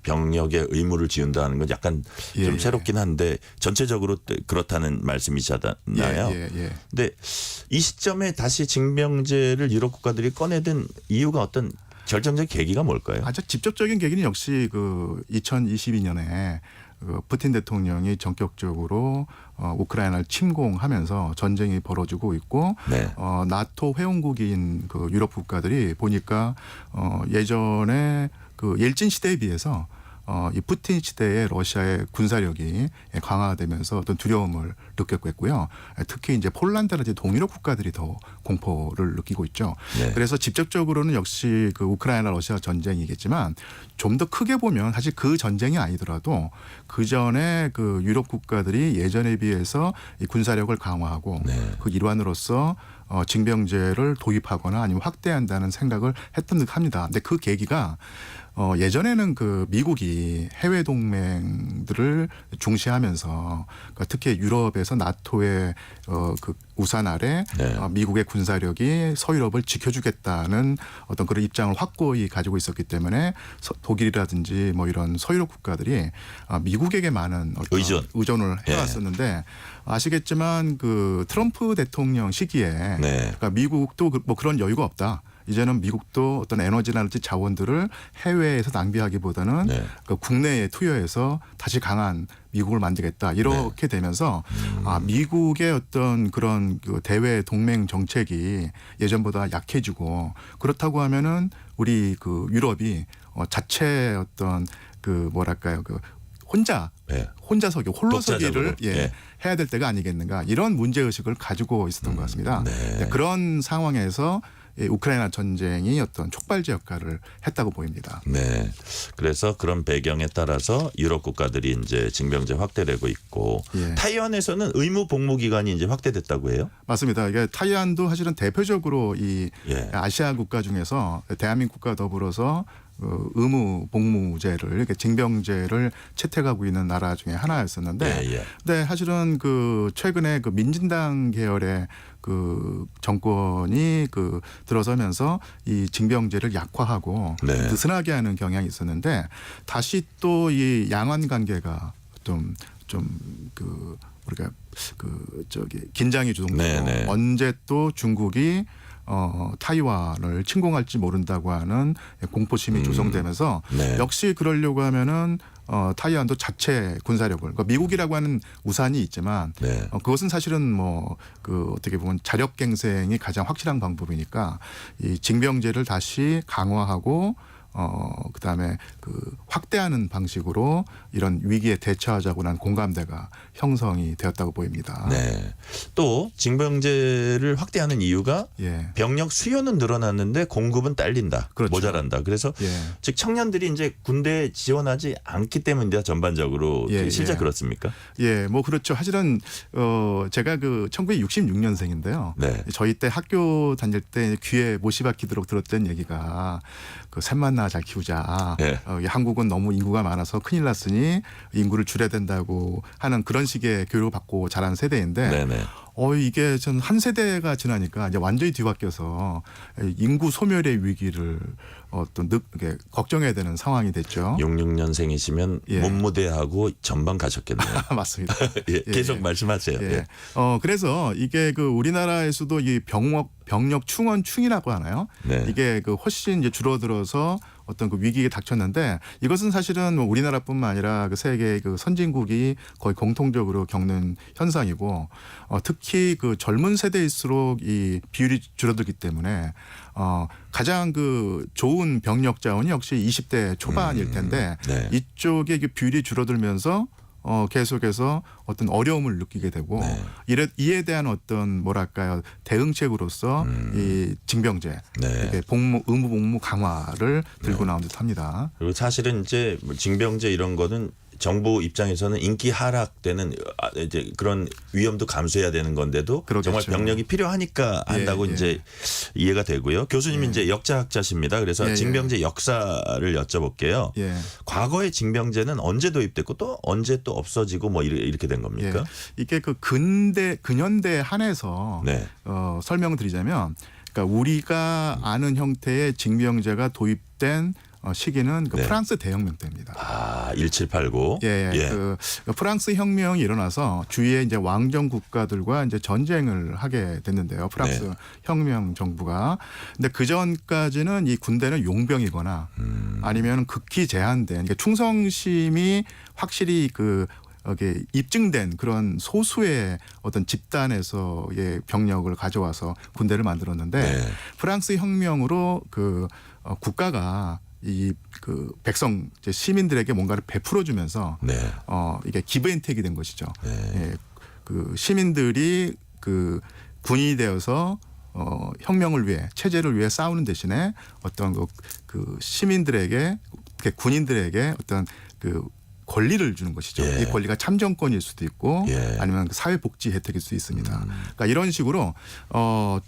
병력의 의무를 지운다는 건 약간 좀 새롭긴 한데 전체적으로 그렇다는 말씀이잖아요. 근데 이 시점에 다시 징병제를 유럽 국가들이 꺼내든 이유가 어떤 결정적 계기가 뭘까요? 아주 직접적인 계기는 역시 2022년에 푸틴 대통령이 전격적으로 우크라이나를 침공하면서 전쟁이 벌어지고 있고 나토 회원국인 유럽 국가들이 보니까 예전에 옐진 시대에 비해서 이 푸틴 시대의 러시아의 군사력이 강화되면서 어떤 두려움을 느꼈고 있고요. 특히 이제 폴란드라든지 동유럽 국가들이 더 공포를 느끼고 있죠. 그래서 직접적으로는 역시 우크라이나 러시아 전쟁이겠지만 좀 더 크게 보면 사실 그 전쟁이 아니더라도 그 전에 유럽 국가들이 예전에 비해서 이 군사력을 강화하고 그 일환으로서 징병제를 도입하거나 아니면 확대한다는 생각을 했던 듯합니다. 근데 그 계기가 예전에는 미국이 해외 동맹들을 중시하면서 특히 유럽에서 나토의 우산 아래 미국의 군사력이 서유럽을 지켜주겠다는 어떤 그런 입장을 확고히 가지고 있었기 때문에 독일이라든지 뭐 이런 서유럽 국가들이 미국에게 많은 어떤 의존을 해왔었는데 아시겠지만 트럼프 대통령 시기에 그러니까 미국도 뭐 그런 여유가 없다. 이제는 미국도 어떤 에너지라든지 자원들을 해외에서 낭비하기보다는 국내에 투여해서 다시 강한 미국을 만들겠다 이렇게 되면서 미국의 어떤 그런 대외 동맹 정책이 예전보다 약해지고 그렇다고 하면은 우리 유럽이 자체 어떤 혼자서기 홀로서기를 해야 될 때가 아니겠는가 이런 문제의식을 가지고 있었던 것 같습니다. 그런 상황에서 우크라이나 전쟁이 어떤 촉발제 역할을 했다고 보입니다. 그래서 그런 배경에 따라서 유럽 국가들이 이제 징병제 확대되고 있고 타이완에서는 의무 복무 기간이 이제 확대됐다고 해요? 맞습니다. 이게 타이완도 사실은 대표적으로 이 아시아 국가 중에서 대한민국과 더불어서 의무 복무제를 이렇게 징병제를 채택하고 있는 나라 중에 하나였었는데, 근데 사실은 최근에 민진당 계열의 정권이 들어서면서 이 징병제를 약화하고 느슨하게 하는 경향이 있었는데 다시 또 이 양안 관계가 우리가 긴장이 조성되고 언제 또 중국이 타이완을 침공할지 모른다고 하는 공포심이 조성되면서 네. 역시 그러려고 하면은 타이완도 자체 군사력을, 그러니까 미국이라고 하는 우산이 있지만 네. 그것은 사실은 뭐 그 어떻게 보면 자력갱생이 가장 확실한 방법이니까 이 징병제를 다시 강화하고 그다음에 그 확대하는 방식으로 이런 위기에 대처하자고 한 공감대가 형성이 되었다고 보입니다. 네. 또 징병제를 확대하는 이유가 예. 병력 수요는 늘어났는데 공급은 딸린다. 그렇죠. 모자란다. 그래서 예. 즉 청년들이 이제 군대에 지원하지 않기 때문인데 전반적으로 예, 실제 예. 그렇습니까? 예, 뭐 그렇죠. 사실은 제가 그 1966년생인데요. 네. 저희 때 학교 다닐 때 귀에 못이 박히도록 들었던 얘기가 그 셋만 낳아 잘 키우자. 네. 한국은 너무 인구가 많아서 큰일 났으니 인구를 줄여야 된다고 하는 그런 식의 교육을 받고 자란 세대인데 네네. 이게 전 한 세대가 지나니까 이제 완전히 뒤바뀌어서 인구 소멸의 위기를 이렇게 걱정해야 되는 상황이 됐죠. 66년생이시면 예. 문무대하고 전방 가셨겠네요. 맞습니다. 예, 예, 계속 예. 말씀하세요. 예. 예. 그래서 이게 그 우리나라에서도 이 병력 충원충이라고 하나요? 네. 이게 그 훨씬 이제 줄어들어서 어떤 그 위기에 닥쳤는데 이것은 사실은 뭐 우리나라뿐만 아니라 그 세계 그 선진국이 거의 공통적으로 겪는 현상이고 특히 그 젊은 세대일수록 이 비율이 줄어들기 때문에 가장 그 좋은 병력 자원이 역시 20대 초반일 텐데 네. 이쪽에 그 비율이 줄어들면서 계속해서 어떤 어려움을 느끼게 되고 네. 이에 대한 어떤 뭐랄까요 대응책으로서 이 징병제, 네. 이게 의무 복무 강화를 들고 나온 듯합니다. 그리고 사실은 이제 뭐 징병제 이런 거는 정부 입장에서는 인기 하락되는 이제 그런 위험도 감수해야 되는 건데도 그러겠죠. 정말 병력이 필요하니까 한다고 예. 이제 이해가 되고요. 교수님 이제 역사학자십니다. 그래서 예. 징병제 역사를 여쭤볼게요. 예. 과거에 징병제는 언제 도입됐고 또 언제 또 없어지고 뭐 이렇게 된 겁니까? 예. 이게 그 근현대 한해서 네. 설명을 드리자면, 그러니까 우리가 아는 형태의 징병제가 도입된 시기는 그 네. 프랑스 대혁명 때입니다. 1789. 예. 그 프랑스 혁명이 일어나서 주위에 이제 왕정 국가들과 이제 전쟁을 하게 됐는데요. 프랑스 네. 혁명 정부가. 근데 그 전까지는 이 군대는 용병이거나 아니면 극히 제한된, 그러니까 충성심이 확실히 입증된 그런 소수의 어떤 집단에서의 병력을 가져와서 군대를 만들었는데 네. 프랑스 혁명으로 국가가 백성 시민들에게 뭔가를 베풀어 주면서 네. 이게 기브앤테이크가 된 것이죠. 네. 예, 시민들이 군인이 되어서 혁명을 위해 체제를 위해 싸우는 대신에 어떤 시민들에게 군인들에게 어떤 권리를 주는 것이죠. 예. 이 권리가 참정권일 수도 있고 예. 아니면 사회복지 혜택일 수도 있습니다. 그러니까 이런 식으로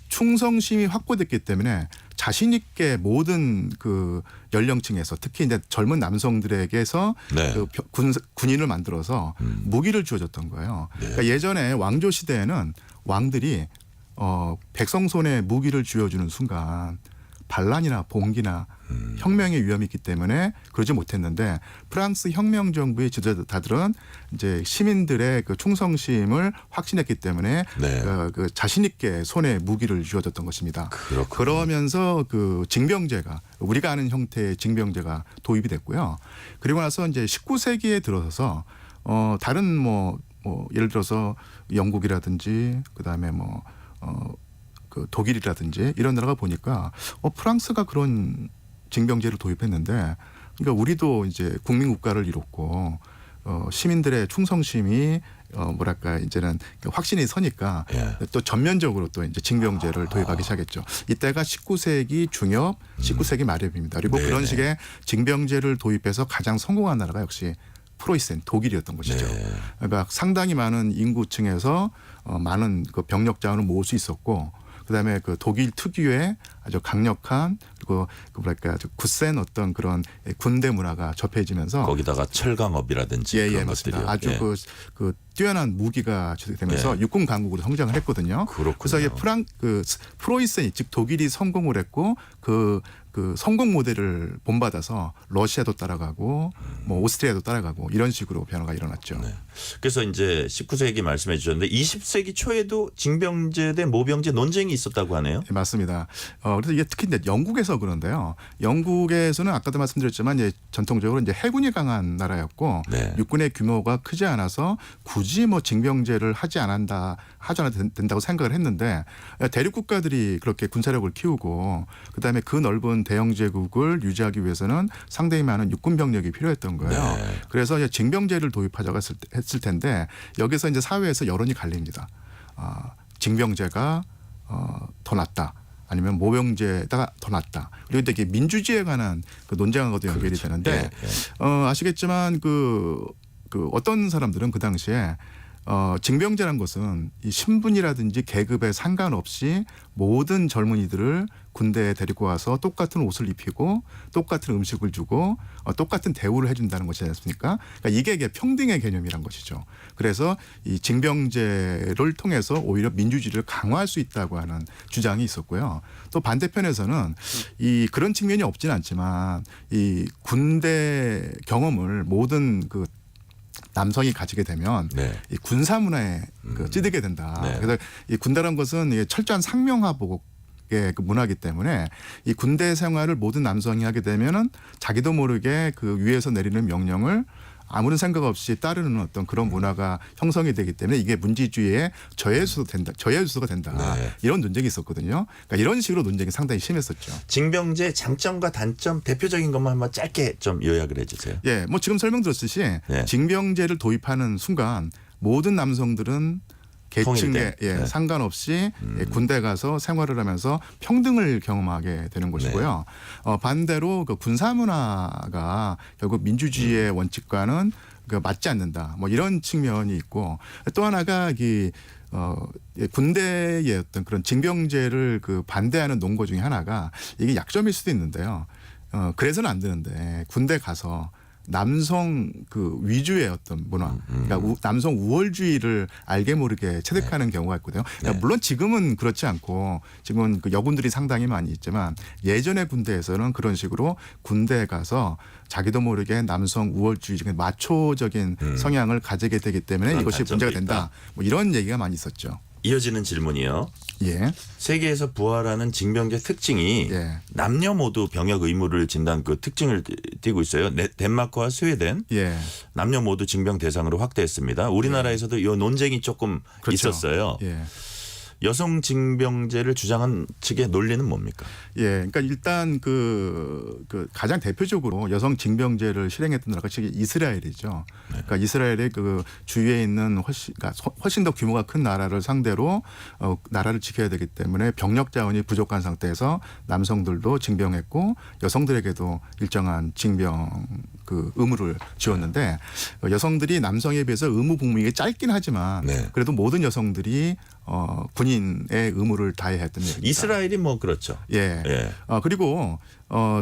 충성심이 확보됐기 때문에 자신 있게 모든 연령층에서 특히 이제 젊은 남성들에게서 네. 군인을 만들어서 무기를 주어줬던 거예요. 그러니까 예전에 왕조 시대에는 왕들이 백성 손에 무기를 쥐어주는 순간 반란이나 봉기나 혁명의 위험이 있기 때문에 그러지 못했는데 프랑스 혁명 정부의 지도자들은 이제 시민들의 충성심을 확신했기 때문에 네. 자신 있게 손에 무기를 쥐어줬던 것입니다. 그렇군요. 그러면서 징병제가 우리가 아는 형태의 징병제가 도입이 됐고요. 그리고 나서 이제 19세기에 들어서서 다른 예를 들어서 영국이라든지 그다음에 독일이라든지 이런 나라가 보니까 프랑스가 그런 징병제를 도입했는데 그러니까 우리도 이제 국민 국가를 이뤘고 시민들의 충성심이 이제는 확신이 서니까 또 전면적으로 또 이제 징병제를 도입하기 시작했죠. 이때가 19세기 중엽, 19세기 말엽입니다. 그리고 네네. 그런 식의 징병제를 도입해서 가장 성공한 나라가 역시 프로이센 독일이었던 것이죠. 네. 그러니까 상당히 많은 인구층에서 많은 병력 자원을 모을 수 있었고 그다음에 독일 특유의 아주 강력한 그리고 굳센 어떤 그런 군대 문화가 접해지면서 거기다가 철강업이라든지 그런 맞습니다. 것들이요. 아주 뛰어난 무기가 되면서 육군 강국으로 성장을 했거든요. 그렇군요. 그래서 프로이센이 즉 독일이 성공을 했고 그 성공 모델을 본받아서 러시아도 따라가고 뭐 오스트리아도 따라가고 이런 식으로 변화가 일어났죠. 네. 그래서 이제 19세기 말씀해 주셨는데 20세기 초에도 징병제 대 모병제 논쟁이 있었다고 하네요. 네, 맞습니다. 그래서 이게 특히 이제 영국에서 그런데요. 영국에서는 아까도 말씀드렸지만 이제 전통적으로 이제 해군이 강한 나라였고 네. 육군의 규모가 크지 않아서 굳이 뭐 징병제를 하지 않아도 된다고 생각을 했는데 대륙 국가들이 그렇게 군사력을 키우고 그다음에 그 넓은 대영 제국을 유지하기 위해서는 상당히 많은 육군 병력이 필요했던 거예요. 네. 그래서 이제 징병제를 도입하자고 했을 텐데 여기서 이제 사회에서 여론이 갈립니다. 징병제가 더 낫다. 아니면 모병제가 더 낫다. 그리고 이게 민주주의에 관한 그 논쟁하고도 연결이 그렇죠. 되는데 네, 네. 아시겠지만 그 어떤 사람들은 그 당시에 징병제란 것은 이 신분이라든지 계급에 상관없이 모든 젊은이들을 군대에 데리고 와서 똑같은 옷을 입히고 똑같은 음식을 주고 똑같은 대우를 해준다는 것이지 않습니까? 그러니까 이게 평등의 개념이란 것이죠. 그래서 이 징병제를 통해서 오히려 민주주의를 강화할 수 있다고 하는 주장이 있었고요. 또 반대편에서는 이 그런 측면이 없지는 않지만 이 군대 경험을 모든 그 남성이 가지게 되면 네. 이 군사 문화에 찌들게 된다. 네. 그래서 이 군대란 것은 이게 철저한 상명하복의 그 문화이기 때문에 이 군대 생활을 모든 남성이 하게 되면은 자기도 모르게 그 위에서 내리는 명령을 아무런 생각 없이 따르는 어떤 그런 문화가 형성이 되기 때문에 이게 문지주의의 저해수소가 된다. 네. 이런 논쟁이 있었거든요. 그러니까 이런 식으로 논쟁이 상당히 심했었죠. 징병제 장점과 단점 대표적인 것만 한번 짧게 좀 요약을 해주세요. 예, 뭐 지금 설명드렸듯이 네. 징병제를 도입하는 순간 모든 남성들은 계층에 네. 상관없이 군대 가서 생활을 하면서 평등을 경험하게 되는 것이고요. 반대로 그 군사 문화가 결국 민주주의의 원칙과는 그 맞지 않는다. 뭐 이런 측면이 있고 또 하나가 이 군대의 어떤 그런 징병제를 그 반대하는 논거 중에 하나가 이게 약점일 수도 있는데요. 그래서는 안 되는데 군대 가서 남성 그 위주의 어떤 문화, 그러니까 남성 우월주의를 알게 모르게 체득하는 경우가 있거든요. 그러니까 물론 지금은 그렇지 않고 지금은 그 여군들이 상당히 많이 있지만 예전의 군대에서는 그런 식으로 군대에 가서 자기도 모르게 남성 우월주의적인 마초적인 성향을 가지게 되기 때문에 이것이 문제가 된다. 뭐 이런 얘기가 많이 있었죠. 이어지는 질문이요. 예. 세계에서 부활하는 징병제 특징이 예. 남녀 모두 병역 의무를 진단 그 특징을 띠고 있어요. 덴마크와 스웨덴 예. 남녀 모두 징병 대상으로 확대했습니다. 우리나라에서도 이 논쟁이 조금 그렇죠. 있었어요. 예. 여성 징병제를 주장한 측의 논리는 뭡니까? 예, 그러니까 일단 그 가장 대표적으로 여성 징병제를 실행했던 나라가 이스라엘이죠. 그러니까 이스라엘의 그 주위에 있는 훨씬 더 규모가 큰 나라를 상대로 나라를 지켜야 되기 때문에 병력 자원이 부족한 상태에서 남성들도 징병했고 여성들에게도 일정한 징병 그 의무를 지었는데 여성들이 남성에 비해서 의무 복무가 짧긴 하지만 그래도 모든 여성들이 군인의 의무를 다해야 했던 얘기입니다. 이스라엘이 뭐 그렇죠. 예. 예. 그리고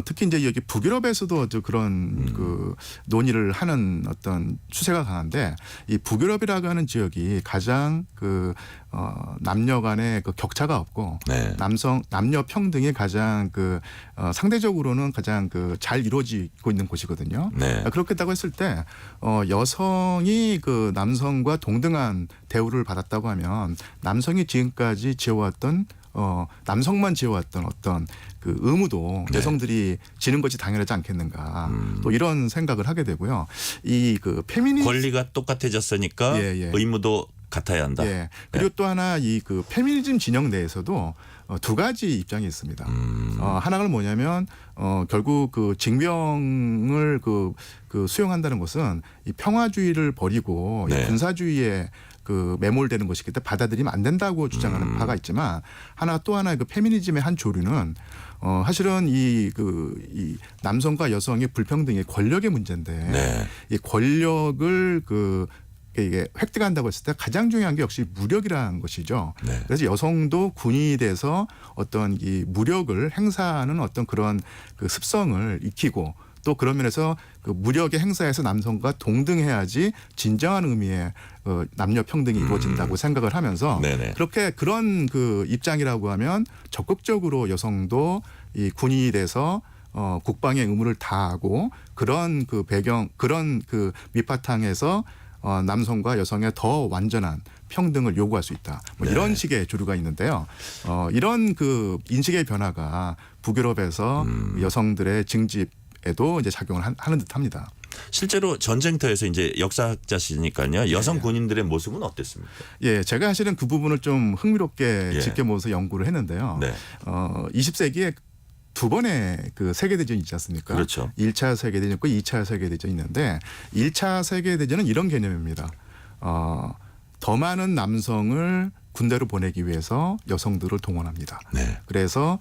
특히 이제 여기 북유럽에서도 그런 그 논의를 하는 어떤 추세가 강한데 이 북유럽이라고 하는 지역이 가장 그 남녀 간의 그 격차가 없고 남녀 평등이 가장 그 상대적으로는 가장 그 잘 이루어지고 있는 곳이거든요. 그렇게 했다고 했을 때 여성이 그 남성과 동등한 대우를 받았다고 하면 남성이 지금까지 지어왔던 남성만 지어왔던 어떤 그 의무도 여성들이 지는 것이 당연하지 않겠는가 또 이런 생각을 하게 되고요. 이 그 페미니즘 권리가 똑같아졌으니까 의무도 같아야 한다. 예. 그리고 또 하나 이 그 페미니즘 진영 내에서도 두 가지 입장이 있습니다. 하나가 뭐냐면 결국 그 징병을 그 수용한다는 것은 이 평화주의를 버리고 이 군사주의에 그 매몰되는 것이기 때문에 받아들이면 안 된다고 주장하는 바가 있지만 또 하나 그 페미니즘의 한 조류는 사실은 이 남성과 여성의 불평등이 권력의 문제인데 이 권력을 이게 획득한다고 했을 때 가장 중요한 게 역시 무력이라는 것이죠. 그래서 여성도 군인이 돼서 어떤 이 무력을 행사하는 어떤 그런 그 습성을 익히고 또 그런 면에서 그 무력의 행사에서 남성과 동등해야지 진정한 의미의 남녀 평등이 이루어진다고 생각을 하면서 그렇게 그런 그 입장이라고 하면 적극적으로 여성도 이 군인이 돼서 국방의 의무를 다하고 그런 그 배경 그런 그 밑바탕에서 남성과 여성의 더 완전한 평등을 요구할 수 있다. 뭐 이런 식의 조류가 있는데요. 이런 그 인식의 변화가 북유럽에서 여성들의 징집에도 이제 작용을 하는 듯합니다. 실제로 전쟁터에서 이제 역사학자시니까요. 여성 군인들의 모습은 어땠습니까? 예, 제가 사실은 그 부분을 좀 흥미롭게 지켜보면서 연구를 했는데요. 20세기에 두 번의 그 세계대전이 있지 않습니까? 그렇죠. 1차 세계대전 있고 2차 세계대전이 있는데 1차 세계대전은 이런 개념입니다. 더 많은 남성을 군대로 보내기 위해서 여성들을 동원합니다. 그래서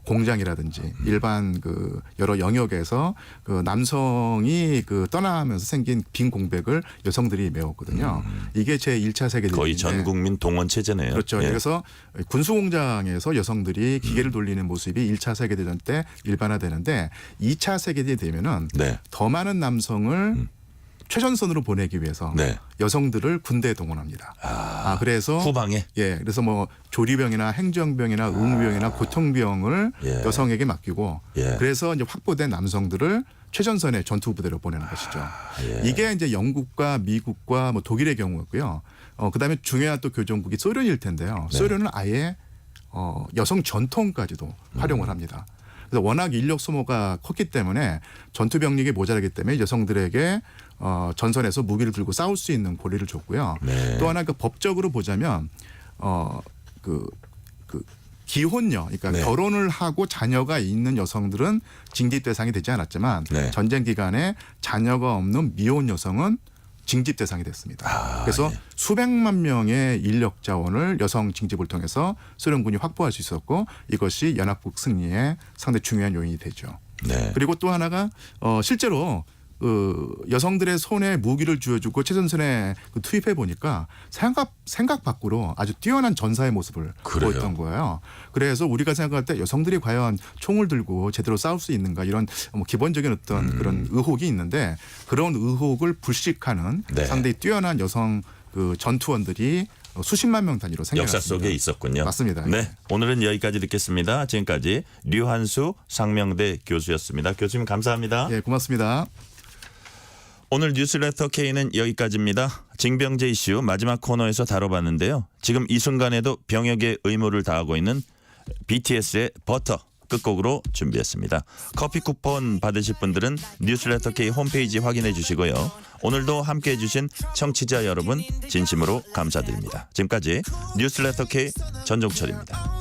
공장이라든지 일반 그 여러 영역에서 그 남성이 그 떠나면서 생긴 빈 공백을 여성들이 메웠거든요. 이게 제 1차 세계대전 거의 전 국민 동원 체제네요. 그렇죠. 그래서 군수 공장에서 여성들이 기계를 돌리는 모습이 1차 세계대전 때 일반화되는데 2차 세계대전이 되면은 더 많은 남성을 최전선으로 보내기 위해서 여성들을 군대에 동원합니다. 그래서 후방에 그래서 뭐 조리병이나 행정병이나 의무병이나 교통병을 여성에게 맡기고 그래서 이제 확보된 남성들을 최전선의 전투 부대로 보내는 것이죠. 이게 이제 영국과 미국과 뭐 독일의 경우였고요. 그다음에 중요한 또 교종국이 소련일 텐데요. 소련은 아예 여성 전통까지도 활용을 합니다. 그래서 워낙 인력 소모가 컸기 때문에 전투 병력이 모자라기 때문에 여성들에게 전선에서 무기를 들고 싸울 수 있는 권리를 줬고요. 또 하나 그 법적으로 보자면 그 기혼녀, 그러니까 결혼을 하고 자녀가 있는 여성들은 징집 대상이 되지 않았지만 전쟁 기간에 자녀가 없는 미혼 여성은 징집 대상이 됐습니다. 그래서 수백만 명의 인력 자원을 여성 징집을 통해서 소련군이 확보할 수 있었고 이것이 연합국 승리에 상당히 중요한 요인이 되죠. 그리고 또 하나가 실제로 여성들의 손에 무기를 쥐어주고 최전선에 투입해 보니까 생각 밖으로 아주 뛰어난 전사의 모습을 보였던 거예요. 그래서 우리가 생각할 때 여성들이 과연 총을 들고 제대로 싸울 수 있는가 이런 뭐 기본적인 어떤 그런 의혹이 있는데 그런 의혹을 불식하는 상당히 뛰어난 여성 그 전투원들이 수십만 명 단위로 생겨났습니다. 역사 속에 있었군요. 맞습니다. 네, 오늘은 여기까지 듣겠습니다. 지금까지 류한수 상명대 교수였습니다. 교수님 감사합니다. 예, 고맙습니다. 오늘 뉴스레터 K는 여기까지입니다. 징병제 이슈 마지막 코너에서 다뤄봤는데요. 지금 이 순간에도 병역의 의무를 다하고 있는 BTS의 버터 끝곡으로 준비했습니다. 커피 쿠폰 받으실 분들은 뉴스레터 K 홈페이지 확인해 주시고요. 오늘도 함께해 주신 청취자 여러분 진심으로 감사드립니다. 지금까지 뉴스레터 K 전종철입니다.